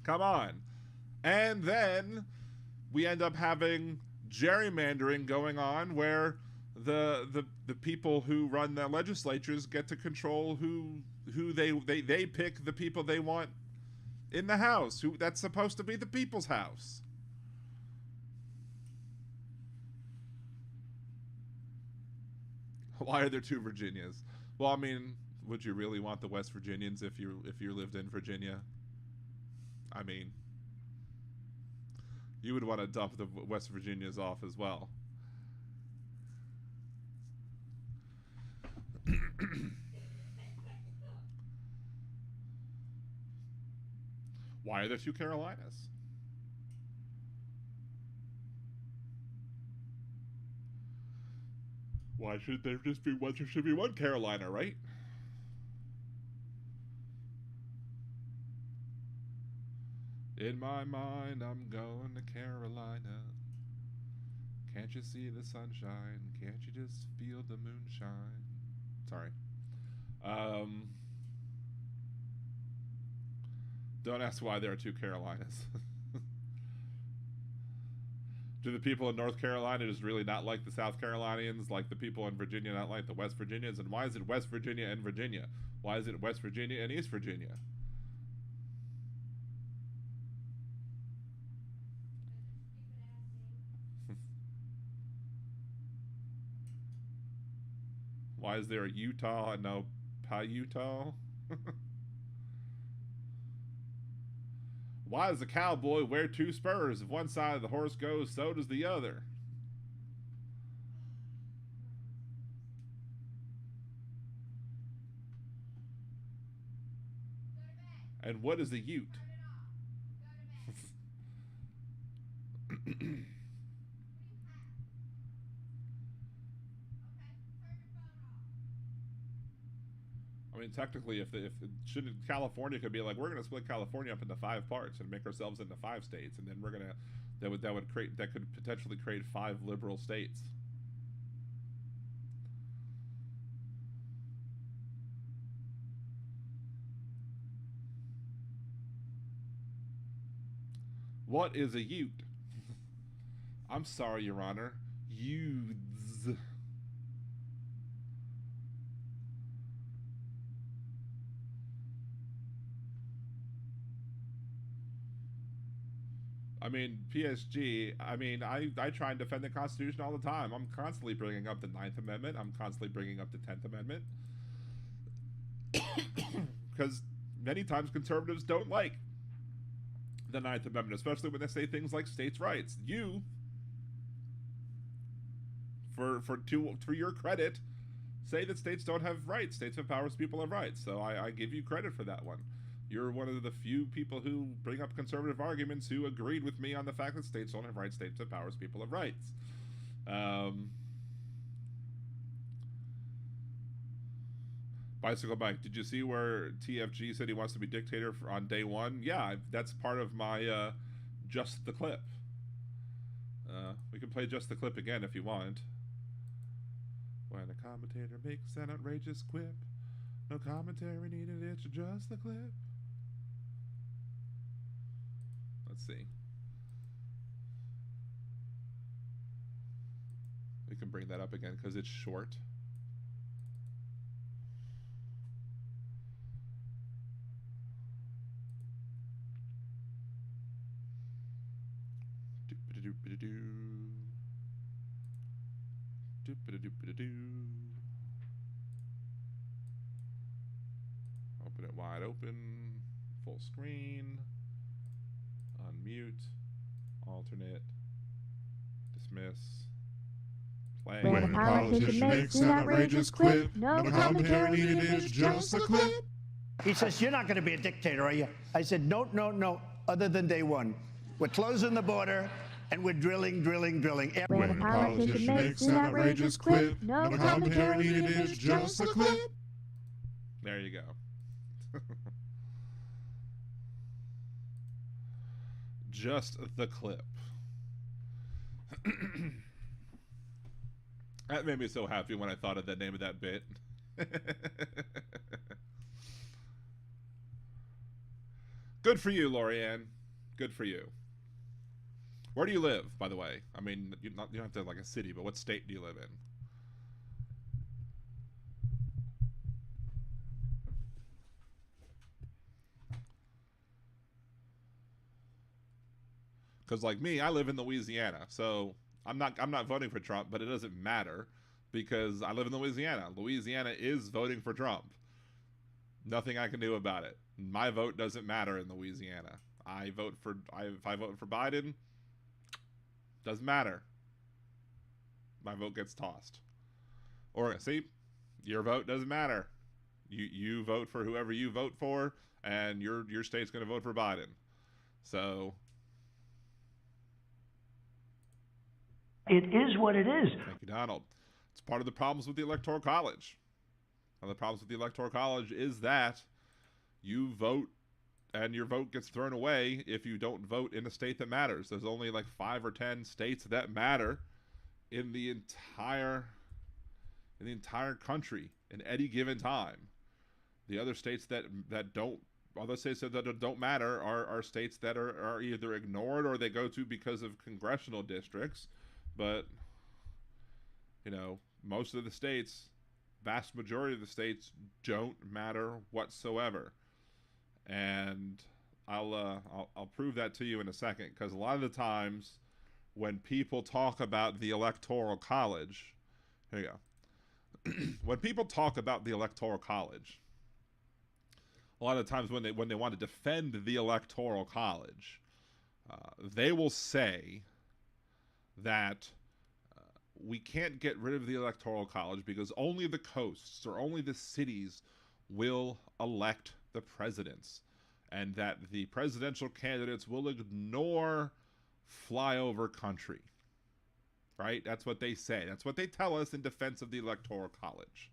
come on. And then we end up having gerrymandering going on, where the people who run the legislatures get to control who they pick the people they want in the House. That's supposed to be the people's house. Why are there 2 Virginias? Well, I mean, would you really want the West Virginians if you lived in Virginia? I mean, you would want to dump the West Virginias off as well. Why are there 2 Carolinas? Why should there just be one? There should be 1 Carolina, right? In my mind, I'm going to Carolina. Can't you see the sunshine? Can't you just feel the moonshine? Sorry. Don't ask why there are 2 Carolinas. Do the people in North Carolina just really not like the South Carolinians, like the people in Virginia not like the West Virginians? And why is it West Virginia and Virginia? Why is it West Virginia and East Virginia? Why is there a Utah and no Utah? Why does a cowboy wear 2 spurs? If one side of the horse goes, so does the other. And what is a ute? I mean, technically, if shouldn't California could be like, we're going to split California up into 5 parts and make ourselves into 5 states, and then we're gonna that could potentially create 5 liberal states. What is a Ute? I'm sorry, Your Honor. Youths. I mean, PSG, I try and defend the Constitution all the time. I'm constantly bringing up the 9th Amendment. I'm constantly bringing up the 10th Amendment. Because many times conservatives don't like the 9th Amendment, especially when they say things like states' rights. You, for your credit, say that states don't have rights. States have powers, people have rights. So I give you credit for that one. You're one of the few people who bring up conservative arguments who agreed with me on the fact that states don't have rights, states have powers, people have rights. Bicycle Mike, did you see where TFG said he wants to be dictator on day one? Yeah, that's part of my Just the Clip. We can play Just the Clip again if you want. When a commentator makes an outrageous quip, no commentary needed, it's just the clip. Let's see. We can bring that up again because it's short. Open it wide open, full screen, unmute, alternate, dismiss, play. When a politician makes an outrageous quip, no commentary needed, it's just a clip. He says, you're not going to be a dictator, are you? I said, no, no, no, other than day one. We're closing the border, and we're drilling. When a politician makes an outrageous quip, no commentary needed, it's just a clip. There you go. Just the clip. That made me so happy when I thought of the name of that bit. Good for you, Lorianne. Good for you. Where do you live, by the way? I mean, you don't have to have like a city, but what state do you live in? Because like me, I live in Louisiana, so I'm not voting for Trump, but it doesn't matter because I live in Louisiana. Louisiana is voting for Trump. Nothing I can do about it. My vote doesn't matter in Louisiana. If I vote for Biden, doesn't matter. My vote gets tossed. Or see, your vote doesn't matter. You vote for whoever you vote for, and your state's going to vote for Biden. So it is what it is. Thank you, Donald. It's part of the problems with the Electoral College. One of the problems with the Electoral College is that you vote and your vote gets thrown away if you don't vote in a state that matters. There's only like 5 or 10 states that matter in the entire country in any given time. The other states that don't matter are states that are either ignored or they go to because of congressional districts. But you know, most of the states, vast majority of the states don't matter whatsoever. And I'll prove that to you in a second, because a lot of the times when people talk about the Electoral College, here you go. When people talk about the Electoral College, a lot of times when they want to defend the Electoral College, they will say that we can't get rid of the Electoral College because only the coasts or only the cities will elect the presidents, and that the presidential candidates will ignore flyover country. Right? That's what they say. That's what they tell us in defense of the Electoral College.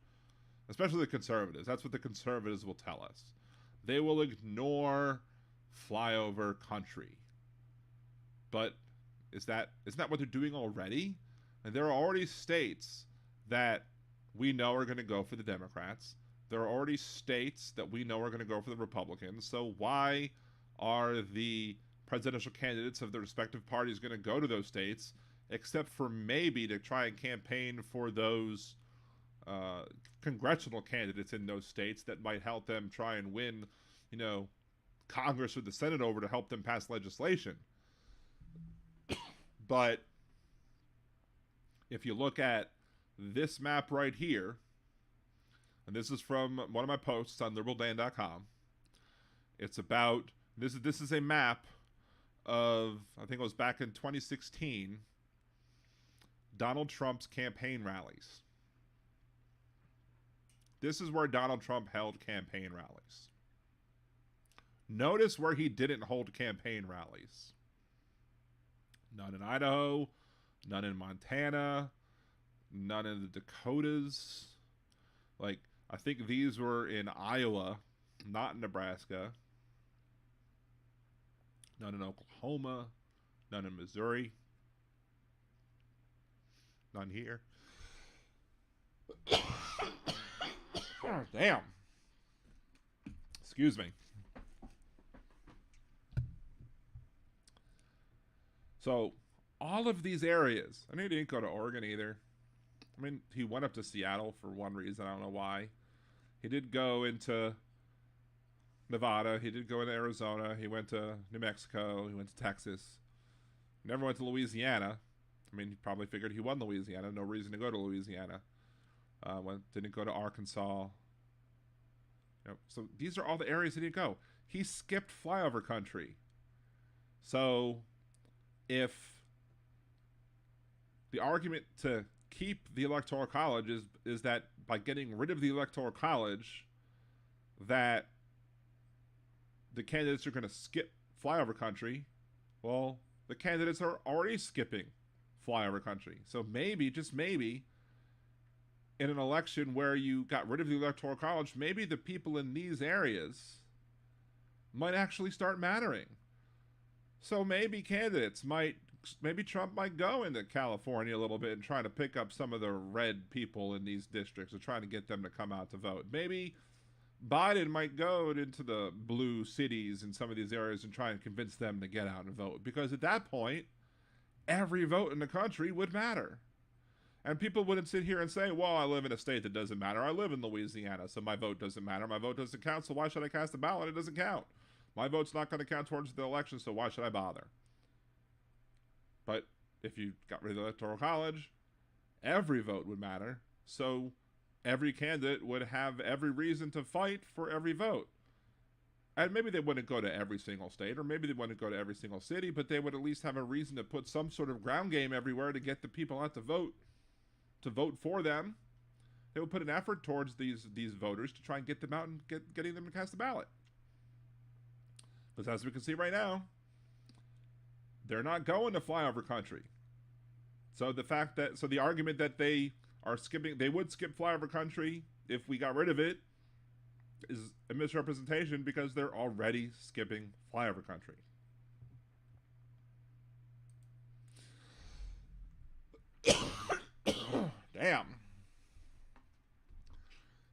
Especially the conservatives. That's what the conservatives will tell us. They will ignore flyover country. But isn't that what they're doing already? And there are already states that we know are going to go for the Democrats. There are already states that we know are going to go for the Republicans. So why are the presidential candidates of the respective parties going to go to those states, except for maybe to try and campaign for those congressional candidates in those states that might help them try and win, Congress or the Senate over to help them pass legislation. But if you look at this map right here, and this is from one of my posts on liberaldan.com, it's about, this is a map of, I think it was back in 2016, Donald Trump's campaign rallies. This is where Donald Trump held campaign rallies. Notice where he didn't hold campaign rallies. None in Idaho, none in Montana, none in the Dakotas. Like, I think these were in Iowa, not in Nebraska. None in Oklahoma, none in Missouri. None here. Damn. Excuse me. So, all of these areas, I know he didn't go to Oregon either. I mean, he went up to Seattle for one reason, I don't know why. He did go into Nevada, he did go into Arizona, he went to New Mexico, he went to Texas. Never went to Louisiana. I mean, he probably figured he won Louisiana, no reason to go to Louisiana. Didn't go to Arkansas. So these are all the areas he didn't go. He skipped flyover country. So if the argument to keep the Electoral College is that by getting rid of the Electoral College, that the candidates are going to skip flyover country, well, the candidates are already skipping flyover country. So maybe, just maybe, in an election where you got rid of the Electoral College, maybe the people in these areas might actually start mattering. So maybe Trump might go into California a little bit and try to pick up some of the red people in these districts and try to get them to come out to vote. Maybe Biden might go into the blue cities in some of these areas and try and convince them to get out and vote. Because at that point, every vote in the country would matter. And people wouldn't sit here and say, well, I live in a state that doesn't matter. I live in Louisiana, so my vote doesn't matter. My vote doesn't count, so why should I cast a ballot? It doesn't count. My vote's not going to count towards the election, so why should I bother? But if you got rid of the Electoral College, every vote would matter. So every candidate would have every reason to fight for every vote. And maybe they wouldn't go to every single state, or maybe they wouldn't go to every single city, but they would at least have a reason to put some sort of ground game everywhere to get the people out to vote for them. They would put an effort towards these voters to try and get them out and getting them to cast a ballot. Because as we can see right now, they're not going to flyover country. So the argument that they would skip flyover country if we got rid of it, is a misrepresentation because they're already skipping flyover country. Damn.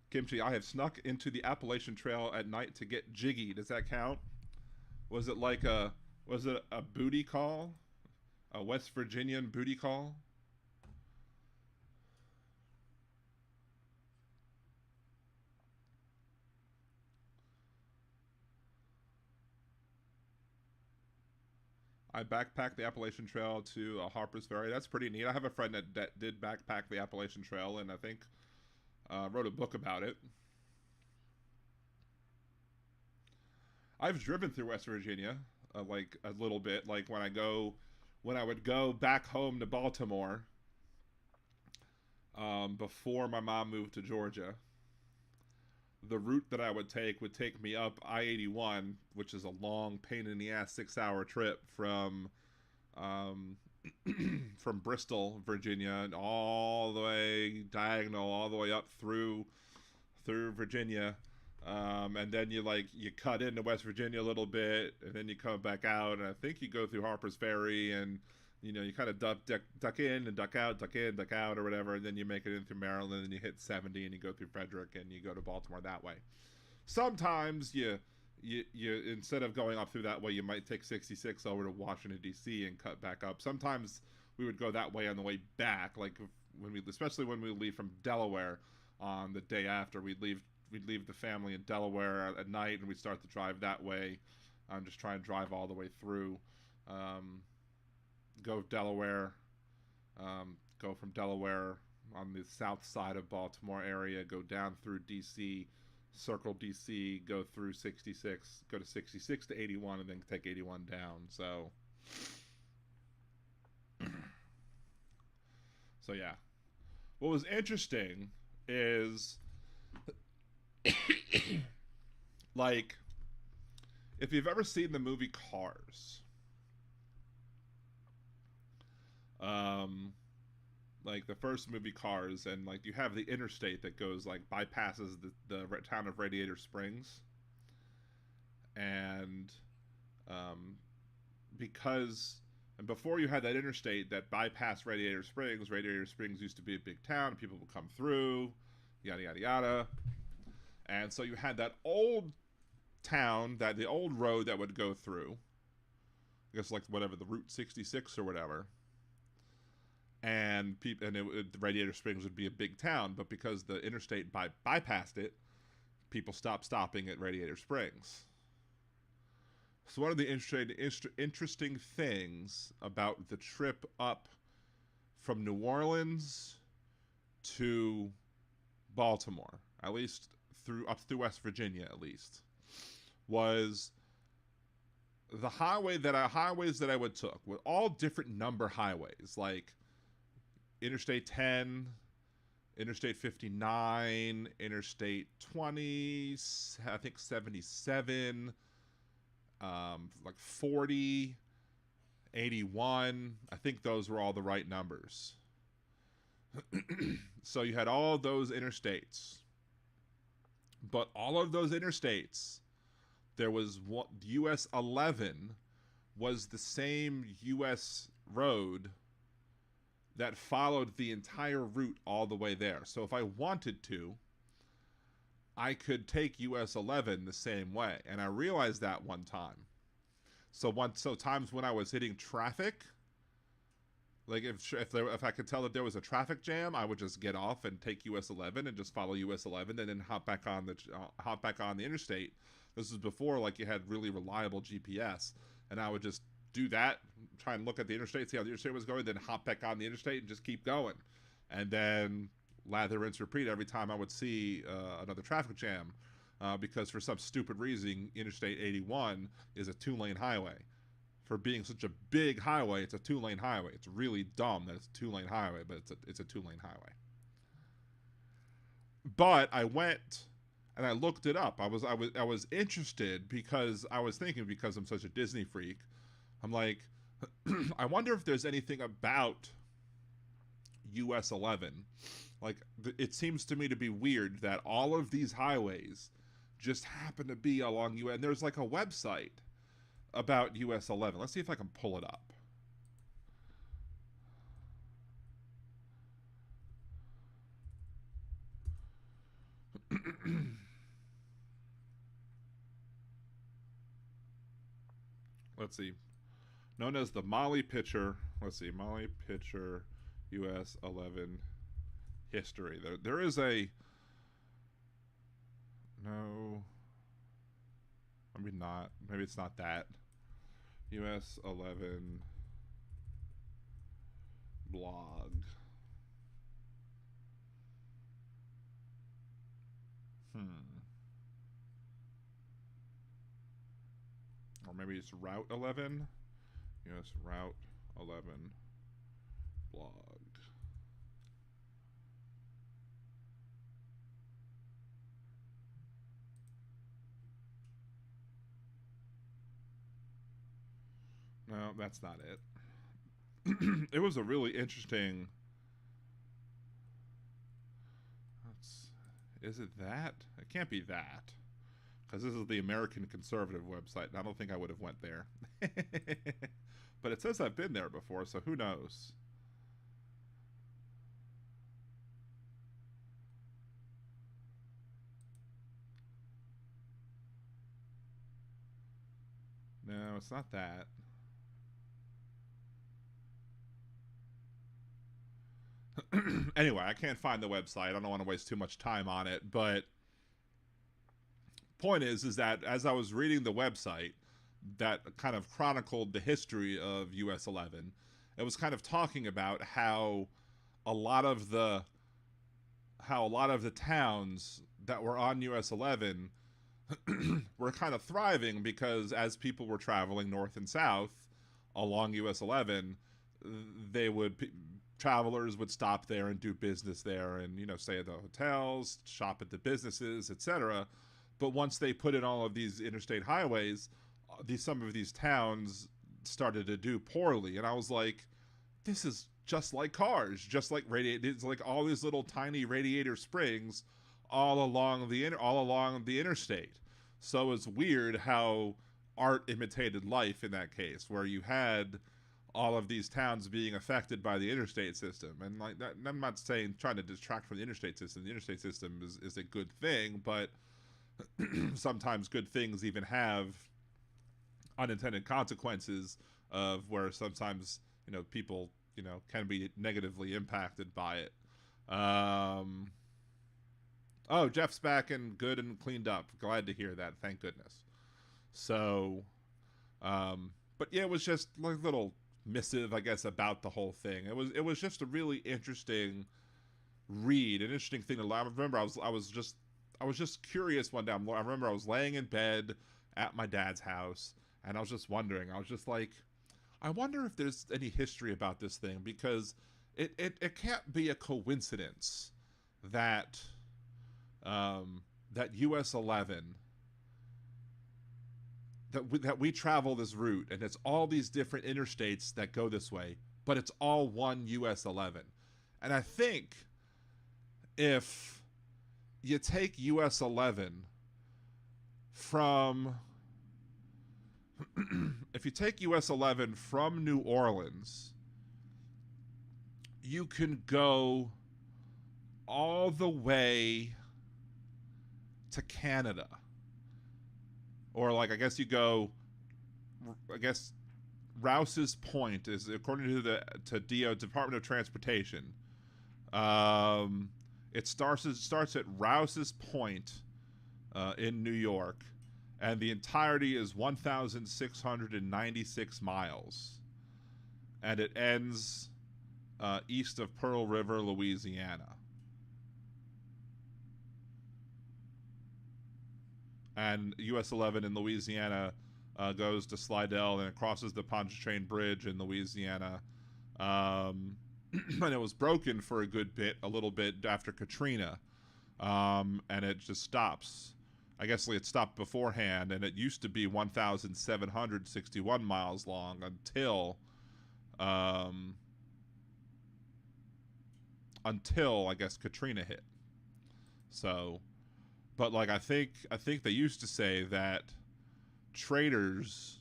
Kimchi, I have snuck into the Appalachian Trail at night to get jiggy. Does that count? Was it a booty call? A West Virginian booty call? I backpacked the Appalachian Trail to Harper's Ferry. That's pretty neat. I have a friend that did backpack the Appalachian Trail, and I think wrote a book about it. I've driven through West Virginia, like a little bit. Like when I would go back home to Baltimore, before my mom moved to Georgia. The route that I would take me up I-81, which is a long pain in the ass 6-hour trip from Bristol, Virginia, and all the way diagonal, all the way up through Virginia, and then you cut into West Virginia a little bit, and then you come back out, and I think you go through Harper's Ferry, and you kind of duck in and duck out, duck in, duck out, or whatever, and then you make it in through Maryland, and you hit 70, and you go through Frederick, and you go to Baltimore that way. Sometimes you you instead of going up through that way, you might take 66 over to Washington D.C. and cut back up. Sometimes we would go that way on the way back, like especially when we leave from Delaware on the day after. We'd leave the family in Delaware at night, and we'd start to drive that way. Just try and drive all the way through. Go Delaware. Go from Delaware on the south side of Baltimore area. Go down through D.C., circle D.C., go through 66, go to 66 to 81, and then take 81 down. So yeah. What was interesting is, like, if you've ever seen the movie Cars, like the first movie Cars, and like you have the interstate that goes like bypasses the town of Radiator Springs, and before you had that interstate that bypassed Radiator Springs used to be a big town. People would come through, yada yada yada, and so you had that old town, the old road that would go through, I guess like whatever, the Route 66 or whatever. And Radiator Springs would be a big town, but because the interstate bypassed it, people stopped stopping at Radiator Springs. So one of the interesting things about the trip up from New Orleans to Baltimore, at least up through West Virginia, at least, was the highways that I would took were all different number highways, like Interstate 10, Interstate 59, Interstate 20, I think 77, like 40, 81. I think those were all the right numbers. So you had all those interstates. But all of those interstates, there was US 11 was the same US road that followed the entire route all the way there. So if I wanted to, I could take US 11 the same way. And I realized that one time. So times when I was hitting traffic, like if I could tell that there was a traffic jam, I would just get off and take US 11 and just follow US 11 and then hop back on the interstate. This was before like you had really reliable GPS, and I would just do that, try and look at the interstate, see how the interstate was going, then hop back on the interstate and just keep going. And then lather, rinse, repeat every time I would see another traffic jam, because for some stupid reason, Interstate 81 is a 2-lane highway. For being such a big highway, it's a 2-lane highway. It's really dumb that it's a 2-lane highway, but it's a 2-lane highway. But I went and I looked it up. I was interested because I was thinking, because I'm such a Disney freak, I'm like, I wonder if there's anything about US 11. Like, it seems to me to be weird that all of these highways just happen to be along US. And there's like a website about US 11. Let's see if I can pull it up. Let's see. Known as the Molly Pitcher. Let's see. Molly Pitcher US 11 history. There is a... No. Maybe not. Maybe it's not that. US 11 blog. Or maybe it's Route 11. US Route 11 blog. No, that's not it. It was a really interesting... Is it that? It can't be that. Because this is the American Conservative website, and I don't think I would have went there. But it says I've been there before, so who knows? No, it's not that. Anyway, I can't find the website. I don't want to waste too much time on it, but point is that as I was reading the website that kind of chronicled the history of US 11, it was kind of talking about how a lot of the towns that were on US 11 were kind of thriving because as people were traveling north and south along US 11, travelers would stop there and do business there and, stay at the hotels, shop at the businesses, etc. But once they put in all of these interstate highways, some of these towns started to do poorly. And I was like, this is just like cars, just like it's like all these little tiny radiator springs all along the interstate. So it's weird how art imitated life in that case, where you had all of these towns being affected by the interstate system. And like that, I'm not trying to distract from the interstate system. The interstate system is a good thing, but sometimes good things even have unintended consequences of where sometimes, people, can be negatively impacted by it. Oh, Jeff's back and good and cleaned up. Glad to hear that. Thank goodness. So, but yeah, it was just like a little missive, I guess, about the whole thing. It was just a really interesting read, an interesting thing to learn. I remember I was just curious one day. I remember I was laying in bed at my dad's house, and I was just wondering. I was just like, I wonder if there's any history about this thing, because it can't be a coincidence that that US 11, that we travel this route, and it's all these different interstates that go this way, but it's all one US 11. And I think if you take US 11 from US 11 from New Orleans, you can go all the way to Canada. Or like, I guess Rouse's Point is, according to the Department of Transportation, it starts at Rouse's Point in New York, and the entirety is 1,696 miles, and it ends east of Pearl River, Louisiana. And US 11 in Louisiana goes to Slidell, and it crosses the Pontchartrain Bridge in Louisiana. And it was broken for a little bit after Katrina. And it just stops. I guess it stopped beforehand, and it used to be 1,761 miles long until I guess Katrina hit. So, but like I think they used to say that traders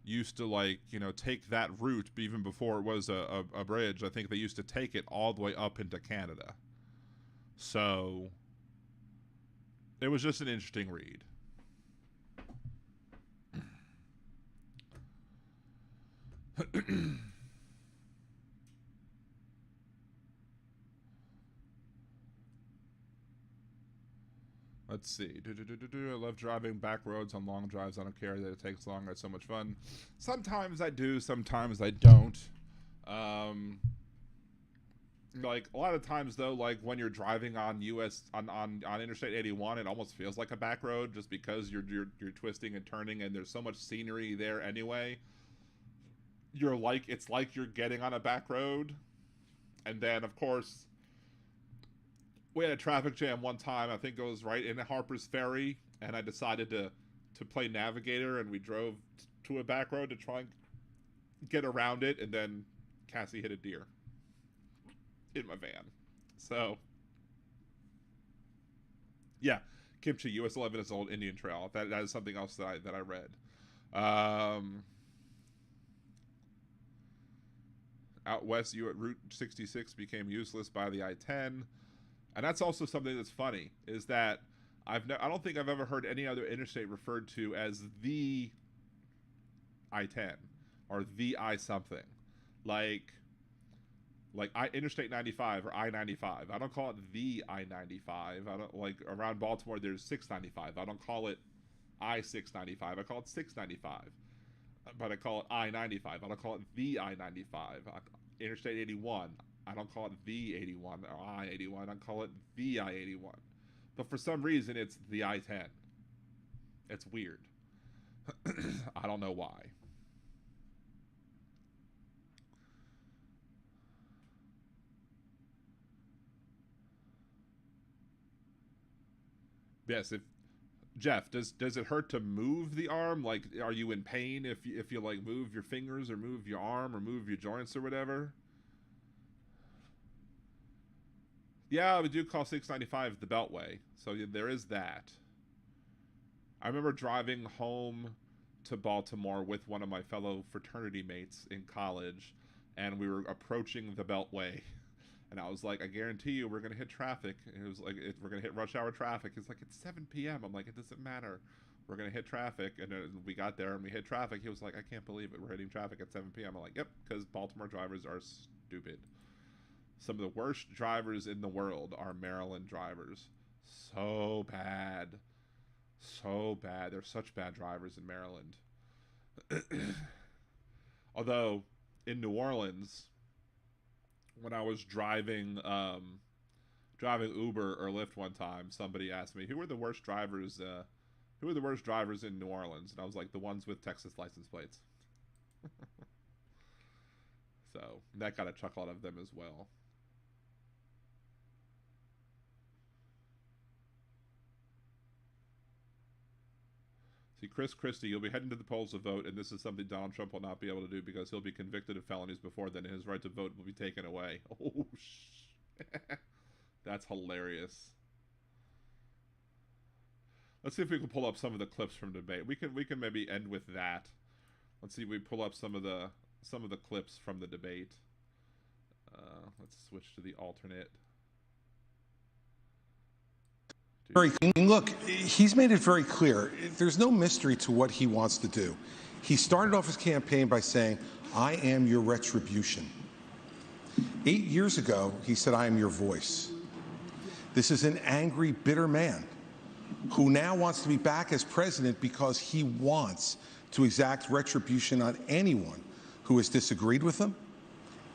used to take that route even before it was a bridge. I think they used to take it all the way up into Canada. So it was just an interesting read. Let's see. I love driving back roads on long drives. I don't care that it takes longer. It's so much fun. Sometimes I do. Sometimes I don't. Like a lot of times though, like when you're driving on on Interstate 81, it almost feels like a back road just because you're twisting and turning, and there's so much scenery there anyway. It's like you're getting on a back road. And then of course, we had a traffic jam one time. I think it was right in Harper's Ferry, and I decided to play Navigator, and we drove to a back road to try and get around it, and then Cassie hit a deer in my van. So yeah, Kimchi, US 11 is an old Indian trail. That is something else that I read. Out west, Route 66 became useless by the I-10. And that's also something that's funny, is that I don't think I've ever heard any other interstate referred to as the I-10 or the I something. Like Interstate 95 or I-95. I don't call it the I-95. I don't, like, around Baltimore there's 695. I don't call it I-695. I call it 695. But I call it I-95. I don't call it the I-95. Interstate 81. I don't call it the 81 or I-81. I call it the I-81. But for some reason it's the I-10. It's weird. I don't know why. Yes, if Jeff, does it hurt to move the arm? Like, are you in pain if you like move your fingers or move your arm or move your joints or whatever? Yeah, we do call 695 the Beltway, so there is that. I remember driving home to Baltimore with one of my fellow fraternity mates in college, and we were approaching the Beltway. And I was like, I guarantee you we're going to hit traffic. And it was like, we're going to hit rush hour traffic. It's like, it's 7 p.m. I'm like, it doesn't matter. We're going to hit traffic. And we got there and we hit traffic. He was like, I can't believe it. We're hitting traffic at 7 p.m. I'm like, yep, because Baltimore drivers are stupid. Some of the worst drivers in the world are Maryland drivers. So bad. So bad. They're such bad drivers in Maryland. Although, in New Orleans, when I was driving Uber or Lyft one time, somebody asked me, who are the worst drivers in New Orleans? And I was like, the ones with Texas license plates. So that got a chuckle out of them as well. See, Chris Christie, you'll be heading to the polls to vote, and this is something Donald Trump will not be able to do because he'll be convicted of felonies before then, and his right to vote will be taken away. Oh, that's hilarious. Let's see if we can pull up some of the clips from the debate. We can maybe end with that. Let's see if we pull up some of the clips from the debate. Let's switch to the alternate. Look, he's made it very clear. There's no mystery to what he wants to do. He started off his campaign by saying, I am your retribution. 8 years ago, he said, I am your voice. This is an angry, bitter man who now wants to be back as president because he wants to exact retribution on anyone who has disagreed with him,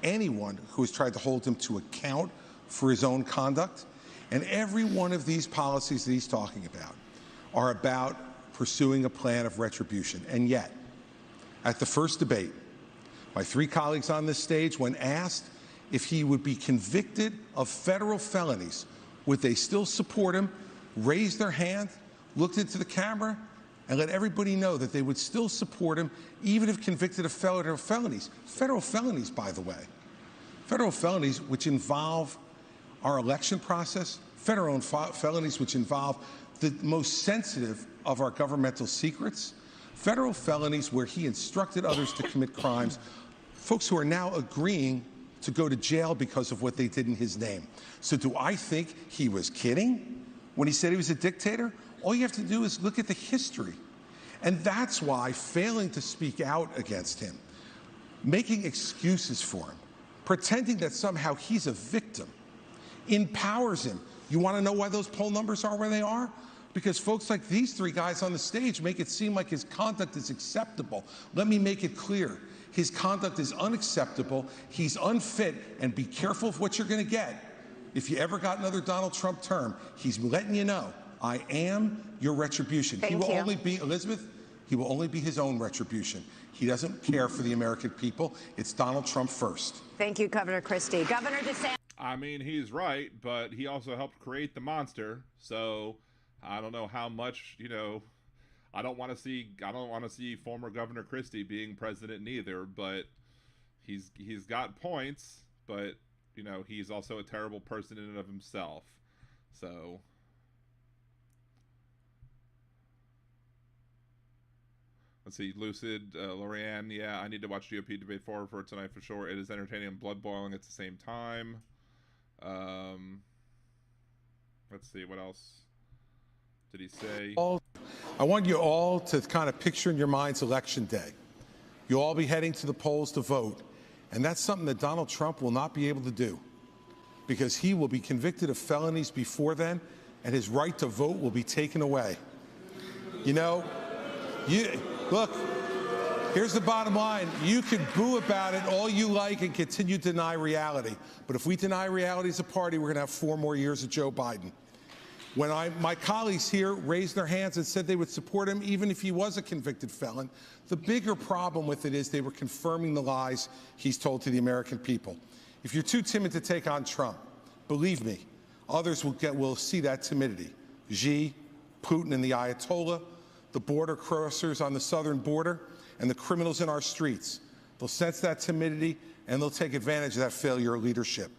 anyone who has tried to hold him to account for his own conduct. And every one of these policies that he's talking about are about pursuing a plan of retribution. And yet, at the first debate, my 3 colleagues on this stage, when asked if he would be convicted of federal felonies, would they still support him, raised their hand, looked into the camera, and let everybody know that they would still support him even if convicted of federal felonies. Federal felonies, by the way. Federal felonies which involve our election process, federal felonies which involve the most sensitive of our governmental secrets, federal felonies where he instructed others to commit crimes, folks who are now agreeing to go to jail because of what they did in his name. So do I think he was kidding when he said he was a dictator? All you have to do is look at the history. And that's why failing to speak out against him, making excuses for him, pretending that somehow he's a victim, empowers him. You want to know why those poll numbers are where they are? Because folks like these 3 guys on the stage make it seem like his conduct is acceptable. Let me make it clear. His conduct is unacceptable. He's unfit, and be careful of what you're going to get. If you ever got another Donald Trump term, he's letting you know, I am your retribution. He will only be, Elizabeth, he will only be his own retribution. He doesn't care for the American people. It's Donald Trump first. Thank you, Governor Christie. Governor DeSantis. I mean, he's right, but he also helped create the monster. So I don't know how much, I don't want to see former Governor Christie being president neither, but he's got points, but he's also a terrible person in and of himself. So let's see, Lucid, Lorianne, yeah, I need to watch GOP debate 4 for tonight for sure. It is entertaining and blood boiling at the same time. Let's see, what else did he say? I want you all to kind of picture in your minds Election Day. You'll all be heading to the polls to vote, and that's something that Donald Trump will not be able to do because he will be convicted of felonies before then, and his right to vote will be taken away. You know, look, here's the bottom line. You can boo about it all you like and continue to deny reality. But if we deny reality as a party, we're going to have 4 more years of Joe Biden. When my colleagues here raised their hands and said they would support him even if he was a convicted felon, the bigger problem with it is they were confirming the lies he's told to the American people. If you're too timid to take on Trump, believe me, others will see that timidity. Xi, Putin and the Ayatollah, the border crossers on the southern border, and the criminals in our streets. They'll sense that timidity, and they'll take advantage of that failure of leadership.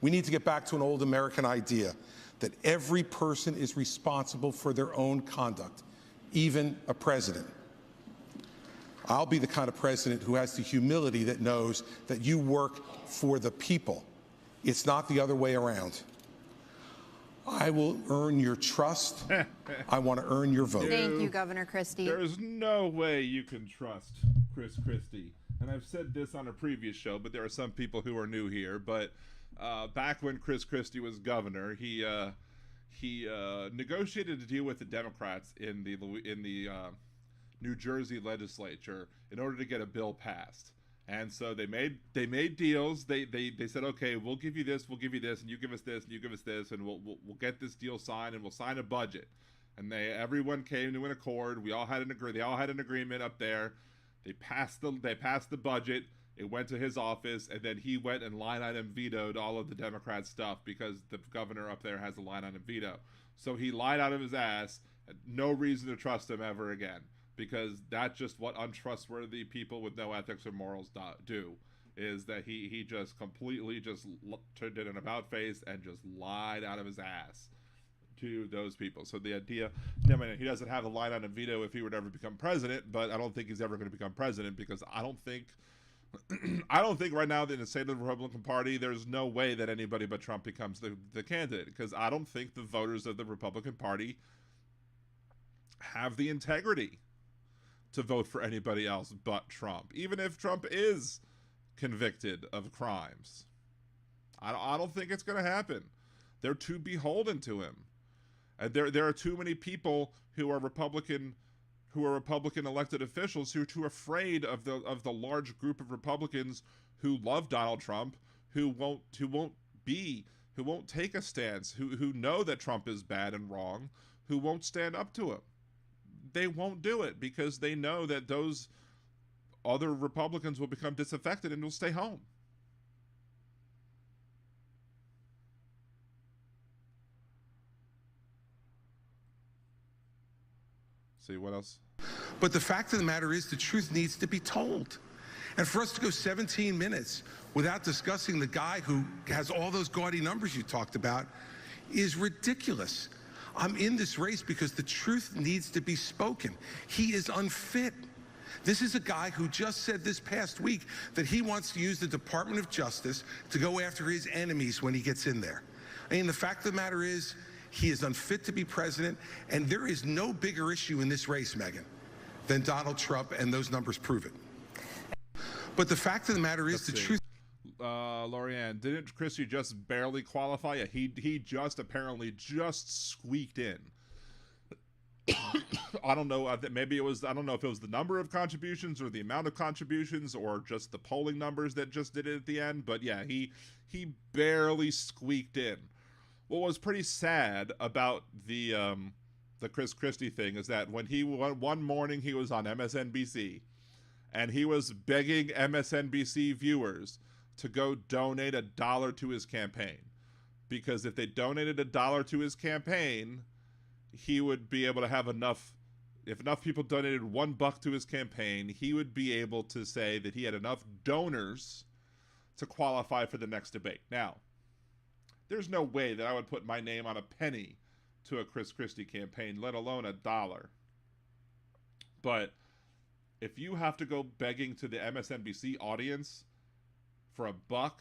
We need to get back to an old American idea that every person is responsible for their own conduct, even a president. I'll be the kind of president who has the humility that knows that you work for the people. It's not the other way around. I will earn your trust. I want to earn your vote. Thank you, Governor Christie. There's no way you can trust Chris Christie. And I've said this on a previous show, but there are some people who are new here. But back when Chris Christie was governor, he negotiated a deal with the Democrats in the New Jersey legislature in order to get a bill passed. And so they made deals. They said, okay, we'll give you this, and you give us this, and you give us this, and we'll get this deal signed, and we'll sign a budget. And everyone came to an accord. They all had an agreement up there. They passed the budget. It went to his office, and then he went and line item vetoed all of the Democrat stuff because the governor up there has a line item veto. So he lied out of his ass. No reason to trust him ever again, because that's just what untrustworthy people with no ethics or morals do, is that he just completely just turned it an about face and just lied out of his ass to those people. So the idea, I mean, he doesn't have a line item veto if he would ever become president, but I don't think he's ever going to become president because I don't think right now that in the state of the Republican Party, there's no way that anybody but Trump becomes the candidate, because I don't think the voters of the Republican Party have the integrity to vote for anybody else but Trump, even if Trump is convicted of crimes. I don't think it's going to happen. They're too beholden to him. And there are too many people who are Republican elected officials who are too afraid of the large group of Republicans who love Donald Trump, who won't take a stance, who know that Trump is bad and wrong, who won't stand up to him. They won't do it because they know that those other Republicans will become disaffected and will stay home. See, what else? But the fact of the matter is the truth needs to be told. And for us to go 17 minutes without discussing the guy who has all those gaudy numbers you talked about is ridiculous. I'm in this race because the truth needs to be spoken. He is unfit. This is a guy who just said this past week that he wants to use the Department of Justice to go after his enemies when he gets in there. I mean, the fact of the matter is he is unfit to be president, and there is no bigger issue in this race, Megyn, than Donald Trump, and those numbers prove it. But the fact of the matter is the truth. Lorianne, didn't Christie just barely qualify? Yeah, he just apparently just squeaked in. I don't know. Maybe it was. I don't know if it was the number of contributions or the amount of contributions or just the polling numbers that just did it at the end. But yeah, he barely squeaked in. What was pretty sad about the Chris Christie thing is that when one morning he was on MSNBC and he was begging MSNBC viewers to go donate $1 to his campaign, because if they donated $1 to his campaign, he would be able to have enough. If enough people donated $1 to his campaign, he would be able to say that he had enough donors to qualify for the next debate. Now, there's no way that I would put my name on a penny to a Chris Christie campaign, let alone $1. But if you have to go begging to the MSNBC audience for $1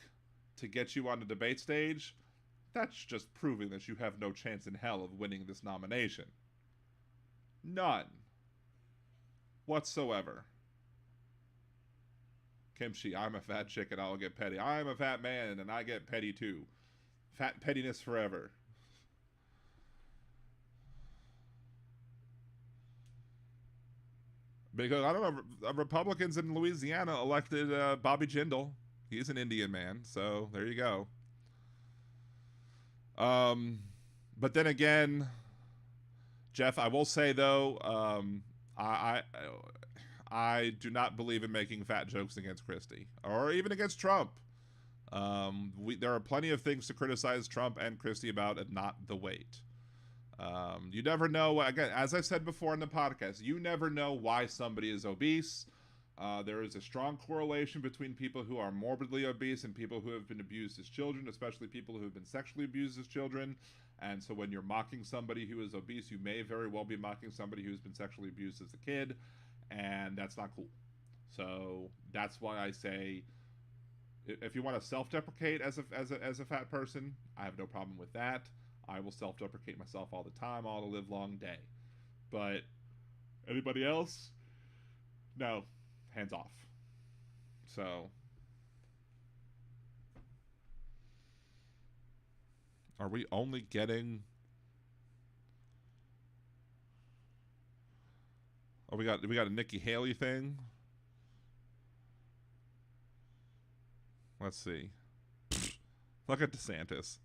to get you on the debate stage, that's just proving that you have no chance in hell of winning this nomination. None. Whatsoever. Kimchi, I'm a fat chick and I'll get petty. I'm a fat man and I get petty too. Fat pettiness forever. Because, I don't know, Republicans in Louisiana elected Bobby Jindal. He's an Indian man, so there you go. But then again, Jeff, I will say, though, I do not believe in making fat jokes against Christie, or even against Trump. There are plenty of things to criticize Trump and Christie about, and not the weight. You never know, again, as I said before in the podcast, you never know why somebody is obese. There is a strong correlation between people who are morbidly obese and people who have been abused as children, especially people who have been sexually abused as children. And so when you're mocking somebody who is obese, you may very well be mocking somebody who's been sexually abused as a kid, and that's not cool. So that's why I say, if you want to self-deprecate as a fat person, I have no problem with that. I will self-deprecate myself all the time, all the live long day. But anybody else? No, hands off. So, are we only getting? Oh, we got a Nikki Haley thing. Let's see. Look at DeSantis.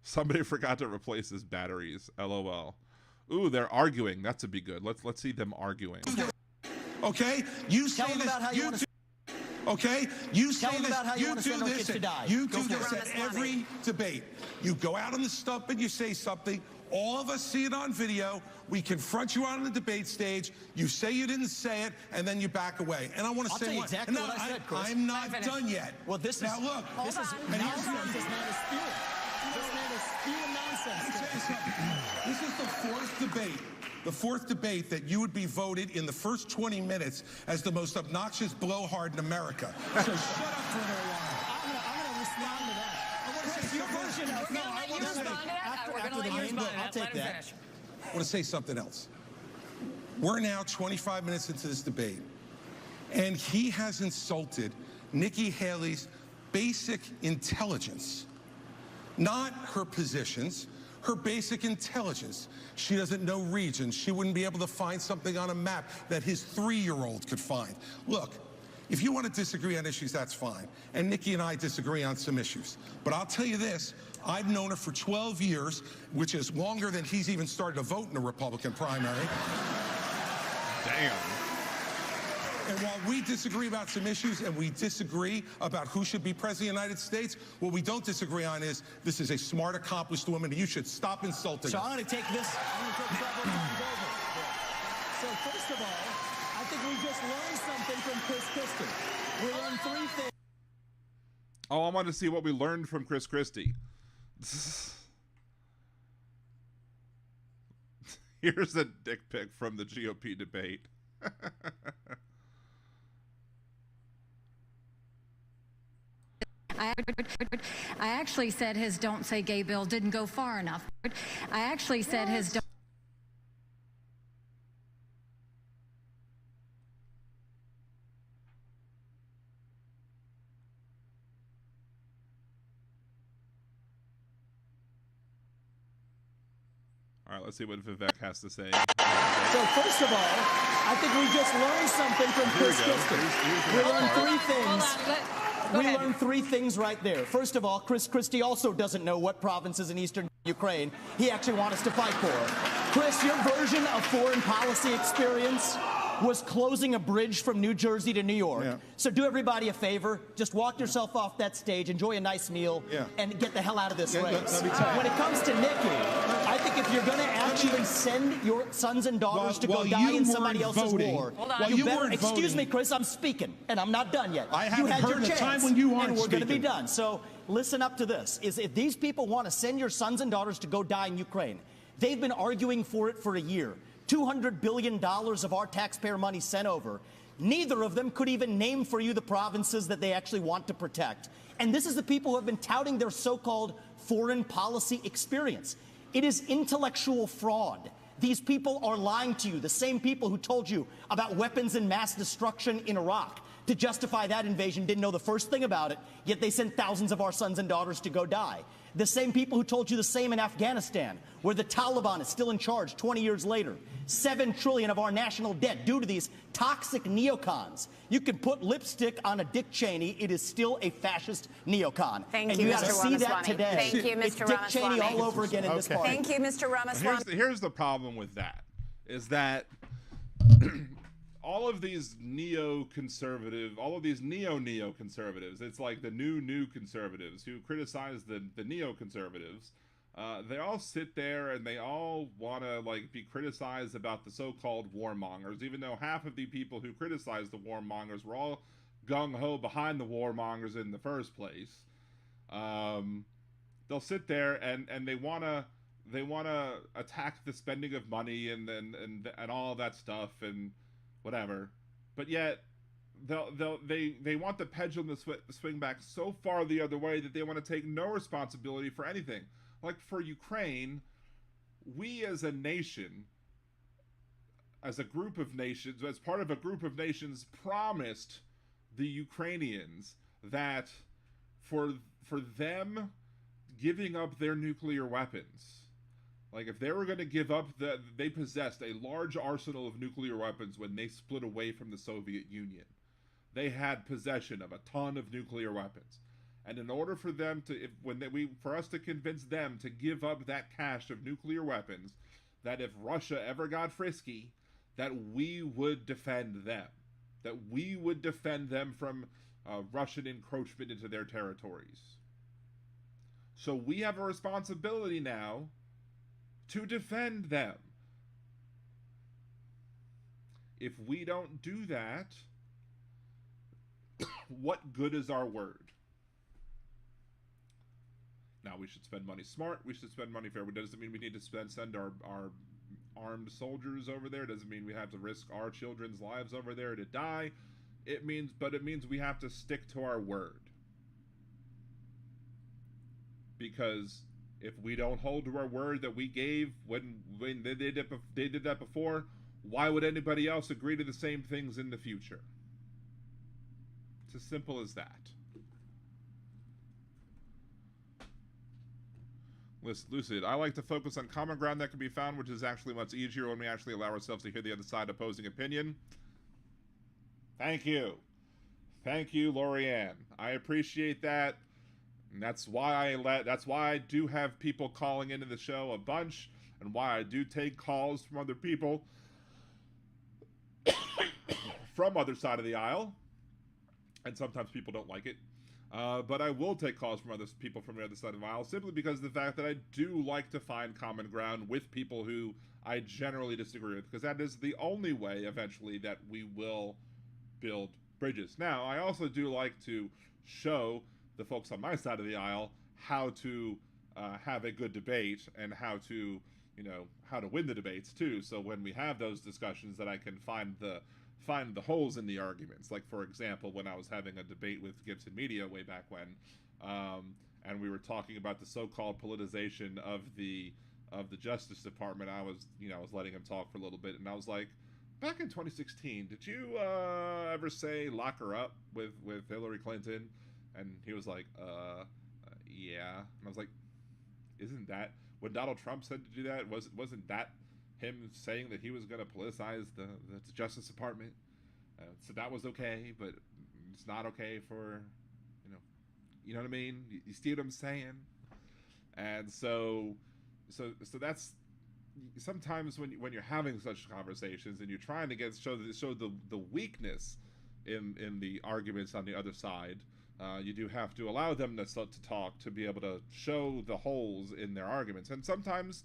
Somebody forgot to replace his batteries. LOL. Ooh, they're arguing. That would be good. Let's see them arguing. Okay, you say this. Okay, you say this. You do this. You do this at every debate. You go out on the stump and you say something. All of us see it on video. We confront you on the debate stage. You say you didn't say it, and then you back away. And I want to say one. Exactly what I said, Chris. I'm not done yet. Well, this now is look. This is nonsense. This man is spewing. This man is spewing nonsense. This is the fourth debate. The fourth debate that you would be voted in the first 20 minutes as the most obnoxious blowhard in America. So shut up for a little while. I'm going to respond to that. I want to say your version of no. I want to say after the main vote. I'll take that. I want to say something else. We're now 25 minutes into this debate, and he has insulted Nikki Haley's basic intelligence, not her positions, her basic intelligence. She doesn't know regions. She wouldn't be able to find something on a map that his 3-year-old could find. Look, if you want to disagree on issues, that's fine. And Nikki and I disagree on some issues. But I'll tell you this, I've known her for 12 years, which is longer than he's even started to vote in a Republican primary. Damn. And while we disagree about some issues and we disagree about who should be president of the United States, what we don't disagree on is this is a smart, accomplished woman, and you should stop insulting her. So I'm going to take this. I'm going to take several things over. So first of all, I think we just learned something from Chris Christie. We learned 3 things. Oh, I want to see what we learned from Chris Christie. Here's a dick pic from the GOP debate. I actually said his "Don't Say Gay" bill didn't go far enough. I actually said his "Don't." All right, let's see what Vivek has to say. So first of all, I think we just learned something from Chris Christie. We learned 3 things. We learned 3 things right there. First of all, Chris Christie also doesn't know what provinces in eastern Ukraine he actually wants us to fight for. Chris, your version of foreign policy experience was closing a bridge from New Jersey to New York. Yeah. So do everybody a favor, just walk yourself off that stage, enjoy a nice meal, and get the hell out of this race. When it comes to Nikki, I think if you're going to actually send your sons and daughters to go die in somebody else's war, you better, excuse me, Chris, I'm speaking, and I'm not done yet. I haven't heard a time when you aren't and we're going to be speaking. done. So listen up to this, is if these people want to send your sons and daughters to go die in Ukraine, they've been arguing for it for a year. $200 billion of our taxpayer money sent over. Neither of them could even name for you the provinces that they actually want to protect. And this is the people who have been touting their so-called foreign policy experience. It is intellectual fraud. These people are lying to you, the same people who told you about weapons and mass destruction in Iraq. to justify that invasion didn't know the first thing about it, yet they sent thousands of our sons and daughters to go die. The same people who told you the same in Afghanistan, where the Taliban is still in charge 20 years later. $7 trillion of our national debt due to these toxic neocons. You can put lipstick on a Dick Cheney, it is still a fascist neocon. Thank and you, you Mr. gotta see that Ramaswamy. today. Thank you, Mr. It's Dick Ramaswamy. Cheney all over again in this party. Thank you, Mr. Ramaswamy. Here's the problem with that, is that all of these neoconservative, all of these neo-conservatives, it's like the new conservatives who criticize the neoconservatives, they all sit there and they all want to like be criticized about the so-called warmongers, even though half of the people who criticize the warmongers were all gung-ho behind the warmongers in the first place. They'll sit there and they want to attack the spending of money and all that stuff and whatever, but yet they want the pendulum to swing back so far the other way that they want to take no responsibility for anything. Like for Ukraine, we as a nation, as a group of nations, as part of a group of nations, promised the Ukrainians that for them giving up their nuclear weapons, like if they were going to give up they possessed a large arsenal of nuclear weapons when they split away from the Soviet Union. They had possession of a ton of nuclear weapons. And in order for them to, for us to convince them to give up that cache of nuclear weapons, that if Russia ever got frisky, that we would defend them. That we would defend them from Russian encroachment into their territories. So we have a responsibility now to defend them. If we don't do that, what good is our word? Now, we should spend money smart. We should spend money fair. It doesn't mean we need to send our armed soldiers over there. It doesn't mean we have to risk our children's lives over there to die. It means we have to stick to our word. Because if we don't hold to our word that we gave when they did that before, why would anybody else agree to the same things in the future? It's as simple as that. Lucid, I like to focus on common ground that can be found, which is actually much easier when we actually allow ourselves to hear the other side opposing opinion. Thank you. Thank you, Lorianne. I appreciate that. And that's why I do have people calling into the show a bunch, and why I do take calls from other people from other side of the aisle. And sometimes people don't like it. But I will take calls from other people from the other side of the aisle, simply because of the fact that I do like to find common ground with people who I generally disagree with, because that is the only way eventually that we will build bridges. Now, I also do like to show the folks on my side of the aisle how to have a good debate and how to win the debates too. So when we have those discussions, that I can find the holes in the arguments. Like, for example, when I was having a debate with Gibson Media way back when, and we were talking about the so-called politicization of the Justice Department, I was letting him talk for a little bit, and I was like, back in 2016, did you ever say lock her up with Hillary Clinton? And he was like, yeah. And I was like, isn't that when Donald Trump said to do that? Wasn't that him saying that he was going to politicize the Justice Department? So that was okay, but it's not okay for, you know what I mean? You see what I'm saying? And so that's sometimes when you're having such conversations and you're trying to show the weakness in the arguments on the other side. You do have to allow them to talk, to be able to show the holes in their arguments. And sometimes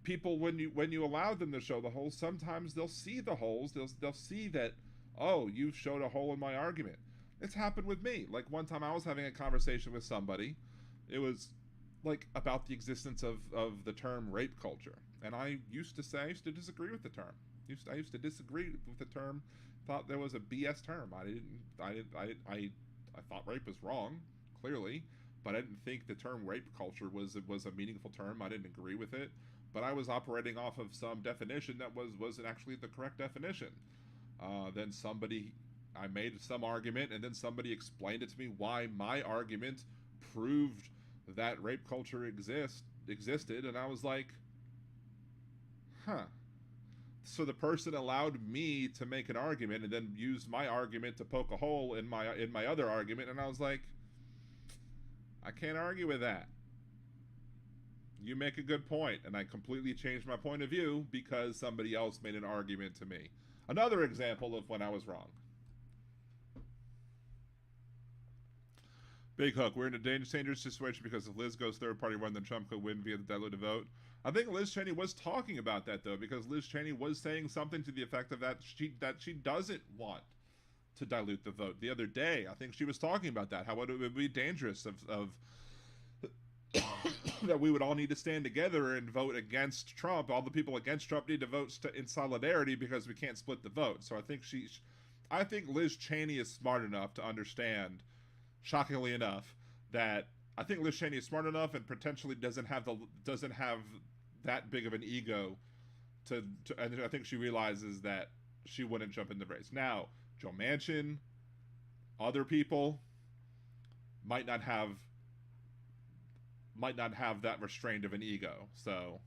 people, when you allow them to show the holes, sometimes they'll see the holes. They'll see that, oh, you showed a hole in my argument. It's happened with me. Like, one time I was having a conversation with somebody. It was like about the existence of the term rape culture. And I used to disagree with the term. I used to disagree with the term. Thought there was a BS term. I thought rape was wrong, clearly, but I didn't think the term rape culture was a meaningful term. I didn't agree with it, but I was operating off of some definition that wasn't actually the correct definition. Then somebody I made some argument, and then somebody explained it to me why my argument proved that rape culture existed, and I was like, huh. So the person allowed me to make an argument and then used my argument to poke a hole in my other argument, and I was like, I can't argue with that. You make a good point, and I completely changed my point of view because somebody else made an argument to me. Another example of when I was wrong. Big Hook, we're in a dangerous situation because if Liz goes third party run, then Trump could win via the diluted vote. I think Liz Cheney was talking about that, though, because Liz Cheney was saying something to the effect of that she doesn't want to dilute the vote. The other day, I think she was talking about that, how it would be dangerous of that we would all need to stand together and vote against Trump. All the people against Trump need to vote in solidarity because we can't split the vote. So I think Liz Cheney is smart enough to understand, shockingly enough, that I think Liz Cheney is smart enough and potentially doesn't have that big of an ego and I think she realizes that she wouldn't jump in the race. Now, Joe Manchin, other people might not have that restrained of an ego. So,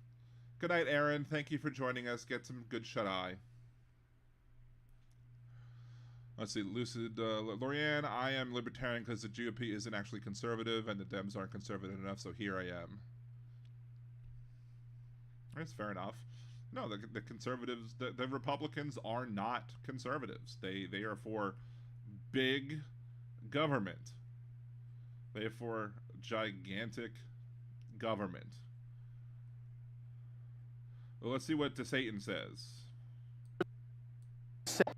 good night, Aaron. Thank you for joining us. Get some good shut-eye. Let's see, Lucid, Lorianne, I am libertarian because the GOP isn't actually conservative and the Dems aren't conservative enough, so here I am. That's fair enough. No, the conservatives, the Republicans are not conservatives. They are for big government. They are for gigantic government. Well, let's see what DeSatan says.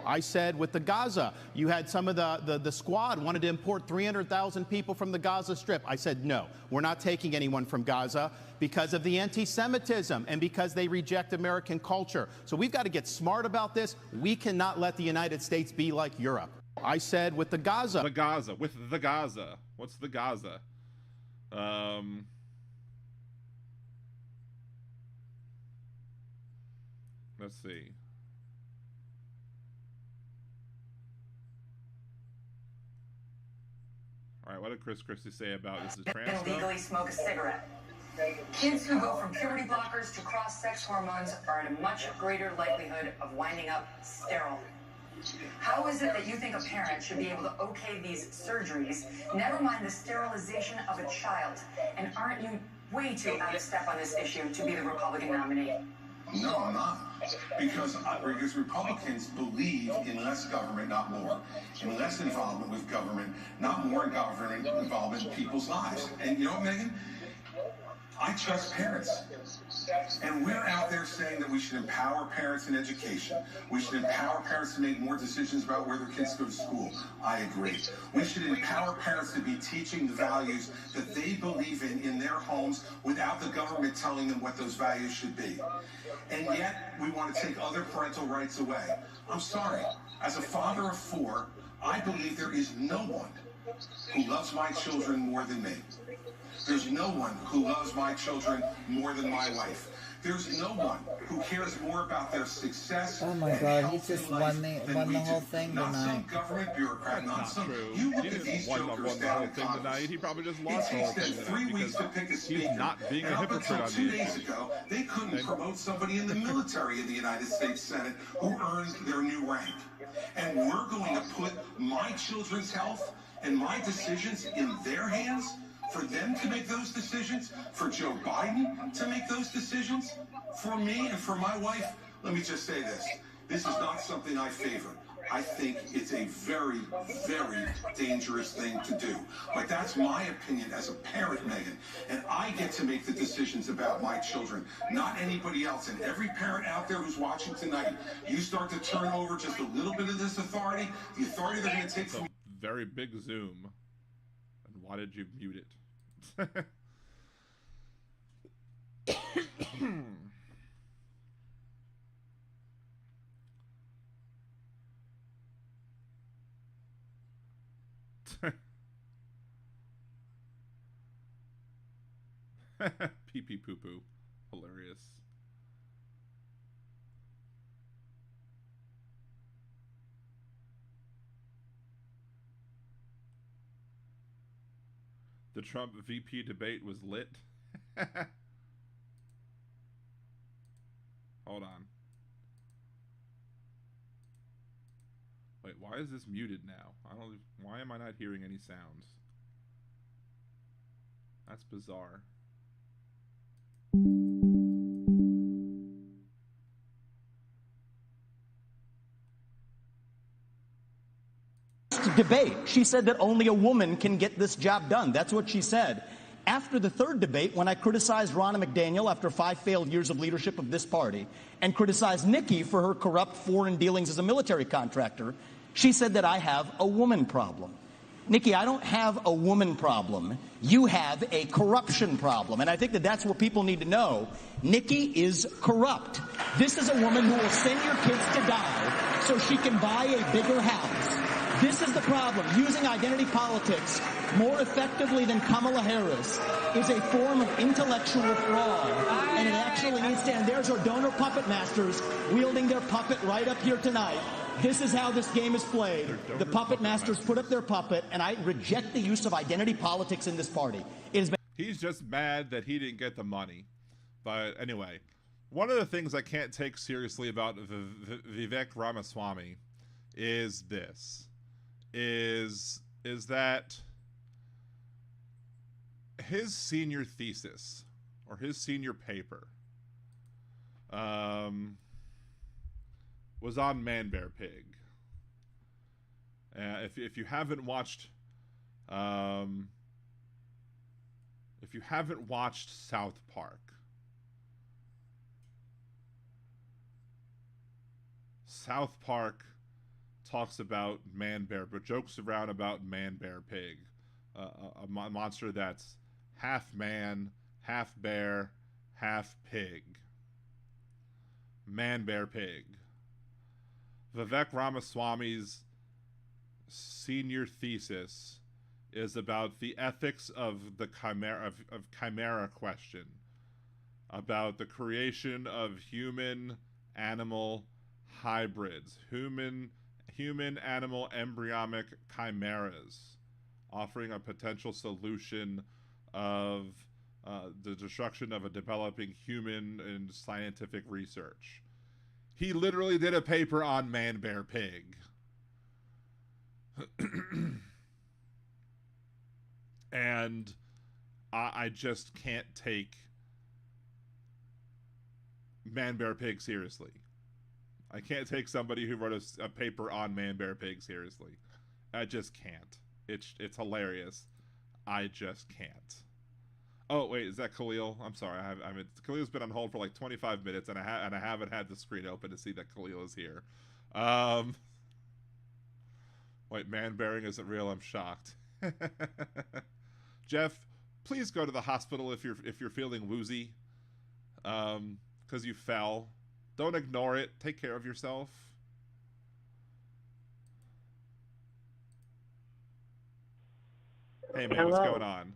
I said with the Gaza, you had some of the squad wanted to import 300,000 people from the Gaza Strip. I said, no, we're not taking anyone from Gaza because of the anti-Semitism and because they reject American culture. So we've got to get smart about this. We cannot let the United States be like Europe. I said with the Gaza. The Gaza, with the Gaza. What's the Gaza? Let's see. All right, what did Chris Christie say about this? Trans illegally smoke a cigarette. Kids who go from puberty blockers to cross-sex hormones are at a much greater likelihood of winding up sterile. How is it that you think a parent should be able to okay these surgeries, never mind the sterilization of a child? And aren't you way too out of step on this issue to be the Republican nominee? No, I'm not. Because Republicans believe in less government, not more. In less involvement with government, not more government involvement in people's lives. And you know what, Megan? I trust parents. And we're out there saying that we should empower parents in education. We should empower parents to make more decisions about where their kids go to school. I agree. We should empower parents to be teaching the values that they believe in their homes without the government telling them what those values should be. And yet, we want to take other parental rights away. I'm sorry. As a father of 4, I believe there is no one who loves my children more than me. There's no one who loves my children more than my wife. There's no one who cares more about their success. Oh my God, he just won the whole thing not tonight. Some government bureaucrat, not some. True. You look He at these didn't jokers won the down whole in thing Congress. tonight. He probably just It lost the whole takes thing them tonight 3 weeks to pick a speaker. He's not being and a up hypocrite until on 2 the days issue. ago, they couldn't promote somebody in the military in the United States Senate who earned their new rank. And we're going to put my children's health and my decisions in their hands? For them to make those decisions? For Joe Biden to make those decisions? For me and for my wife? Let me just say this. This is not something I favor. I think it's a very, very dangerous thing to do. But that's my opinion as a parent, Megan. And I get to make the decisions about my children, not anybody else. And every parent out there who's watching tonight, you start to turn over just a little bit of this authority, the authority they're going to take from you. Very big zoom. And why did you mute it? Pee pee poo poo. Hilarious. The Trump VP debate was lit. Hold on. Wait, why is this muted now? Why am I not hearing any sounds? That's bizarre. Debate. She said that only a woman can get this job done. That's what she said. After the third debate, when I criticized Ronna McDaniel after 5 failed years of leadership of this party and criticized Nikki for her corrupt foreign dealings as a military contractor, she said that I have a woman problem. Nikki, I don't have a woman problem. You have a corruption problem. And I think that that's what people need to know. Nikki is corrupt. This is a woman who will send your kids to die so she can buy a bigger house. This is the problem. Using identity politics more effectively than Kamala Harris is a form of intellectual fraud. And it actually needs to end. There's our donor puppet masters wielding their puppet right up here tonight. This is how this game is played. The puppet masters put up their puppet, and I reject the use of identity politics in this party. It has been. He's just mad that he didn't get the money. But anyway, one of the things I can't take seriously about Vivek Ramaswamy is this. Is that his senior thesis or his senior paper was on Man Bear Pig. If you haven't watched South Park, talks about Man Bear, but jokes around about Man Bear Pig, a monster that's half man, half bear, half pig. Man Bear Pig. Vivek Ramaswamy's senior thesis is about the ethics of the chimera question, about the creation of human-animal hybrids, human-animal embryonic chimeras, offering a potential solution of the destruction of a developing human and scientific research. He literally did a paper on Man Bear Pig. And I just can't take Man Bear Pig seriously. I can't take somebody who wrote a paper on Man Bear Pig seriously. I just can't. It's hilarious. I just can't. Oh wait, is that Khalil? I'm sorry. Khalil's been on hold for like 25 minutes, and I haven't had the screen open to see that Khalil is here. Wait, man bearing isn't real. I'm shocked. Jeff, please go to the hospital if you're feeling woozy, because you fell. Don't ignore it. Take care of yourself. Hey man, Hello. What's going on?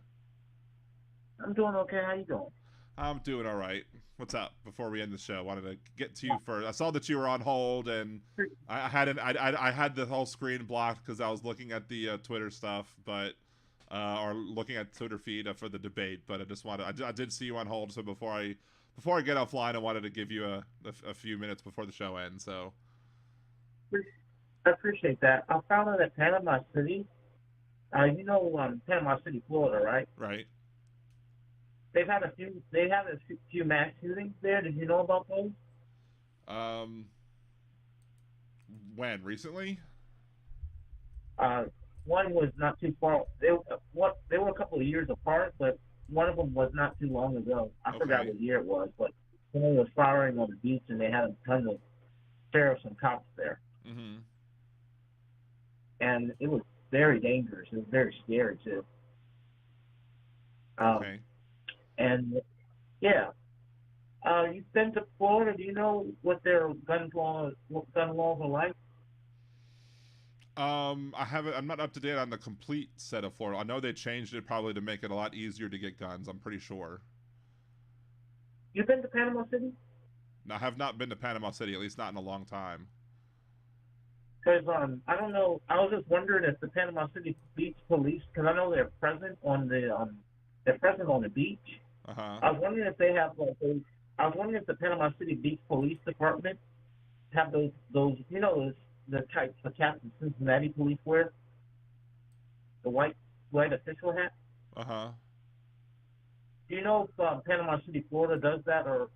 I'm doing okay. How you doing? I'm doing all right. What's up? Before we end the show, I wanted to get to you first. I saw that you were on hold, and I had the whole screen blocked because I was looking at the Twitter stuff, but or looking at Twitter feed for the debate. But I did see you on hold, so before I get offline, I wanted to give you a few minutes before the show ends. So I appreciate that. I found out at Panama City. Panama City, Florida, right? Right. They had a few mass shootings there. Did you know about those? When? Recently? One was not too far. They were a couple of years apart, but one of them was not too long ago. I forgot what year it was, but someone was firing on the beach, and they had a ton of sheriffs and cops there. Mm-hmm. And it was very dangerous. It was very scary too. Okay. And yeah, you've been to Florida. Do you know what their gun laws are like? I haven't. I'm not up to date on the complete set of Florida. I know they changed it probably to make it a lot easier to get guns. I'm pretty sure. You've been to Panama City? No, I have not been to Panama City, at least not in a long time. Because I don't know. I was just wondering if the Panama City Beach Police, because I know they're present on the beach. I was wondering if they have I was wondering if the Panama City Beach Police Department have those the types the Captain Cincinnati police wear, the white official hat. Do you know if Panama City, Florida does that, or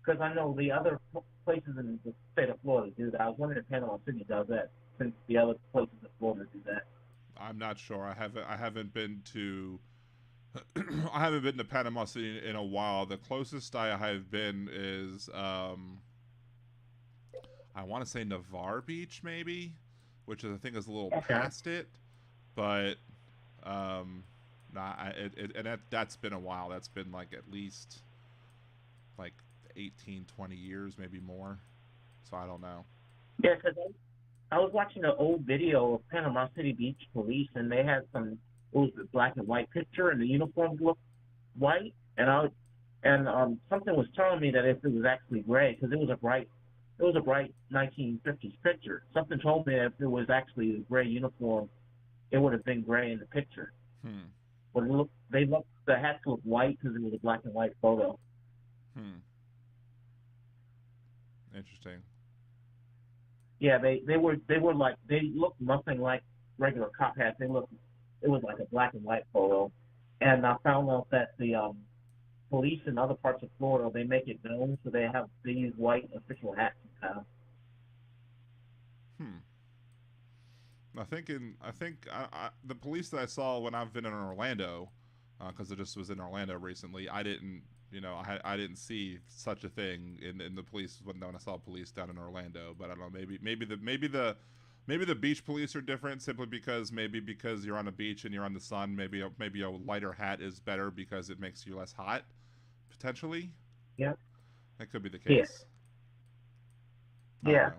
because I know the other places in the state of Florida do that. I was wondering if Panama City does that, since the other places in Florida do that. I'm not sure. I haven't been to I haven't been to Panama City in a while. The closest I have been is I want to say Navarre Beach, maybe, which I think is a little past it, but that's been a while. That's been like at least like 18, 20 years, maybe more. So I don't know. Yeah, because I was watching an old video of Panama City Beach Police, and they had some black and white picture, and the uniforms looked white, and something was telling me that if it was actually gray, because it was a bright 1950s picture. Something told me that if it was actually a gray uniform, it would have been gray in the picture. But the hats looked white because it was a black and white photo. Interesting. Yeah, they looked nothing like regular cop hats. It was like a black and white photo. And I found out that the police in other parts of Florida, they make it known, so they use white official hats sometimes. I think the police that I saw when I've been in Orlando, because I just was in Orlando recently, I didn't see such a thing in the police when I saw police down in Orlando. But I don't know, maybe the beach police are different simply because you're on a beach and you're on the sun. Maybe a lighter hat is better because it makes you less hot, potentially. Yeah, that could be the case. Yeah.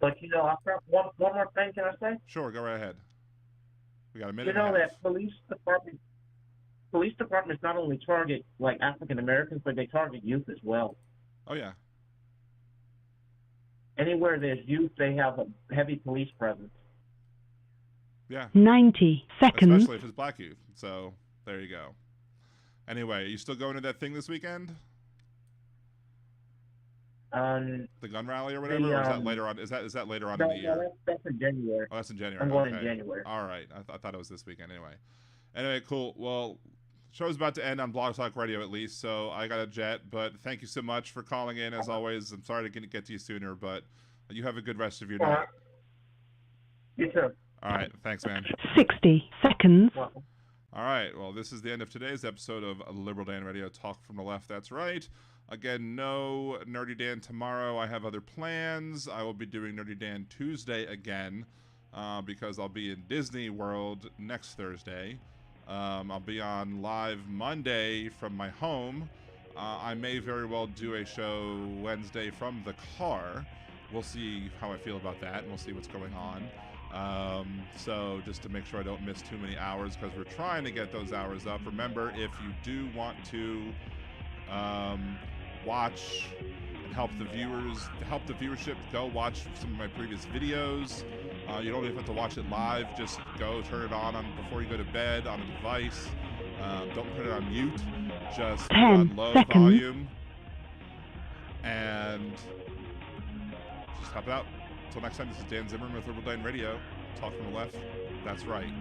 But I found one more thing. Can I say? Sure, go right ahead. We got a minute. That police departments not only target like African Americans, but they target youth as well. Oh yeah. Anywhere there's youth, they have a heavy police presence. Yeah. 90 seconds. Especially if it's black youth. So there you go. Anyway, are you still going to that thing this weekend? The gun rally or whatever, or is that later on? Is that later on in the year? No, that's in January. Oh, that's in January. I'm going in January. All right. I thought it was this weekend. Anyway, cool. Well, show's about to end on Blog Talk Radio at least, so I got a jet. But thank you so much for calling in. As always, I'm sorry to get to you sooner, but you have a good rest of your night. You too. All right. Thanks, man. 60 seconds. All right. Well, this is the end of today's episode of Liberal Dan Radio Talk from the Left. That's right. Again, no Nerdy Dan tomorrow. I have other plans. I will be doing Nerdy Dan Tuesday again because I'll be in Disney World next Thursday. I'll be on live Monday from my home. I may very well do a show Wednesday from the car. We'll see how I feel about that, and we'll see what's going on. So just to make sure I don't miss too many hours, because we're trying to get those hours up. Remember, if you do want to watch and help the viewership, go watch some of my previous videos. You don't even have to watch it live. Just go turn it on before you go to bed on a device. Don't put it on mute. Just put it on low volume. And just hop it out. Until next time, this is Dan Zimmerman with Liberal Dan Radio. Talk from the left. That's right.